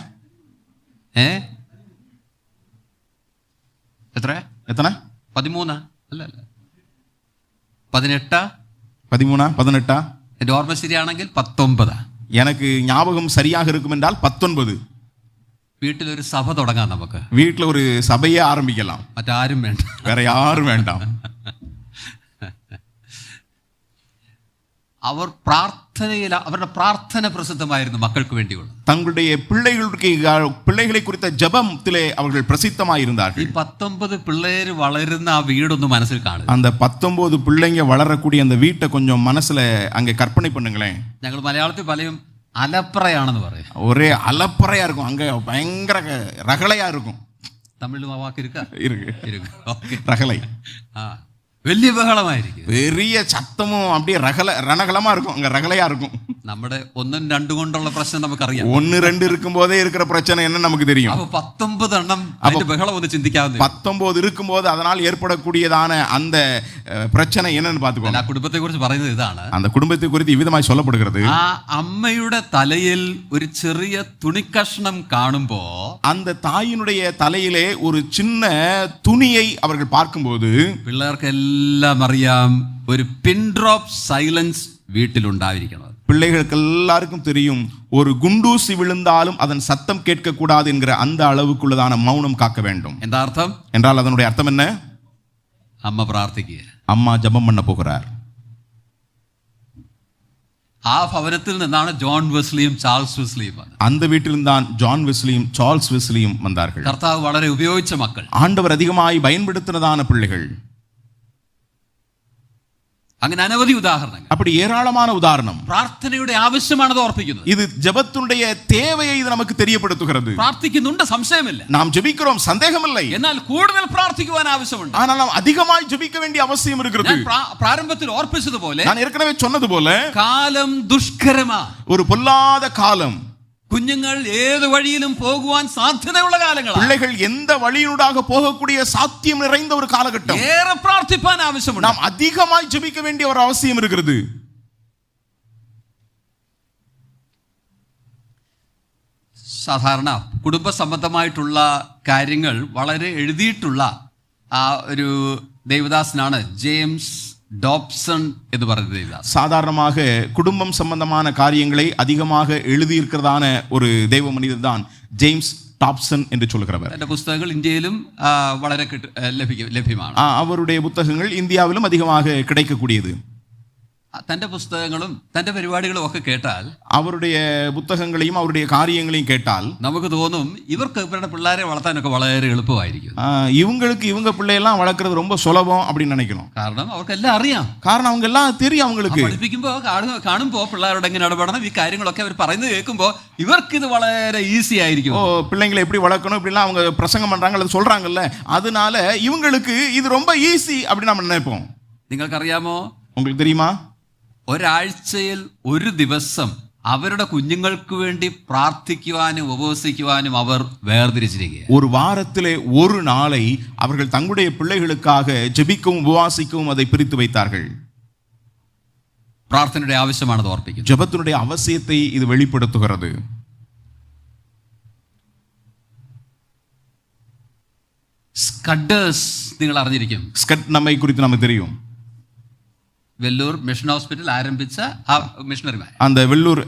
എത്ര? எத்தனை? 13? അല്ല 18? 13 18 എൻ്റെ ഓർമ്മ ശരിയാണെങ്കിൽ 19. எனக்கு ஞாபகம் சரியாக இருக்கும் என்றால் 19. വീട്ടിലൊരു സഭ തുടങ്ങാം നമുക്ക്. வீட்டில் ஒரு சபையே ஆரம்பிக்கலாம். മറ്റാരും വേണ്ട, வேற யாரும் வேண்டாம். അവർ പ്രാർത്ഥനയിൽ, അവരുടെ പ്രാർത്ഥന പ്രസിദ്ധമായിരുന്നു മക്കൾക്ക് വേണ്ടിയുള്ള. தங்களுடைய பிள்ளைகளை குறித்த ஜெபத்திலே அவர்கள் பிரசித்தமாக இருந்தார்கள். ഈ 19 പിള്ളേര് വളരുന്ന ആ വീടൊന്ന് മനസ്സിൽ കാണുക. அந்த 19 பிள்ளைங்க வளரக்கூடிய அந்த வீட்டை கொஞ்சம் மனசுல அங்க கற்பனை பண்ணுங்களேன். ഞങ്ങൾ മലയാളത്തിൽ പലരും അലപ്രയാണെന്ന് പറയും. ஒரே அலப்பறையா இருக்கும், அங்க பயங்கர ரகளையா இருக்கும். തമിഴിൽ ആ വാക്ക് ഇരിക്ക இருக்கு ഓക്കെ. ரகலை. വലിയ ബഹളമായിരിക്കും, பெரிய சத்தமும் அப்படியே ரணகலமா இருக்கும், அங்க ரகலையா இருக்கும். നമ്മുടെ 1, 2 കൊണ്ടുള്ള പ്രശ്നം നമുക്കറിയാം. 1, 2 இருக்கும் போதே இருக்கிற பிரச்சனை என்ன நமக்கு தெரியும். അപ്പൊ 19 എണ്ണം അതിന്റെ ബഹളം ഒന്ന് ചിന്തിക്കാവുന്ന. 19 இருக்கும்போது அதனால் ஏற்படக்கூடியதான அந்த பிரச்சனை என்னன்னு பாத்துக்கோங்க. ആ കുടുംബത്തെ കുറിച്ച് പറയുന്നത് ഇതാണ്. அந்த குடும்பத்தை குறித்து இவ்விதமாய் சொல்லப்படுகிறது. ആ അമ്മയുടെ തലയിൽ ഒരു ചെറിയ തുണിക്കഷ്ണം കാണുമ്പോ, அந்த தாயினுடைய தலையிலே ஒரு சின்ன துணியை அவர்கள் பார்க்கும்போது പിള്ളേർക്കെല്ലാം അറിയാം ഒരു പിൻ ഡ്രോപ്പ് സൈലൻസ് വീട്ടിലുണ്ടായിരിക്കണം. பிள்ளைகளுக்கு எல்லாருக்கும் தெரியும், ஒரு குண்டூசி விழுந்தாலும் அதன் சத்தம் கேட்க கூடாது என்கிற அந்த அளவுக்குள்ளதான மௌனம் காக்க வேண்டும். എന്താ അർത്ഥം? என்றால் அதனுடைய அர்த்தம் என்ன? അമ്മ പ്രാർത്ഥിക്കുക, அம்மா ஜெபம் பண்ண போகிறார். ആ ഭവനത്തിൽ നിന്നാണ് ജോൺ വെസ്ലിയും ചാൾസ് വെസ്ലിയും വന്നത്. அந்த வீட்டில்தான் ஜான் வெஸ்லியும் சார்ல்ஸ் வெஸ்லியும் வந்தார்கள். കർത്താവ് വളരെ ഉപയോഗിച്ച മക്കൾ, ஆண்டவர் அதிகமாய் பயன்படுத்தினதான பிள்ளைகள். അങ്ങനെ അനവധി ഉദാഹരണങ്ങൾ. அப்படி ஏராளமான உதாரணம். പ്രാർത്ഥനയുടെ ആവശ്യമാണത് ഓർപ്പിക്കുന്നത്. இது ஜெபத்தினுடைய தேவையை இது நமக்கு தெரியப்படுத்துகிறது. പ്രാർത്ഥിക്കുന്നുണ്ട്, സംശയമില്ല. நாம் ஜெபிக்கிறோம், சந்தேகமில்லை. എന്നാൽ കൂടുതൽ പ്രാർത്ഥിക്കുവാൻ ആവശ്യമുണ്ട്. ஆனால் நாம் அதிகமாய் ஜெபிக்க வேண்டிய அவசியம் இருக்கிறது. പ്രാരംഭത്തിൽ ഓർപ്പിച്ചതുപോലെ, நான் ஏற்கனவே சொன்னது போல, കാലം ദുഷ്കരമാ, ஒரு பொல்லாத காலம். കുഞ്ഞുങ്ങൾ ഏത് വഴിയിലും പോകുവാൻ സാധ്യതയുള്ള കാലങ്ങളാണ്. பிள்ளைகள் எந்த வழியினூடாக போகக்கூடிய சாத்தியம் நிறைந்த ஒரு காலகட்டம். ഏറെ പ്രാർത്ഥിപ്പാൻ ആവശ്യമുണ്ട്. நாம் அதிகமாய் ஜெபிக்க வேண்டிய ஒரு அவசியம் இருக்கிறது. സാധാരണ കുടുംബ സംബന്ധമായിട്ടുള്ള കാര്യങ്ങൾ വളരെ എഴുതിയിട്ടുള്ള ആ ഒരു ദേവദാസനാണ് ജെയിംസ് ഡോബ്സൺ എന്ന് പറയുന്ന ദേവദാസ്. சாதாரணமாக குடும்பம் சம்பந்தமான காரியங்களை அதிகமாக எழுதியிருக்கிறதான ஒரு தெய்வ மனிதர் தான் ஜேம்ஸ் டாப்சன் என்று சொல்கிறவர். തന്റെ പുസ്തകങ്ങൾ ഇന്ത്യയിലും വളരെ ലഭ്യമാണ്. அவருடைய புத்தகங்கள் இந்தியாவிலும் அதிகமாக கிடைக்கக்கூடியது. തന്റെ പുസ്തകങ്ങളും തന്റെ പരിപാടികളും ഒക്കെ കേട്ടാൽ, அவருடைய புத்தகங்களையும் அவருடைய காரியங்களையும் கேட்டால் നമുക്ക് തോന്നും ഇവർക്ക് ഇവരുടെ പിള്ളേരെ വളർത്താനൊക്കെ വളരെ എളുപ്പമായിരിക്കും. இவங்க பிள்ளையெல்லாம் வளர்க்கறது ரொம்ப சுலபம் அப்படின்னு நினைக்கணும். കാരണം അവർക്കെല്ലാം അറിയാം. காரணம் அவங்க எல்லாம் தெரியும் அவங்களுக்கு. പഠിപ്പിക്കുമ്പോ കാണുമ്പോ പിള്ളേരോട് എങ്ങനെ ഇടപെടണം, ഈ കാര്യങ്ങളൊക്കെ അവർ പറയുന്നത് കേൾക്കുമ്പോ ഇവർക്ക് ഇത് വളരെ ഈസി ആയിരിക്കും. பிள்ளைங்களை எப்படி வளர்க்கணும் இப்படிலாம் அவங்க பிரசங்கம் பண்றாங்க, அது சொல்றாங்கல்ல, அதனால இவங்களுக்கு இது ரொம்ப ஈஸி அப்படின்னு நம்ம நினைப்போம். നിങ്ങൾക്കറിയാമോ, உங்களுக்கு தெரியுமா, ഒരാഴ്ചയിൽ ഒരു ദിവസം അവരുടെ കുഞ്ഞുങ്ങൾക്ക് വേണ്ടി പ്രാർത്ഥിക്കുവാനും ഉപവസിക്കുവാനും അവർ വേർതിരിച്ചിരിക്കുക. ஒரு வாரத்திலே ஒரு நாளை அவர்கள் தங்களுடைய பிள்ளைகளுக்காக ஜெபிக்கவும் உபவாசிக்கவும் அதை பிரித்து வைத்தார்கள். പ്രാർത്ഥനയുടെ ആവശ്യമാണത് ഓർപ്പിക്കുന്നത്. ஜெபத்தினுடைய அவசியத்தை இது வெளிப்படுத்துகிறது. സ്കഡേഴ്സ് നിങ്ങൾ അറിഞ്ഞിരിക്കും. ஸ்கட் நம்மை குறித்து நமக்கு தெரியும். വെല്ലൂർ മിഷൻ ഹോസ്പിറ്റൽ ആരംഭിച്ച ആ മിഷണറിമാർ, அந்த வெள்ளூர்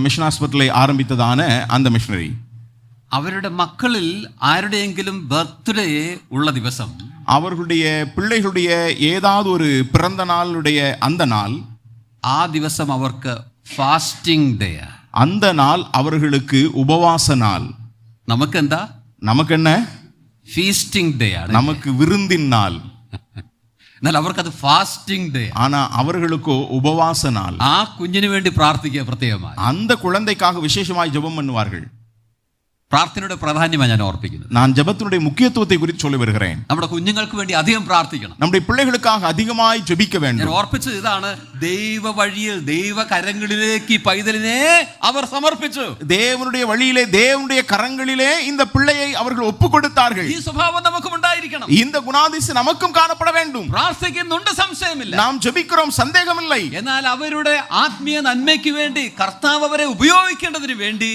மிஷன் ஹாஸ்பிட்டலை ஆரம்பித்ததான அந்த மிஷனரி, അവരുടെ മക്കളിൽ ആരുടെയെങ്കിലും ബർത്ത്ഡേ ഉള്ള ദിവസം, அவர்களுடைய பிள்ளைகளுடைய ஏதாவது ஒரு பிறந்த நாளுடைய அந்த நாள், ആ ദിവസം അവർക്ക് ഫാസ്റ്റിംഗ് ഡേ. அந்த நாள் அவர்களுக்கு உபவாச நாள். നമുക്കെന്താ? நமக்கு என்ன? ഫീസ്റ്റിംഗ് ഡേ ആണ്. நமக்கு விருந்தின் நாள். എന്നാൽ അവർക്കത് ഫാസ്റ്റിംഗ് ഡേ. ஆனா அவர்களுக்கோ உபவாச நாள். ആ കുഞ്ഞിന് വേണ്ടി പ്രാർത്ഥിക്കുക പ്രത്യേകമായി. அந்த குழந்தைக்காக விசேஷமாய் ஜெபம் பண்ணுவார்கள். പ്രാർത്ഥനയുടെ പ്രാധാന്യമാണ് ഞാൻ ഓർപ്പിക്കുന്നത്. நான் ஜெபத்தினுடைய முக்கியத்துவத்தை குறித்து சொல்லி வருகிறேன். നമ്മുടെ കുഞ്ഞുങ്ങൾക്ക് വേണ്ടി അധികം പ്രാർത്ഥിക്കണം. நம்முடைய பிள்ளைகளுக்காக அதிகமாய் ஜெபிக்க ഞാൻ வேண்டும். ഓർപ്പിച്ചത് ഇതാണ്, ദൈവ വഴിയിൽ ദൈവ കരങ്ങളിലേക്ക് ഈ പൈതലിനെ അവർ സമർപ്പിച്ചു. தேவனுடைய வழியிலே தேவனுடைய கரங்களிலே இந்த பிள்ளையை அவர்கள் ஒப்பு கொடுத்தார்கள். ഈ സ്വഭാവം നമുക്കും ഉണ്ടായിരിക്കണം. இந்த குணாதிசயம் நமக்கும் காணப்பட வேண்டும். പ്രാർത്ഥിക്കുന്നുണ്ട്, സംശയമില്ല. நாம் ஜெபிக்கிறோம், சந்தேகமில்லை. എന്നാൽ അവരുടെ ആത്മീയ നന്മയ്ക്ക് വേണ്ടി കർത്താവ് അവരെ ഉപയോഗിക്കേണ്ടതിന് വേണ്ടി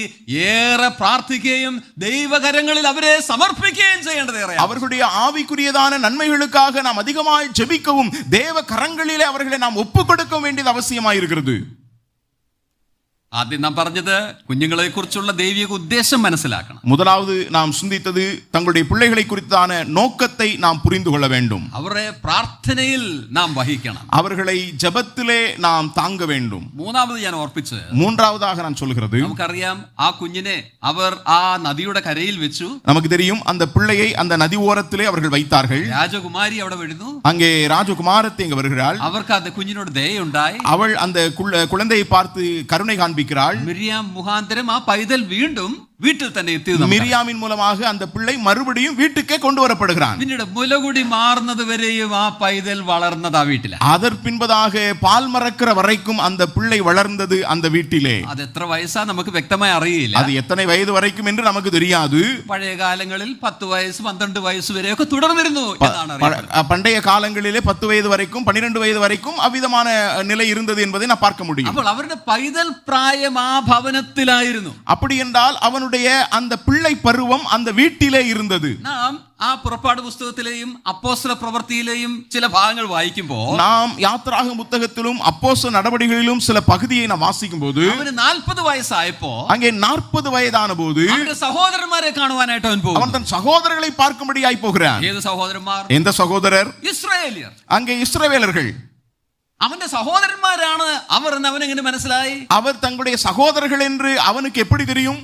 ഏറെ പ്രാർത്ഥിക്കുകയും ദൈവകരങ്ങളിൽ അവരെ സമർപ്പിക്കുകയും ചെയ്യേണ്ടത് ഏറെ. அவர்களுடைய ஆவிக்குரியதான நன்மைகளுக்காக நாம் அதிகமாய் ஜெபிக்கவும் தேவ கரங்களிலே அவர்களை நாம் ஒப்பு கொடுக்க வேண்டியது அவசியமாய் இருக்கிறது. ആദ്യം നാം പറഞ്ഞത് കുഞ്ഞുങ്ങളെ കുറിച്ചുള്ള ദൈവിക ഉദ്ദേശം മനസ്സിലാക്കണം. முதலாவது நாம் சிந்தித்தது தங்களுடைய பிள்ளைகளை குறித்தான நோக்கத்தை நாம் புரிந்து கொள்ள வேண்டும். അവരെ പ്രാർത്ഥനയിൽ നാം വഹിക്കണം. அவர்களை ஜெபத்திலே நாம் தாங்க வேண்டும். മൂന്നാമത് ഞാൻ ഓർപ്പിച്ച്, மூன்றாவதாக நான் சொல்கிறது, നമുക്കറിയാം ആ കുഞ്ഞിനെ അവർ ആ നദിയുടെ കരയിൽ വെച്ചു. நமக்கு தெரியும் அந்த பிள்ளையை அந்த நதி ஓரத்திலே அவர்கள் வைத்தார்கள். രാജകുമാരി അവിടെ വരുന്നു. அங்கே ராஜகுமாரத்தி அங்கே வருகிறாள். അവർക്ക് അത് കുഞ്ഞിനോട് ദയുണ്ടായി. அவள் அந்த குழந்தையை பார்த்து கருணை காண்பிக்கிறாள். മിരിയാം മുഖാന്തരം ആ പൈതൽ വീണ്ടും വീട്ടിൽ തന്നെ എത്തിയത്. மிரியாமின் மூலமாக அந்த பிள்ளை மறுபடியும் வீட்டுக்கே கொண்டு வரப்படுகிறான். പിന്നീട് മുലകുടി മാറുന്നത് വരെയും ആ പൈതൽ വളർന്നത് ആ വീട്ടിലാണ്. அதற்கு பின்பதாக பால் மறக்கிற வரைக்கும் அந்த பிள்ளை வளர்ந்தது அந்த வீட்டிலே. അത് എത്ര വയസ്സാ നമുക്ക് വ്യക്തമായി അറിയില്ല. அது எத்தனை வயது வரைக்கும் என்று நமக்கு தெரியாது. പഴയ കാലങ്ങളിൽ 10 വയസ്സ് 12 വയസ്സ് വരെയൊക്കെ തുടർന്നിരുന്നു എന്നാണ് അറിയുന്നത്. பண்டைய காலங்களிலே 10 வயது வரைக்கும் 12 வயது வரைக்கும் அவ்விதமான நிலை இருந்தது என்பதை நான் பார்க்க முடியும். അപ്പോൾ അവരുടെ പൈതൽ പ്രായം ആ ഭവനത്തിലായിരുന്നു. அப்படி என்றால் அவனுடைய அந்த பிள்ளை பருவம் அந்த வீட்டிலே இருந்தது. നാം ആ പുറപ്പാട് പുസ്തകത്തിലെയും അപ്പോസ്തല പ്രവൃത്തിയിലെയും ചില ഭാഗങ്ങൾ വായിക്കുമ്പോൾ நாம் யாத்திராகம புத்தகத்திலும் அப்போஸ்தல நடவடிக்கைகளிலும் சில பகுதியை நாம் வாசிக்கும்போது അവന് 40 വയസ്സായപ്പോ அங்கே 40 வயதான போது അവന്റെ സഹോദരന്മാരെ കാണുവാനായിട്ട് അവൻ പോകും. அவன் தன் சகோதரர்களை பார்க்கும்படியாய் போகிறான். ഏത് സഹോദരന്മാർ? எந்த சகோதரர்? ഇസ്രായേലിയർ. அங்கே இஸ்ரவேலர்கள். അവന്റെ സഹോദരന്മാരാണ് അവർ എന്ന് അവനെങ്ങനെ മനസ്സിലായി? அவர் தங்களுடைய சகோதரர்கள் என்று அவனுக்கு எப்படி தெரியும்?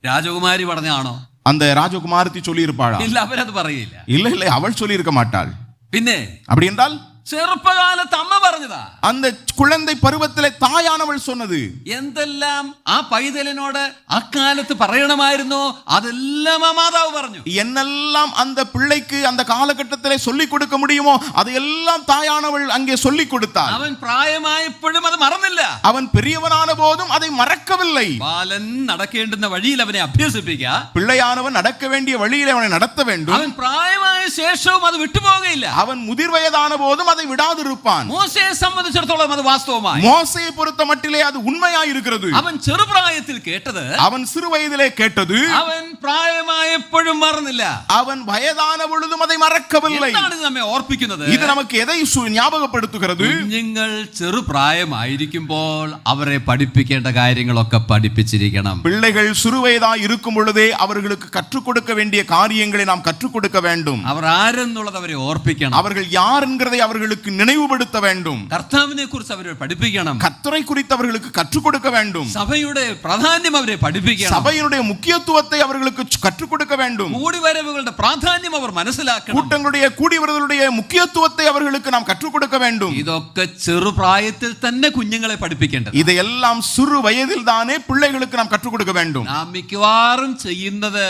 രാജകുമാരി പറഞ്ഞാണോ? அந்த ராஜகுமாரத்தி சொல்லி இருப்பாளா? ഇല്ല, അവരത് പറയില്ല. இல்ல அவள் சொல்லி இருக்க மாட்டாள். പിന്നെ அப்படி என்றால் ചെറുപ്പകാലത്ത് അമ്മ പറഞ്ഞതാ. அந்த குழந்தை பருவத்திலே தாயானவள் சொன்னது. എന്തെല്ലാം ആ പൈതലിനോട് അക്കാലത്ത് പറയണമായിരുന്നോ അതെല്ലാം ആ മാതാവ് പറഞ്ഞു. என்னெல்லாம் அந்த பிள்ளைக்கு அந்த காலகட்டத்திலே சொல்லிக் கொடுக்க முடியுமோ அதையெல்லாம் தாயானவள் அங்கே சொல்லிக் கொடுத்தாள். അവൻ പ്രായമായപ്പോഴും അത് മറന്നില്ല. அவன் பெரியவனான போதும் அதை மறக்கவில்லை. ബാലൻ നടക്കേണ്ടുന്ന വഴിയിൽ അവനെ അഭ്യസിപ്പിക്കുക. பிள்ளையானவன் நடக்க வேண்டிய வழியிலே அவனை நடத்த வேண்டும். അവൻ പ്രായമായ ശേഷവും അത് വിട്ടുപോകയില്ല. அவன் முதிர் வயதான போதும் அதை விடாதிருப்பான். മോശയെ സംബന്ധിച്ചിടത്തോളം അത് വാസ്തവമായി. மோசேயை பொறுத்த மட்டிலே அது உண்மையாய் இருக்கிறது. അവൻ ചെറുപ്രായത്തിൽ കേട്ടത്, அவன் சிறு வயதிலே கேட்டது, അവൻ പ്രായമായപ്പോഴും മറന്നില്ല. அவன் வயதான பொழுதும் அதை மறக்கவில்லை. എന്താണ് ഇത് നമ്മെ ഓർപ്പിക്കുന്നത്? இது நமக்கு எதை ஞாபகப்படுத்துகிறது? കുഞ്ഞുങ്ങൾ ചെറുപ്രായമായിരിക്കുമ്പോൾ അവരെ പഠിപ്പിക്കേണ്ട കാര്യങ്ങളൊക്കെ പഠിപ്പിച്ചിരിക്കണം. பிள்ளைகள் சிறுவயதாய் இருக்கும் பொழுதே அவர்களுக்கு கற்றுக் கொடுக்க வேண்டிய காரியங்களை நாம் கற்றுக் கொடுக்க வேண்டும். അവർ ആരെന്നുള്ളത് അവരെ ഓർപ്പിക്കണം. அவர்கள் யார் என்கிறதை அவர்களுக்கு நினைவுபடுத்த வேண்டும். കർത്താവിനെ കുറിച്ച് അവരെ പഠിപ്പിക്കണം. கர்த்தரை குறித்து அவர்களுக்கு கற்றுக் கொடுக்க வேண்டும். സഭയുടെ പ്രാധാന്യം അവരെ പഠിപ്പിക്കണം. சபையினுடைய முக்கியத்துவத்தை அவர்களுக்கு கற்றுக் கொடுக்க வேண்டும். കൂടിവരവുകളുടെ പ്രാധാന്യം അവർ മനസ്സിലാക്കണം. கூட்டங்களுடைய கூடி வருதலுடைய முக்கியத்துவத்தை அவர்களுக்கு நாம் கற்றுக் கொடுக்க வேண்டும். ഇതൊക്കെ ചെറുപ്രായത്തിൽ തന്നെ കുഞ്ഞുങ്ങളെ പഠിപ്പിക്കേണ്ടത്. இதையெல்லாம் சிறு வயதில் தானே பிள்ளைகளுக்கு நாம் கற்றுக் கொடுக்க வேண்டும். നാം മിക്കവാറും ചെയ്യുന്നത്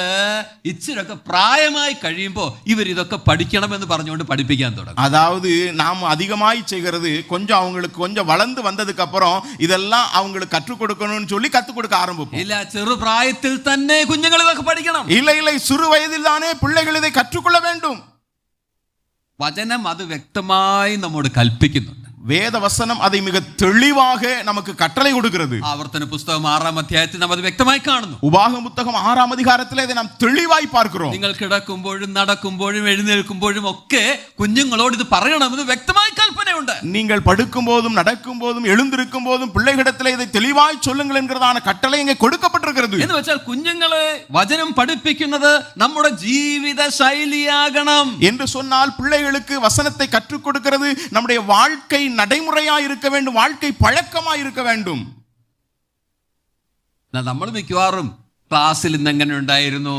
ഇച്ചിരൊക്കെ പ്രായമായി കഴിയുമ്പോൾ ഇവർ ഇതൊക്കെ പഠിക്കണമെന്ന് പറഞ്ഞുകൊണ്ട് പഠിപ്പിക്കാൻ തുടങ്ങും. அதாவது நாம் அதிகமாய் செய்கிறது கொஞ்சம் அவங்களுக்கு கொஞ்சம் வளர்ந்து வந்ததுக்கு அப்புறம் இதெல்லாம் அவங்களுக்கு கற்றுக் கொடுக்கணும்னு சொல்லி கற்றுக் கொடுக்க ஆரம்பிப்போம். ഇല്ല, ചെറുപ്രായത്തിൽ തന്നെ കുഞ്ഞുങ്ങൾ ഇതൊക്കെ പഠിക്കണം. இல்லை சிறு வயதில் தானே பிள்ளைகள் இதை கற்றுக்கொள்ள வேண்டும். വചനം അത് വ്യക്തമായി നമ്മോട് കൽപ്പിക്കുന്നുണ്ട്. வேத வசனம் அதை மிக தெளிவாக நமக்கு கட்டளை கொடுக்கிறது. ആവർത്തന പുസ്തകം 6-ാം അധ്യായത്തിൽ നാം അത് വ്യക്തമായി കാണുന്നു. உபாகம புத்தகம் 6-ாம் அதிகாரத்திலே இதை நாம் தெளிவாய் பார்க்கிறோம். നിങ്ങൾ കിടക്കുമ്പോഴും നടക്കുമ്പോഴും എഴുന്നേൽക്കുമ്പോഴും ഒക്കെ കുഞ്ഞുങ്ങളോട് ഇത് പറയണമെന്ന് വ്യക്തമായി കൽപ്പനയുണ്ട്. நீங்கள் படுக்கும் போதும் நடக்கும் போதும் எழுந்திருக்கும் போதும் பிள்ளைகளிடத்திலே இதை தெளிவாய் சொல்லுங்கள் என்கிறதான கட்டளை இங்கே கொடுக்கப்பட்டிருக்கிறது. എന്ന് വെച്ചാൽ കുഞ്ഞുങ്ങളെ വചനം പഠിപ്പിക്കുന്നത് നമ്മുടെ ജീവിത ശൈലിയാകണം. என்று சொன்னால் பிள்ளைகளுக்கு வசனத்தை கற்றுக் கொடுக்கிறது நம்முடைய வாழ்க்கை நடைமுறையாய் இருக்க வேண்டும், வாழ்க்கை பழக்கமாய் இருக்க வேண்டும். നമ്മൾ മിക്കവാറും ക്ലാസ്സിൽ ഇന്ന് എങ്ങനെ ഉണ്ടായിരുന്നു,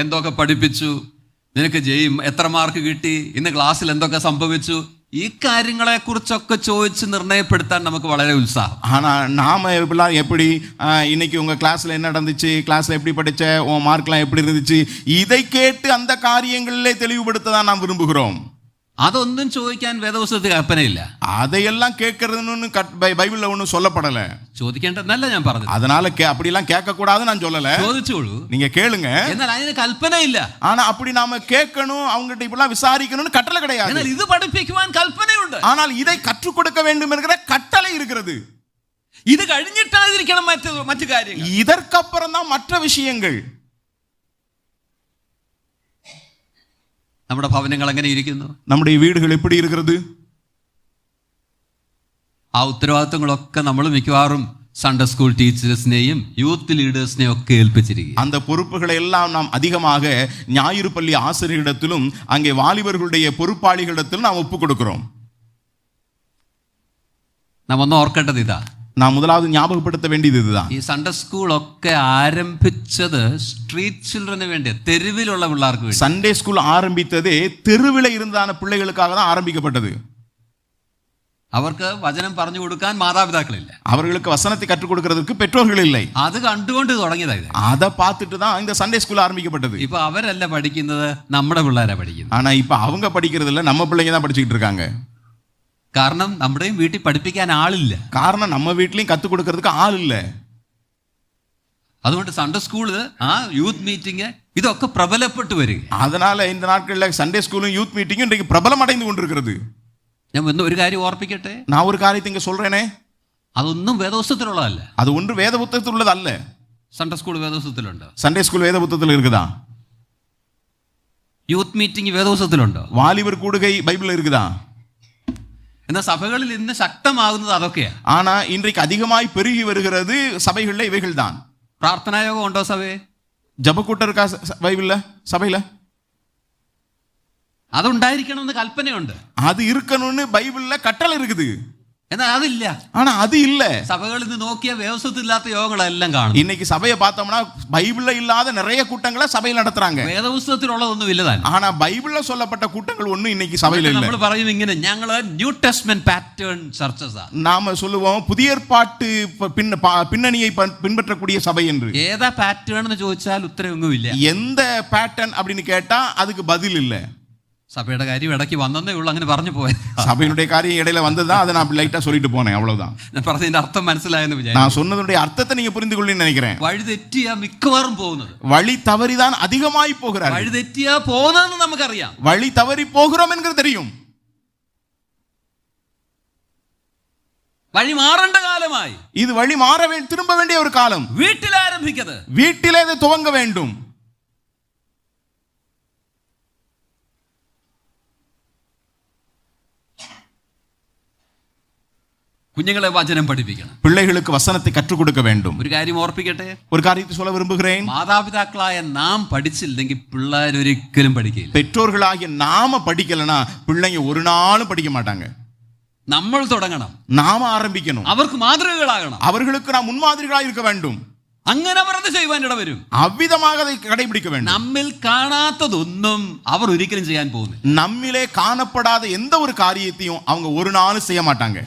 എന്തൊക്കെ പഠിപ്പിച്ചു, നിനക്ക് എത്ര മാർക്ക് കിട്ടി, ഇന്ന് ക്ലാസ്സിൽ എന്തൊക്കെ സംഭവിച്ചു, ഈ കാര്യങ്ങളെ കുറിച്ചൊക്കെ ചോദിച്ച് നിർണയപ്പെടുത്താൻ നമുക്ക് വളരെ ഉത്സാഹം. ஆனா நாம இப்பெல்லாம் எப்படி இன்னைக்கு உங்க கிளாஸ்ல என்ன நடந்துச்சு, கிளாஸ்ல எப்படி படிச்ச, உன் மார்க்லாம் எப்படி இருந்துச்சு, இதை கேட்டு அந்த காரியங்களிலே தெளிவுபடுத்த தான் நாம் விரும்புகிறோம். അതൊന്നും ചോദിക്കാൻ വേദപുസ്തകത്തിൽ കൽപ്പനയില്ല. அதையெல்லாம் கேட்கறதுன்னு பைபிள்ல ஒன்றும் சொல்லப்படல. ചോദിക്കേണ്ടതല്ല ഞാൻ പറഞ്ഞത്. அதனால அப்படிலாம் கேட்க கூடாதுன்னு நான் சொல்லல. ചോദിച്ചോളൂ, நீங்க கேளுங்க. എന്നാൽ അതിന് കൽപ്പനയില്ല. ஆனா அப்படி நாம கேட்கணும், அவங்ககிட்ட இப்படிலாம் விசாரிக்கணும்னு கட்டளை கிடையாது. എന്നാൽ ഇത് പഠിപ്പിക്കുവാൻ കൽപ്പനയുണ്ട്. ஆனால் இதை கற்றுக் கொடுக்க வேண்டும் என்கிற கட்டளை இருக்கிறது. ഇത് കഴിഞ്ഞിട്ടായിരിക്കണം മറ്റു കാര്യങ്ങൾ. இதற்கப்புறம் தான் மற்ற விஷயங்கள். നമ്മുടെ ഭവനങ്ങൾ എങ്ങനെ ഇരിക്കുന്നു? நம்முடைய வீடுகள் எப்படி இருக்கிறது? ആ ഉത്തരവാദിത്തങ്ങളൊക്കെ നമ്മൾ മിക്കവാറും സൺഡേ സ്കൂൾ ടീച്ചേഴ്സിനെയും യൂത്ത് ലീഡേഴ്സിനെയും ഒക്കെ ഏൽപ്പിച്ചിരിക്കുക. அந்த பொறுப்புகளை எல்லாம் நாம் அதிகமாக ஞாயிறு பள்ளி ஆசிரியரிடத்திலும் அங்கே வாலிபர்களுடைய பொறுப்பாளிகளிடத்திலும் நாம் ஒப்புக் கொடுக்கிறோம். നാം ഒന്ന് ഓർക്കേണ്ടത് ഇതാ, நாம் முதலாவது ஞாபகப்படுத்த வேண்டியது இதுதான். ഈ സൺഡേ സ്കൂൾ ഒക്കെ ആരംഭിച്ചത് സ്ട്രീറ്റ് ചിൽഡ്രന് വേണ്ടി, തെരുവിലുള്ള പിള്ളേർക്ക് വേണ്ടി. சண்டே ஸ்கூல் ஆரம்பித்ததே தெருவில் இருந்தான பிள்ளைகளுக்காக தான் ஆரம்பிக்கப்பட்டது. അവർക്ക് വചനം പറഞ്ഞു കൊടുക്കാൻ മാതാപിതാക്കളില്ല, அவர்களுக்கு வசனத்தை கற்றுக் கொடுக்கிறதுக்கு பெற்றோர்கள் இல்லை. അത് കണ്ടുകൊണ്ട് തുടങ്ങിയതായത്. அதை பார்த்துட்டு தான் இந்த சண்டே ஸ்கூல் ஆரம்பிக்கப்பட்டது. ഇപ്പൊ അവരല്ല പഠിക്കുന്നത്, നമ്മുടെ പിള്ളേരാ പഠിക്കുന്നത്. ஆனா இப்ப அவங்க படிக்கிறது இல்ல, நம்ம பிள்ளைங்க தான் படிச்சுக்கிட்டு இருக்காங்க. കാരണം നമ്മുടെയും വീട്ടിൽ പഠിപ്പിക്കാൻ ആളില്ല. காரணம் நம்ம வீட்லயும் கத்துக் கொடுக்கிறதுக்கு ஆள் இல்ல. അതുകൊണ്ട് സൺഡേ സ്കൂള്, ആ യൂത്ത് മീറ്റിംഗ്, ഇതൊക്കെ പ്രബലപ്പെട്ടു വരിക. அதனால இந்த நாட்களில் சண்டே ஸ்கூலும் யூத் மீட்டிங்கும் இன்றைக்கு பிரபலம் அடைந்து கொண்டிருக்கிறது. ഞാൻ ഒരു കാര്യം ഓർപ്പിക്കട്ടെ, நான் ஒரு காரியத்தை இங்க சொல்றேனே, അതൊന്നും വേദപുസ്തകത്തിലുള്ളതല്ല. அது ஒன்று வேத புத்தகத்தில் உள்ளது அல்ல. സൺഡേ സ്കൂൾ വേദപുസ്തകത്തിലുണ്ട്, சண்டே ஸ்கூல் வேத புத்தகத்தில் இருக்குதா? യൂത്ത് മീറ്റിംഗ് വേദപുസ്തകത്തിലുണ്ടോ? வாலிபர் கூடுகை பைபிள்ல இருக்குதா? എന്നാൽ സഭകളിൽ ഇന്ന് ശക്തമാകുന്നത് അതൊക്കെയാ. ஆனா இன்றைக்கு அதிகமாய் பெருகி வருகிறது சபைகள்ல இவைகள் தான். പ്രാർത്ഥനായോഗം ഉണ്ടോ സഭയെ? ஜபக்கூட்டம் இருக்கா பைபிள்ல, சபையில? അതുണ്ടായിരിക്കണമെന്ന് കൽപ്പനയുണ്ട്, அது இருக்கணும்னு பைபிள்ல கட்டளை இருக்குது. എന്നാൽ അതില്ല. ஆனா அது இல்ல. സഭകളിൽ നിന്ന് നോക്കിയ വ്യവസ്ഥത്തിലില്ലാത്ത യോഗങ്ങളെല്ലാം കാണും. இன்னைக்கு சபையை பார்த்தோம்னா பைபிள்ல இல்லாத நிறைய கூட்டங்களை சபையில் நடத்துறாங்க. വേദപുസ്തകത്തിലുള്ളതൊന്നും ഇല്ലതാണ്. ஆனா பைபிள்ல சொல்லப்பட்ட கூட்டங்கள் ஒண்ணு இன்னைக்கு சபையில இல்ல. നമ്മൾ പറയും ഇങ്ങനെ, ഞങ്ങള് ന്യൂ ടെസ്റ്റ്മെന്റ് പാറ്റേൺ ചർച്ചസ്. நாம சொல்லுவோம் புதிய ஏற்பாட்டு பின்னணியை பின்பற்றக்கூடிய சபை என்று. ഏതാ പാറ്റേൺ എന്ന് ചോദിച്ചാൽ ഉത്തരവൊന്നുമില്ല. எந்த பேட்டர்ன் அப்படின்னு கேட்டா அதுக்கு பதில் இல்ல. സഭയുടെ കാര്യം ഇടയ്ക്ക് വന്നേ ഉള്ളൂ, അങ്ങനെ പറഞ്ഞു പോയത്. சபையினுடைய காரியம் இடையில வந்ததுதான், அதை நான் லைட்டா சொல்லிட்டு போனேன், அவ்வளவுதான். ഞാൻ പറഞ്ഞതിന്റെ അർത്ഥം മനസ്സിലായെന്ന് വിചാരിച്ചു. நான் சொன்னதுடைய அர்த்தத்தை நீங்க புரிந்து கொள்ளணும்னு நினைக்கிறேன். വഴി തെറ്റിയാ മിക്കവാറും പോകുന്നത്, வழி தவறிதான் அதிகமாய் போகிறார். വഴി തെറ്റിയാ പോകുന്നതെന്ന് നമുക്കറിയാം. வழி தவறி போகிறோம் என்கிறது தெரியும். വഴി മാറേണ്ട കാലമായി. இது வழி மாற திரும்ப வேண்டிய ஒரு காலம். വീട്ടിൽ ആരംഭിക്കത്, வீட்டிலே இது துவங்க வேண்டும். കുഞ്ഞുങ്ങളെ വചനം പഠിപ്പിക്കണം, பிள்ளைகளுக்கு வசனத்தை கற்றுக் கொடுக்க வேண்டும். ഒരു കാര്യം ഓർപ്പിക്കട്ടെ, ஒரு காரியத்தை சொல்ல விரும்புகிறேன். മാതാപിതാക്കളായ നാം പഠിച്ചില്ലെങ്കിൽ പിള്ളേർ ഒരിക്കലും പഠിക്കില്ല. பெற்றோர்களாகிய நாம படிக்கலனா பிள்ளைங்க ஒரு நாளும் படிக்க மாட்டாங்க. നമ്മൾ തുടങ്ങണം, நாம ஆரம்பிக்கணும். അവർക്ക് മാതൃകകളാകണം, அவர்களுக்கு நாம் முன்மாதிரிகளாக இருக்க வேண்டும். അങ്ങനെ അവർ അത് ചെയ്യുവാൻ ഇടവരും. அவ்விதமாக அதை கடைபிடிக்க வேண்டும். നമ്മിൽ കാണാത്തതൊന്നും അവർ ഒരിക്കലും ചെയ്യാൻ പോകുന്നില്ല. நம்மிலே காணப்படாத எந்த ஒரு காரியத்தையும் அவங்க ஒரு நாளும் செய்ய மாட்டாங்க.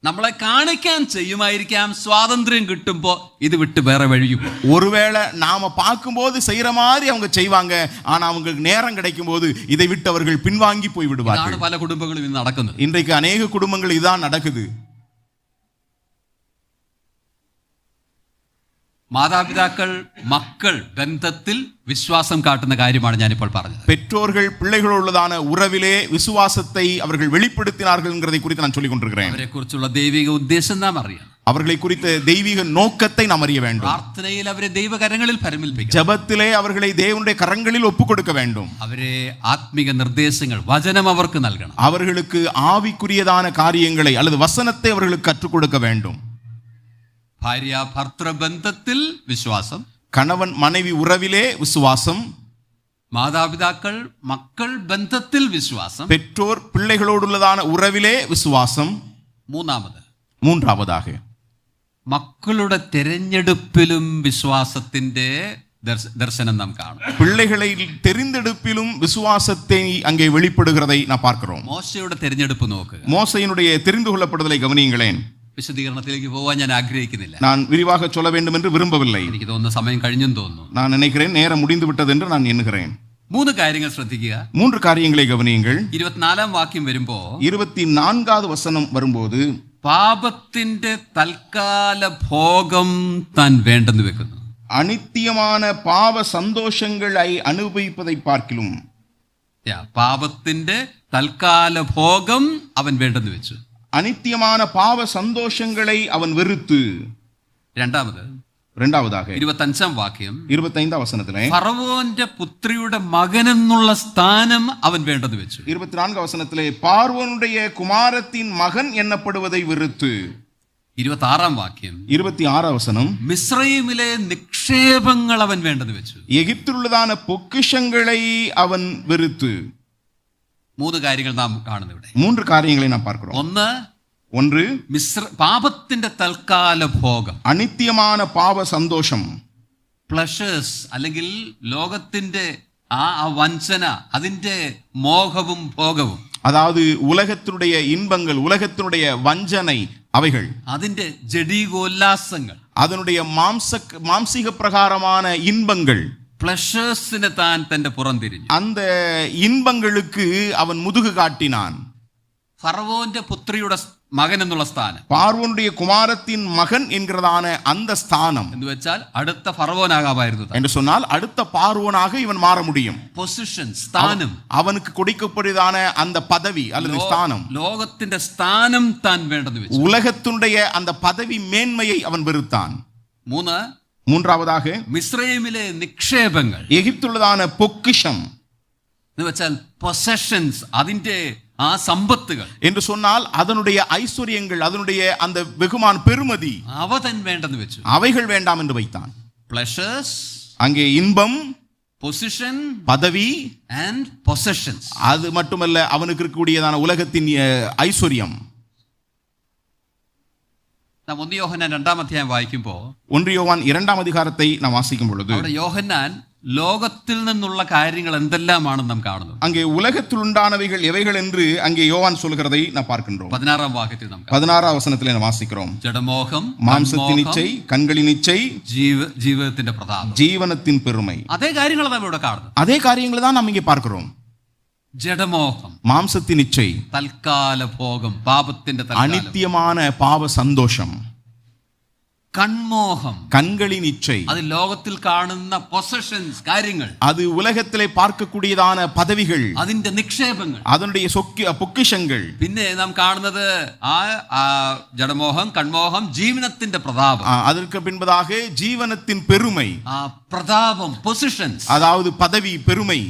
നമ്മളെ കാണിക്കാൻ ചെയ്യുമായിരിക്കാം, സ്വാതന്ത്ര്യം കിട്ടുമ്പോ ഇത് വിട്ട് വേറെ വഴിയും. ஒருவேளை நாம பார்க்கும்போது செய்யற மாதிரி அவங்க செய்வாங்க, ஆனா அவங்களுக்கு நேரம் கிடைக்கும் போது இதை விட்டு அவர்கள் பின்வாங்கி போய் விடுவார்கள். ഇതാണ് പല കുടുംബങ്ങളും ഇന്ന് നടക്കുന്നത്. இன்றைக்கு அநேக குடும்பங்கள் இதான் நடக்குது. മാതാപിതാക്കൾ മക്കൾ ബന്ധത്തിൽ വിശ്വാസം കാട്ടുന്ന കാര്യമാണ് ഞാനിപ്പോൾ പറഞ്ഞത്. பெற்றோர்கள் பிள்ளைகளோடுള്ളதான உறவிலே விசுவாசத்தை அவர்கள் வெளிப்படுத்தினார்கள் என்கிறதை குறித்து நான் சொல்லிக் கொண்டிருக்கிறேன். അവരെ കുറിച്ചുള്ള ദൈവിക ഉദ്ദേശം നാം അറിയണം. அவர்களை குறித்த தெய்வீக நோக்கத்தை நாம் அறிய வேண்டும். പ്രാർത്ഥനയിൽ അവരെ ദൈവകരങ്ങളിൽ പരമേൽപ്പിക്കണം. ஜெபத்திலே அவர்களை தேவனுடைய கரங்களில் ஒப்புக் கொடுக்க வேண்டும். അവരെ ആത്മീക നിർദ്ദേശങ്ങൾ, വചനം അവർക്ക് നൽകണം. அவர்களுக்கு ஆவிக்குரியதான காரியங்களை அல்லது வசனத்தை அவர்களுக்கு கற்றுக் கொடுக்க வேண்டும். ഭാര്യ ഭർത്തൃ ബന്ധത്തിൽ വിശ്വാസം, கணவன் மனைவி உறவிலே விசுவாசம், മാതാപിതാക്കൾ മക്കൾ ബന്ധത്തിൽ വിശ്വാസം, பெற்றோர் பிள்ளைகளோடுள்ளதான உறவிலே விசுவாസം. மூன்றாவதாக മക്കളുടെ തിരഞ്ഞെടുപ്പിലും വിശ്വാസത്തിന്റെ ദർശനം നാം കാണും. பிள்ளைகளை தெரிந்தெடுப்பிலும் விசுவாசத்தை அங்கே வெளிப்படுகிறதை நாம் பார்க்கிறோம். മോശയുടെ തിരഞ്ഞെടുപ്പ് നോക്കുക. மோசையினுடைய தெரிந்து கொள்ளப்படுதலை கவனியுங்களேன். വിശദീകരണത്തിലേക്ക് പോവാൻ ഞാൻ ആഗ്രഹിക്കുന്നില്ല. நான் விரிவாக சொல்ல வேண்டும் என்று விரும்பவில்லை. എനിക്ക് തോന്നുന്ന സമയം കഴിഞ്ഞെന്ന് തോന്നുന്നു. நான் நினைக்கிறேன் நேரம் முடிந்து விட்டது என்று நான் எண்ணுகிறேன். 3 കാര്യങ്ങൾ ശ്രദ്ധിക്കുക. 3 காரியங்களை கவனியுங்கள். 24 വാക്യം വരുമ്പോ, 24வது வசனம் வரும்போது, പാപത്തിന്റെ തൽക്കാല ഭോഗം താൻ വേണ്ടെന്ന് വെക്കുന്നു. அனித்தியமான பாவ சந்தோஷங்களை அனுபவிப்பதை பார்க்கிலும், പാപത്തിന്റെ തൽക്കാല ഭോഗം അവൻ വേണ്ടെന്ന് വെച്ചു. அனித்தியமான பாவ சந்தோஷங்களை அவன் வெறுத்து. രണ്ടാമത്, இரண்டாவதாக 25 വാക്യം 25 വസനത്തിലെ ഫറവോന്റെ പുത്രിയുടെ മകനെന്നുള്ള സ്ഥാനം അവൻ വേണ്ടെന്ന് വെച്ചു. 24 വസനത്തിലെ பார்வோனுடைய குமாரத்தின் மகன் எண்ணப்படுவதை வெறுத்து. 26 വാക്യം 26 வசனம் മിസ്രയീമിലെ നിക്ഷേപങ്ങൾ അവൻ വേണ്ടെന്ന് വെച്ചു. எகிப்திலுள்ளதான பொக்கிஷங்களை அவன் வெறுத்து. 3 കാര്യങ്ങൾ നാം കാണുന്നു ഇവിടെ. 3 காரியங்களை நாம் பார்க்கிறோம். ஒன்று പാപത്തിന്റെ തൽക്കാല ഭോഗം, അനിത്യமான പാപ സന്തോഷം, പ്ലഷേഴ്സ് അല്ലെങ്കിൽ ലോകത്തിന്റെ ആ വഞ്ചന, അതിന്റെ മോഹവും ഭോഗവും, அதாவது உலகத்தினுடைய இன்பங்கள், உலகத்தினுடைய வஞ்சனை அவைகள், അതിന്റെ ജഡീകോല്ലാസങ്ങൾ, அதனுடைய மாம்சீக பிரகாரமான இன்பங்கள், പ്ലഷേഴ്സിന് താൻ തന്റെ പുറംതിരിഞ്ഞു. அந்த ഇன்பங்களுக்கு അവൻ മുതുകു കാട്ടിனான். ഫറവോന്റെ പുത്രിയുടെ മകൻ എന്നുള്ള സ്ഥാനം, பார்வோனுடைய குமாரத்தின் மகன் என்கிறதான அந்த ஸ்தானம் എന്ന് വെച്ചാൽ അടുത്ത ഫറവോനാകാമായിരുന്നു என்று சொன்னால் அடுத்த பார்வோனாக இவன் மாற முடியும். പൊസിഷൻ, സ്ഥാനം, அவனுக்கு கொடுக்கப்படுவதான அந்த பதவி அல்லது ஸ்தானம், ലോകത്തിന്റെ സ്ഥാനം താൻ വേണ്ടെന്ന് വെച്ചു. உலகத்தினுடைய அந்த பதவி மேன்மையை அவன் வெறுத்தான். மூன்றாவதாக മിസ്രയീമിലെ നിക്ഷേപങ്ങൾ, எகிப்துள்ளதான பொக்கிஷம் എന്ന് വെച്ചാൽ പൊസഷൻസ്, അതിന്റെ ആ സമ്പത്തുകൾ என்று சொன்னால் அதனுடைய ஐஸ்வர்யங்கள், அதனுடைய அந்த வெகுமான் பெருமதி, അവ തൻ വേണ്ടെന്ന് വെച്ചു. அவைகள் வேண்டாம் என்று வைத்தான். പ്ലഷേഴ്സ്, அங்கே இன்பம், പൊസിഷൻ, பதவி and possessions, அது மட்டுமல்ல அவனுக்கு இருக்கக்கூடியதான உலகத்தின் ஐஸ்வர்யம். നാം 1 യോഹന്നാൻ 2-ാം അധ്യായം വായിക്കുമ്പോൾ 1 യോവാൻ 2-ാം അധികാരத்தை നാം വാസിക്കും பொழுது അവിടെ യോഹന്നാൻ ലോകത്തിൽ നിന്നുള്ള കാര്യങ്ങൾ എന്തെല്ലാമാണെന്ന് നാം കാണുന്നു. அங்கே உலகத்தில் உண்டானவைகள் எவைகள் என்று அங்கே யோவான் சொல்கிறதை நாம் பார்க்கின்றோம். 16-ാം വാക്യത്തിൽ നാം 16-ാം വസനത്തിൽ നാം വാസിக்கிறோம். ജഡമോഹം, മാംസത്തിൻ ഇച്ഛை, കൺகளின் ഇച്ഛை, ജീവിതത്തിന്റെ പ്രതാപം, ജീവനത്തിൻ പെരുமை, അതേ കാര്യങ്ങൾ നാം ഇവിടെ കാണുന്നു. அதே காரியங்களை தான் நாம் இங்கே பார்க்கிறோம். ജഡമോഹം, മാംസത്തിൻ ഇച്ഛை, തൽക്കാല ഭോഗം, പാപത്തിന്റെ അനിത്യமான பாவ சந்தோஷம். കൺമോഹം, കൺகளின் ഇച്ഛை, അത് ലോകത്തിൽ കാണുന്ന പൊസഷൻസ്, കാര്യങ്ങൾ, அது உலகத்திலே பார்க்கக்கூடியதான பதவிகள், അതിന്റെ നിക്ഷേപങ്ങൾ, அதனுடைய പൊക്കിഷങ്ങൾ. പിന്നെ നാം കാണുന്നത് ആ ജഡമോഹം, കൺമോഹം, ജീവനത്തിന്റെ പ്രതാപം, அதற்கு பின்பதாக ஜீவனத்தின் பெருமை, പ്രതാപം, പൊസിഷൻസ്, அதாவது பதவி, பெருமை.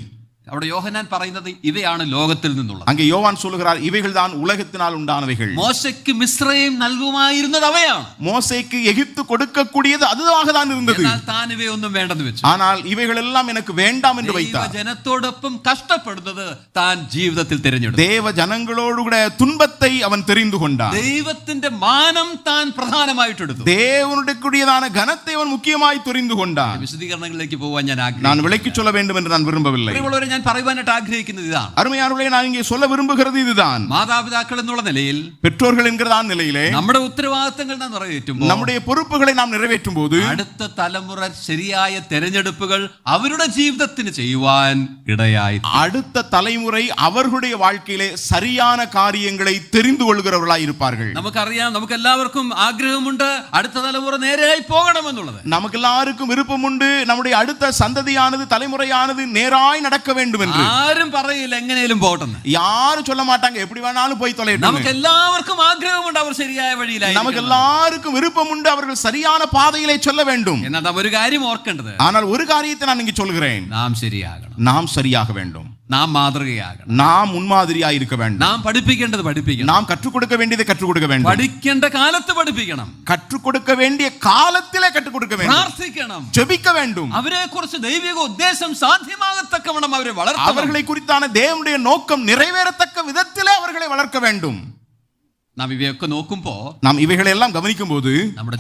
അവിടെ യോഹന്നാൻ പറയുന്നത് ഇവയാണ് ലോകത്തിൽ നിന്നുള്ളത്. அங்கே யோவான் சொல்லுகிறார் இவைகள் தான் உலகத்தினால் உண்டானவைகள். മോശയ്ക്ക് മിസ്രയീം നൽകുമായിരുന്നത് അവയാണ്. மோசேக்கு எகிப்து கொடுக்கக்கூடியது அதுவாக தான் இருந்தது. എന്നാൽ താൻ ഇവയൊന്നും വേണ്ടെന്ന് വെച്ചു. ஆனால் இவைகள் எல்லாம் எனக்கு வேண்டாம் என்று வைத்தார். ജനത്തോടൊപ്പം കഷ്ടപ്പെടുന്നത് താൻ ജീവിതത്തിൽ തിരഞ്ഞെടുത്തു. தேவ ஜனங்களோடு கூட துன்பத்தை அவன் தெரிந்து கொண்டான். ദൈവത്തിന്റെ മാനം താൻ പ്രധാനമായിട്ട് എടുത്തു. தேவனுடைய கூடியதான கனத்தை அவன் முக்கியமாய் தெரிந்து கொண்டான். വിശദീകരണങ്ങളിലേക്ക് പോവാൻ ഞാൻ ആഗ്രഹിക്കുന്നു. நான் விளக்கி சொல்ல வேண்டும் என்று நான் விரும்பவில்லை. ഞാൻ പറയുവാനായിട്ട് ആഗ്രഹിക്കുന്നത് ഇതാണ്. அருமையானவர்களே, நான் இங்கே சொல்ல விரும்புகிறது இதுதான். മാതാപിതാക്കൾ എന്നുള്ള നിലയിൽ, பெற்றோர்கள் என்கிறதான நிலையிலே നമ്മുടെ ഉത്തരവാദിത്തങ്ങൾ നാം നിറവേറ്റുമ്പോൾ, நம்முடைய பொறுப்புகளை நாம் நிறைவேற்றும் போது അടുത്ത തലമുറ ശരിയായ തെരഞ്ഞെടുപ്പുകൾ അവരുടെ ജീവിതത്തിന് ചെയ്യുവാൻ ഇടയായി. அடுத்த தலைமுறை அவர்களுடைய வாழ்க்கையிலே சரியான காரியங்களை தெரிந்து கொள்கிறவர்களாய் இருப்பார்கள். നമുക്കറിയാം, നമുക്ക് എല്ലാവർക്കും ആഗ്രഹമുണ്ട് അടുത്ത തലമുറ നേരെയായി പോകണമെന്നുള്ളത്. நமக்கு எல்லாருக்கும் விருப்பம் உண்டு, நம்முடைய அடுத்த சந்ததியானது, தலைமுறையானது நேராய் நடக்க வேண்டும் என்று. ആരും പറയില്ല എങ്ങനെയും പോകട്ടെന്ന്. யாரும் சொல்ல மாட்டாங்க எப்படி வேணாலும் போய் தொலையட்டும். നമുക്ക് എല്ലാവർക്കും ആഗ്രഹമുണ്ട് അവർ ശരിയായ വഴിയിലായി. நமக்கு எல்லாருக்கும் விருப்பம் உண்டு அவர்கள் சரியான பாதையிலே சொல்ல வேண்டும். എന്നാൽ നാം ഒരു കാര്യം ഓർക്കേണ്ടത്, ஆனால் ஒரு காரியத்தை நான் இங்கே சொல்கிறேன், നാം ശരിയാകണം, நாம் சரியாக வேண்டும், നാം മാതൃകയാകണം, நாம் முன்மாதிரியாய் இருக்க வேண்டும், നാം പഠിപ്പിക്കേണ്ടത് പഠിപ്പിക്കണം, நாம் கற்றுக் கொடுக்க வேண்டியதை கற்றுக் கொடுக்க வேண்டும், പഠിക്കേണ്ട കാലത്ത് പഠിപ്പിക്കണം, கற்றுக் கொடுக்க வேண்டிய காலத்திலே கற்றுக் கொடுக்க வேண்டும், പ്രാർത്ഥിക്കണം, ஜெபிக்க வேண்டும், അവരെ കുറിച്ച് ദൈവിക ഉദ്ദേശം സാധ്യമാകത്തക്കവണ്ണം അവരെ വളർത്തണം, அவர்களை குறித்தான தேவனுடைய நோக்கம் நிறைவேறத்தக்க விதத்திலே அவர்களை வளர்க்க வேண்டும். നാം ഇവയൊക്കെ നോക്കുമ്പോ, நாம் இவைகளை எல்லாம் கவனிக்கும் போது നമ്മുടെ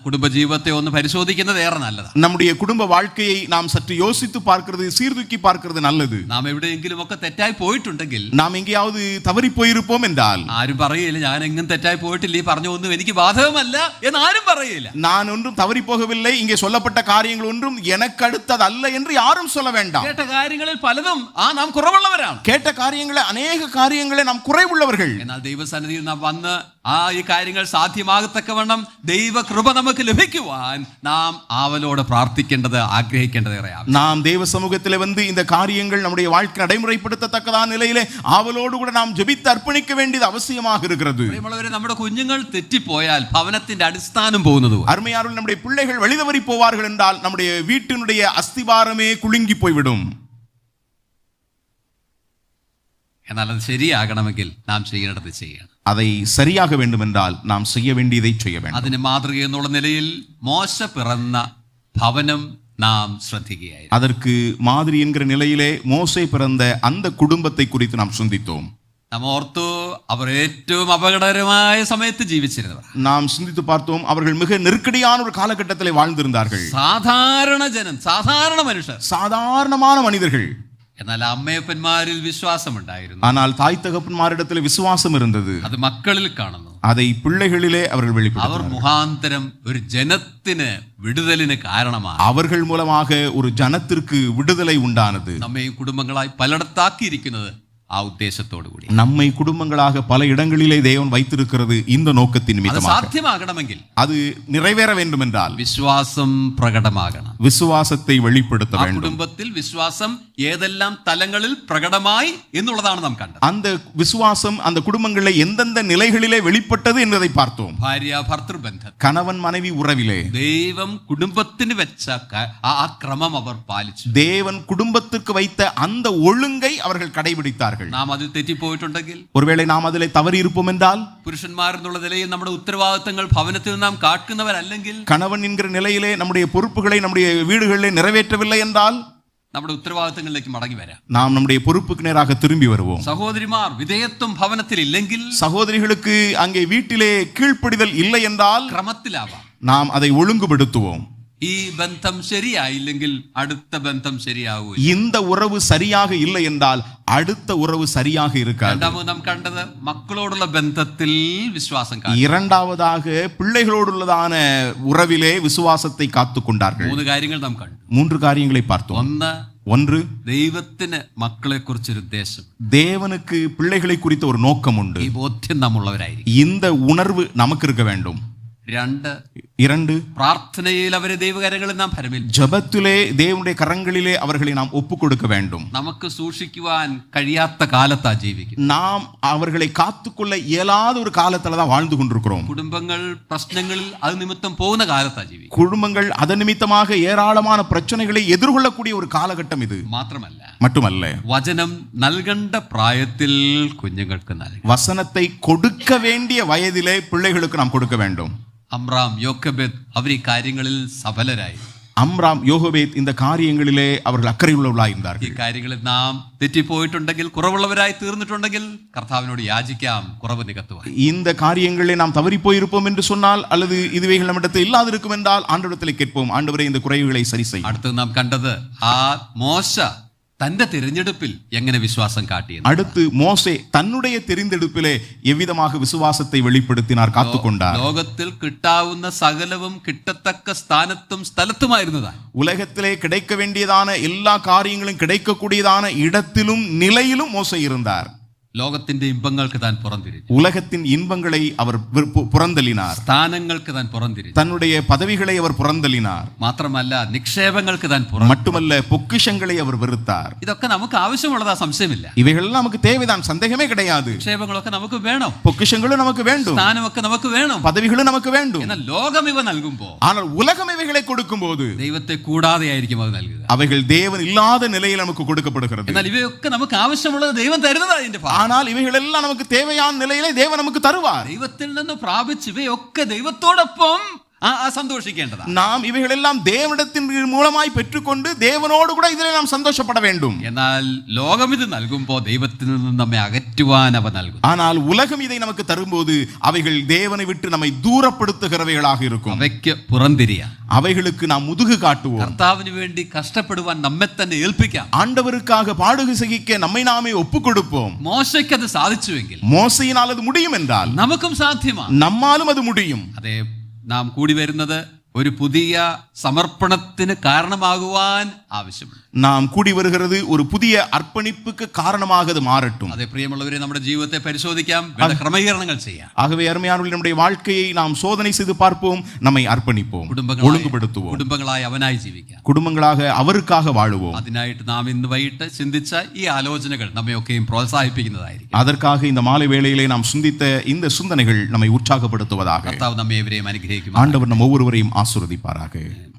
കുടുംബ ജീവിതത്തെ ഒന്ന് പരിശോധിക്കുന്നത് ഏറെ നല്ലതാണ്. நம்முடைய குடும்ப வாழ்க்கையை நாம் சற்று யோசித்து பார்க்கிறது, சீர்தூக்கி பார்க்கிறது நல்லது. നാം എവിടെയെങ്കിലും ഒക്കെ തെറ്റായി പോയിട്ടുണ്ടെങ്കിൽ, நாம் எங்கேயாவது தவறி போயிருப்போம் என்றால், ആരും പറയില്ല ഞാൻ എങ്ങും തെറ്റായി പോയിട്ടില്ല, ഈ പറഞ്ഞു ഒന്നും എനിക്ക് ബാധകമല്ല എന്ന് ആരും പറയില്ല. நான் ஒன்றும் தவறி போகவில்லை, இங்கே சொல்லப்பட்ட காரியங்கள் ஒன்றும் எனக்கு அடுத்தது அல்ல என்று யாரும் சொல்ல வேண்டாம். കേട്ട കാര്യങ്ങളിൽ പലതും നാം കുറവുള്ളവരാണ്. கேட்ட காரியங்களை, அநேக காரியங்களை நாம் குறைவுள்ளவர்கள். എന്നാൽ ദൈവസന്നിധിയിൽ സന്നിധിയിൽ നാം വന്ന് ഈ കാര്യങ്ങൾ സാധ്യമാകത്തക്കവണ്ണം ദൈവകൃപ നമുക്ക് ലഭിക്കുവാൻ നാം ആവലോട് പ്രാർത്ഥിക്കേണ്ടത് ആഗ്രഹിക്കേണ്ടത് ഏറെയാണ്. நாம் தேவ சமூகத்திலே வந்து இந்த காரியங்கள் நம்முடைய வாழ்க்கை நடைமுறைப்படுத்தத்தக்கதான நிலையிலே ஆவலோடு கூட நாம் ஜெபித்து அர்ப்பணிக்க வேண்டியது அவசியமாக இருக்கிறது. പ്രിയമുള്ളവരെ, നമ്മുടെ കുഞ്ഞുങ്ങൾ തെറ്റിപ്പോയാൽ ഭവനത്തിന്റെ അടിസ്ഥാനം പോകുന്നത്. அருமையானவர்களே, நம்முடைய பிள்ளைகள் வழிதவறி போவார்கள் என்றால் நம்முடைய வீட்டினுடைய அஸ்திவாரமே குலுங்கி போய்விடும். എന്നാൽ അത് ശരിയാകണമെങ്കിൽ നാം ചെയ്യേണ്ടത് ചെയ്യണം. அதை சரியாக வேண்டும் என்றால் நாம் செய்ய வேண்டியதை செய்ய வேண்டும். അതിന് മാതൃക എന്നുള്ള നിലയിൽ മോശ പിറന്ന ഭവനം നാം ശ്രദ്ധിക്കുകയായിരുന്നു. அதற்கு மாதிரி என்கிற நிலையிலே மோசே பிறந்த அந்த குடும்பத்தை குறித்து நாம் சிந்தித்தோம். നാം ഓർത്തു, അവർ ഏറ്റവും അപകടകരമായ സമയത്ത് ജീവിച്ചിരുന്നവർ. நாம் சிந்தித்து பார்த்தோம், அவர்கள் மிக நெருக்கடியான ஒரு காலகட்டத்திலே வாழ்ந்திருந்தார்கள். സാധാരണ ജനം, സാധാരണ മനുഷ്യർ, சாதாரணமான மனிதர்கள். എന്നാൽ അമ്മയപ്പന്മാരിൽ വിശ്വാസമുണ്ടായിരുന്നു. ஆனால் தாய் தகப்பன்மாரிடத்தில் விசுவாசம் இருந்தது. അത് മക്കളിൽ കാണുന്നു. அதை பிள்ளைகளிலே அவர்கள் അവർ வெளிப்படுத்தினார்கள். മുഖാന്തരം ഒരു ജനത്തിന് വിടുതലിന് കാരണമാണ്. அவர்கள் மூலமாக ஒரு ஜனத்திற்கு விடுதலை உண்டானது. നമ്മയും കുടുംബങ്ങളായി പലയിടത്താക്കിയിരിക്കുന്നത് ആ ഉദ്ദേശത്തോടു കൂടി. நம்மை குடும்பங்களாக பல இடங்களிலே தேவன் வைத்திருக்கிறது இந்த நோக்கத்தின் അത് நிமித்தமாக. സാധ്യമാകണമെങ്കിൽ அது நிறைவேற வேண்டும் என்றால் വിശ്വാസം പ്രകടമാകണം. விசுவாசத்தை வெளிப்படுத்த ആ வேண்டும். കുടുംബത്തിൽ വിശ്വാസം ഏതെല്ലാം തലങ്ങളിൽ പ്രകടമായി എന്നുള്ളതാണ് നാം കണ്ടത്. அந்த விசுவாசம் அந்த குடும்பங்களிலே எந்தெந்த நிலைகளிலே வெளிப்பட்டது என்பதை பார்த்தோம். ഭാര്യ ഭർത്തൃബന്ധം, கணவன் மனைவி உறவிலே ദൈവം കുടുംബത്തിന് വെച്ച ആ ക്രമം അവർ പാലിച്ചു. தேவன் குடும்பத்திற்கு வைத்த அந்த ஒழுங்கை அவர்கள் கடைபிடித்தார்கள். നാം അതിൽ തെറ്റിപ്പോയിട്ടുണ്ടെങ്കിൽ, ஒருவேளை நாம் அதிலே தவறி இருப்போம் என்றால், പുരുഷന്മാരെന്നുള്ള നിലയിൽ നമ്മുടെ ഉത്തരവാദിത്തങ്ങൾ ഭവനത്തിൽ നാം കാക്കുന്നവരല്ലെങ്കിൽ, கணவன் என்கிற நிலையிலே நம்முடைய பொறுப்புகளை நம்முடைய வீடுகளிலே நிறைவேற்றவில்லை என்றால், നമ്മുടെ ഉത്തരവാദിത്തങ്ങളിലേക്ക് മടങ്ങി വരാം. நாம் நம்முடைய பொறுப்புக்கு நேராக திரும்பி வருவோம். സഹോദരിമാർ, വിധേയത്വം ഭവനത്തിൽ ഇല്ലെങ്കിൽ, சகோதரிகளுக்கு அங்கே வீட்டிலே கீழ்ப்படிதல் இல்லை என்றால் ക്രമത്തിലാവാം. நாம் அதை ஒழுங்குபடுத்துவோம். ഈ ബന്ധം ശരിയായില്ലെങ്കിൽ അടുത്ത ബന്ധം ശരിയാവൂ. இந்த உறவு சரியாக இல்லை என்றால் அடுத்த உறவு சரியாக இருக்காது. രണ്ടാമത് നാം കണ്ടത് മക്കളോടുള്ള ബന്ധത്തിൽ വിശ്വാസം കാത്തു. இரண்டாவதாக பிள்ளைகளோடுள்ளதான உறவிலே விசுவாசத்தை காத்துக் கொண்டார்கள். 3 കാര്യങ്ങൾ നാം കണ്ടു. 3 காரியங்களை பார்த்தோம். ஒன்று, ദൈവത്തിന് മക്കളെ കുറിച്ചൊരു ഉദ്ദേശം, தேவனுக்கு பிள்ளைகளை குறித்த ஒரு நோக்கம் உண்டு. ഈ ബോധ്യം നാം ഉള്ളവരായിരിക്കും. இந்த உணர்வு நமக்கு இருக்க வேண்டும். 2, പ്രാർത്ഥനയിൽ അവരെ ദൈവകരങ്ങളിൽ നാം ഭരമേൽപ്പിക്കും. ஜெபத்திலே தேவனுடைய கரங்களிலே அவர்களை நாம் ஒப்புக் கொடுக்க வேண்டும். നമുക്ക് സൂക്ഷിക്കുവാൻ കഴിയാത്ത കാലത്താ ജീവിക്കും. நாம் அவர்களை காத்துக்கொள்ள இயலாத ஒரு காலத்துல தான் வாழ்ந்து கொண்டிருக்கிறோம். കുടുംബങ്ങൾ പ്രശ്നങ്ങളിൽ അത് നിമിത്തം പോകുന്ന കാലത്താ ജീവിക്കും. குடும்பங்கள் அதன் நிமித்தமாக ஏராளமான பிரச்சனைகளை எதிர்கொள்ளக்கூடிய ஒரு காலகட்டம் இது. மட்டுமல்ல, വചനം നൽകേണ്ട പ്രായത്തിൽ കുഞ്ഞുങ്ങൾക്ക് നൽകണം. வசனத்தை கொடுக்க வேண்டிய வயதிலே பிள்ளைகளுக்கு நாம் கொடுக்க வேண்டும். അമ്രാം, യോക്കബേദ് അവർ ഈ കാര്യങ്ങളിൽ സഫലരായി. அம்ராம், யோகபேத் இந்த காரியங்களிலே அவர்கள் அக்கறையுள்ளவர்களாய் ഈ இருந்தார்கள். കാര്യങ്ങളിൽ നാം തെറ്റിപ്പോയിട്ടുണ്ടെങ്കിൽ, കുറവുള്ളവരായി തീർന്നിട്ടുണ്ടെങ്കിൽ കർത്താവിനോട് യാചിക്കാം കുറവ് നികത്തുവാൻ. இந்த காரியங்களிலே நாம் தவறி போயிருப்போம் என்று சொன்னால், அல்லது இதுவைகள் நம்மிடத்தில் இல்லாதிருக்கும் என்றால் ஆண்டவரிடத்தில் கேட்போம், ஆண்டவரே இந்த குறைவுகளை சரி செய். അടുത്ത് നാം കണ്ടത് ആ മോശ തന്റെ തിരഞ്ഞെടുപ്പിൽ എങ്ങനെ വിശ്വാസം കാട്ടിയെന്ന്. அடுத்து மோசே தன்னுடைய தெரிந்தெடுப்பிலே எவ்விதமாக விசுவாசத்தை வெளிப்படுத்தினார், காத்துக்கொண்டார். ലോകത്തിൽ കിട്ടാവുന്ന സകലവും കിട്ടത്തക്ക സ്ഥാനത്തും സ്ഥലത്തുമായിരുന്നതാണ്. உலகத்திலே கிடைக்க வேண்டியதான எல்லா காரியங்களும் கிடைக்கக்கூடியதான இடத்திலும் நிலையிலும் மோசே இருந்தார். ലോകത്തിന്റെ ഇമ്പങ്ങൾക്ക് താൻ പുറംതിരിഞ്ഞു. உலகத்தின் இன்பங்களை அவர் புறந்தள்ளினார். സ്ഥാനങ്ങൾക്ക് താൻ പുറംതിരിഞ്ഞു. தன்னுடைய பதவிகளை அவர் புறந்தள்ளினார். മാത്രമല്ല നിക്ഷേപങ്ങൾക്ക് താൻ மட்டுமல்ல, பொக்கிஷங்களை அவர் வெறுத்தார். ഇതൊക്കെ നമുക്ക് ആവശ്യമുള്ളതാ, സംശയമില്ല. இவைகள் நமக்கு தேவைதான், சந்தேகமே கிடையாது. നിക്ഷേപങ്ങളൊക്കെ നമുക്ക് വേണം, பொக்கிஷங்களும் நமக்கு வேண்டும், സ്ഥാനമൊക്കെ നമുക്ക് വേണം, பதவிகளும் நமக்கு வேண்டும். എന്നാൽ ലോകം ഇവ നൽകുമ്പോൾ, ஆனால் உலகம் இவைகளை கொடுக்கும்போது ദൈവത്തെ കൂടാതെയായിരിക്കും അത് നൽകുക. அவைகள் தேவன் இல்லாத நிலையில் நமக்கு கொடுக்கப்படுகிறது. എന്നാൽ ഇവയൊക്കെ നമുക്ക് ആവശ്യമുള്ളത് ദൈവം തരുന്നതാണ്. ഇതിന്റെ ഭാഗം. ஆனால் இவைகள் எல்லாம் நமக்கு தேவையான நிலையிலே தேவன் நமக்கு தருவார். ദൈവത്തിൽ നിന്ന് പ്രാപിച്ച് ഇവയൊക്കെ ദൈവത്തോടൊപ്പം സന്തോഷിക്കേണ്ടതാണ്. நாம் இவைகள் எல்லாம் தேவனிடத்தின் மூலமாய் பெற்றுக்கொண்டு தேவனோடு கூட இதிலே நாம் சந்தோஷப்பட வேண்டும். എന്നാൽ ലോകം ഇത് നൽകുമ്പോൾ ദൈവത്തിൽ നിന്ന് നമ്മെ അകറ്റുവാൻ അവ നൽകും. ஆனால் உலகம் இதை நமக்கு தரும்போது அவைகள் தேவனை விட்டு நம்மை தூரப்படுத்துகிறவைகளாக இருக்கும். അവയ്ക്ക് പുറംതിരിയ, அவைகளுக்கு நாம் முதுகு காட்டுவோம். കർത്താവിന് വേണ്ടി കഷ്ടപ്പെടുവാൻ നമ്മെ തന്നെ ഏൽപ്പിക്കാം. ஆண்டவருக்காக பாடுகு சகிக்க நம்மை நாமே ஒப்புக் கொடுப்போம். മോശയ്ക്ക് അത് സാധിച്ചുവെങ്കിൽ, மோசையினால் அது முடியும் என்றால் നമുക്കും സാധ്യമാണ്. நம்மாலும் அது முடியும். അതെ, നാം കൂടി വരുന്നത് ഒരു പുതിയ സമർപ്പണത്തിന് കാരണമാകുവാൻ ആവശ്യമുണ്ട്. நாம் கூடி வருகிறது ஒரு புதிய அர்ப்பணிப்புக்கு காரணமாக அது மாறட்டும். അതെ പ്രിയമുള്ളവരെ, നമ്മുടെ ജീവിതത്തെ പരിശോധിക്കാം, വേണ്ട ക്രമീകരണങ്ങൾ ചെയ്യാം. ஆகவே அருமையானவர்களே, நம்முடைய வாழ்க்கையை நாம் சோதனை செய்து பார்ப்போம், நம்மை அர்ப்பணிப்போம், ஒழுங்குபடுத்துவோம், കുടുംബങ്ങളായി അവനായി ജീവിക്കാം. குடும்பங்களாக அவருக்காக வாழுவோம். അതിനായിട്ട് നാം ഇന്ന് വൈകിട്ട് ചിന്തിച്ച ഈ ആലോചനകൾ നമ്മയൊക്കെയും പ്രോത്സാഹിപ്പിക്കുന്നതായിരിക്കും. அதற்காக இந்த மாலை வேளையிலே நாம் சிந்தித்த இந்த சிந்தனைகள் நம்மை உற்சாகப்படுத்துவதாக. കർത്താവ് നമ്മെ ഏവരെയും അനുഗ്രഹിക്കും. ஆண்டவர் நம் ஒவ்வொருவரையும் ஆசீர்வதிப்பாராக.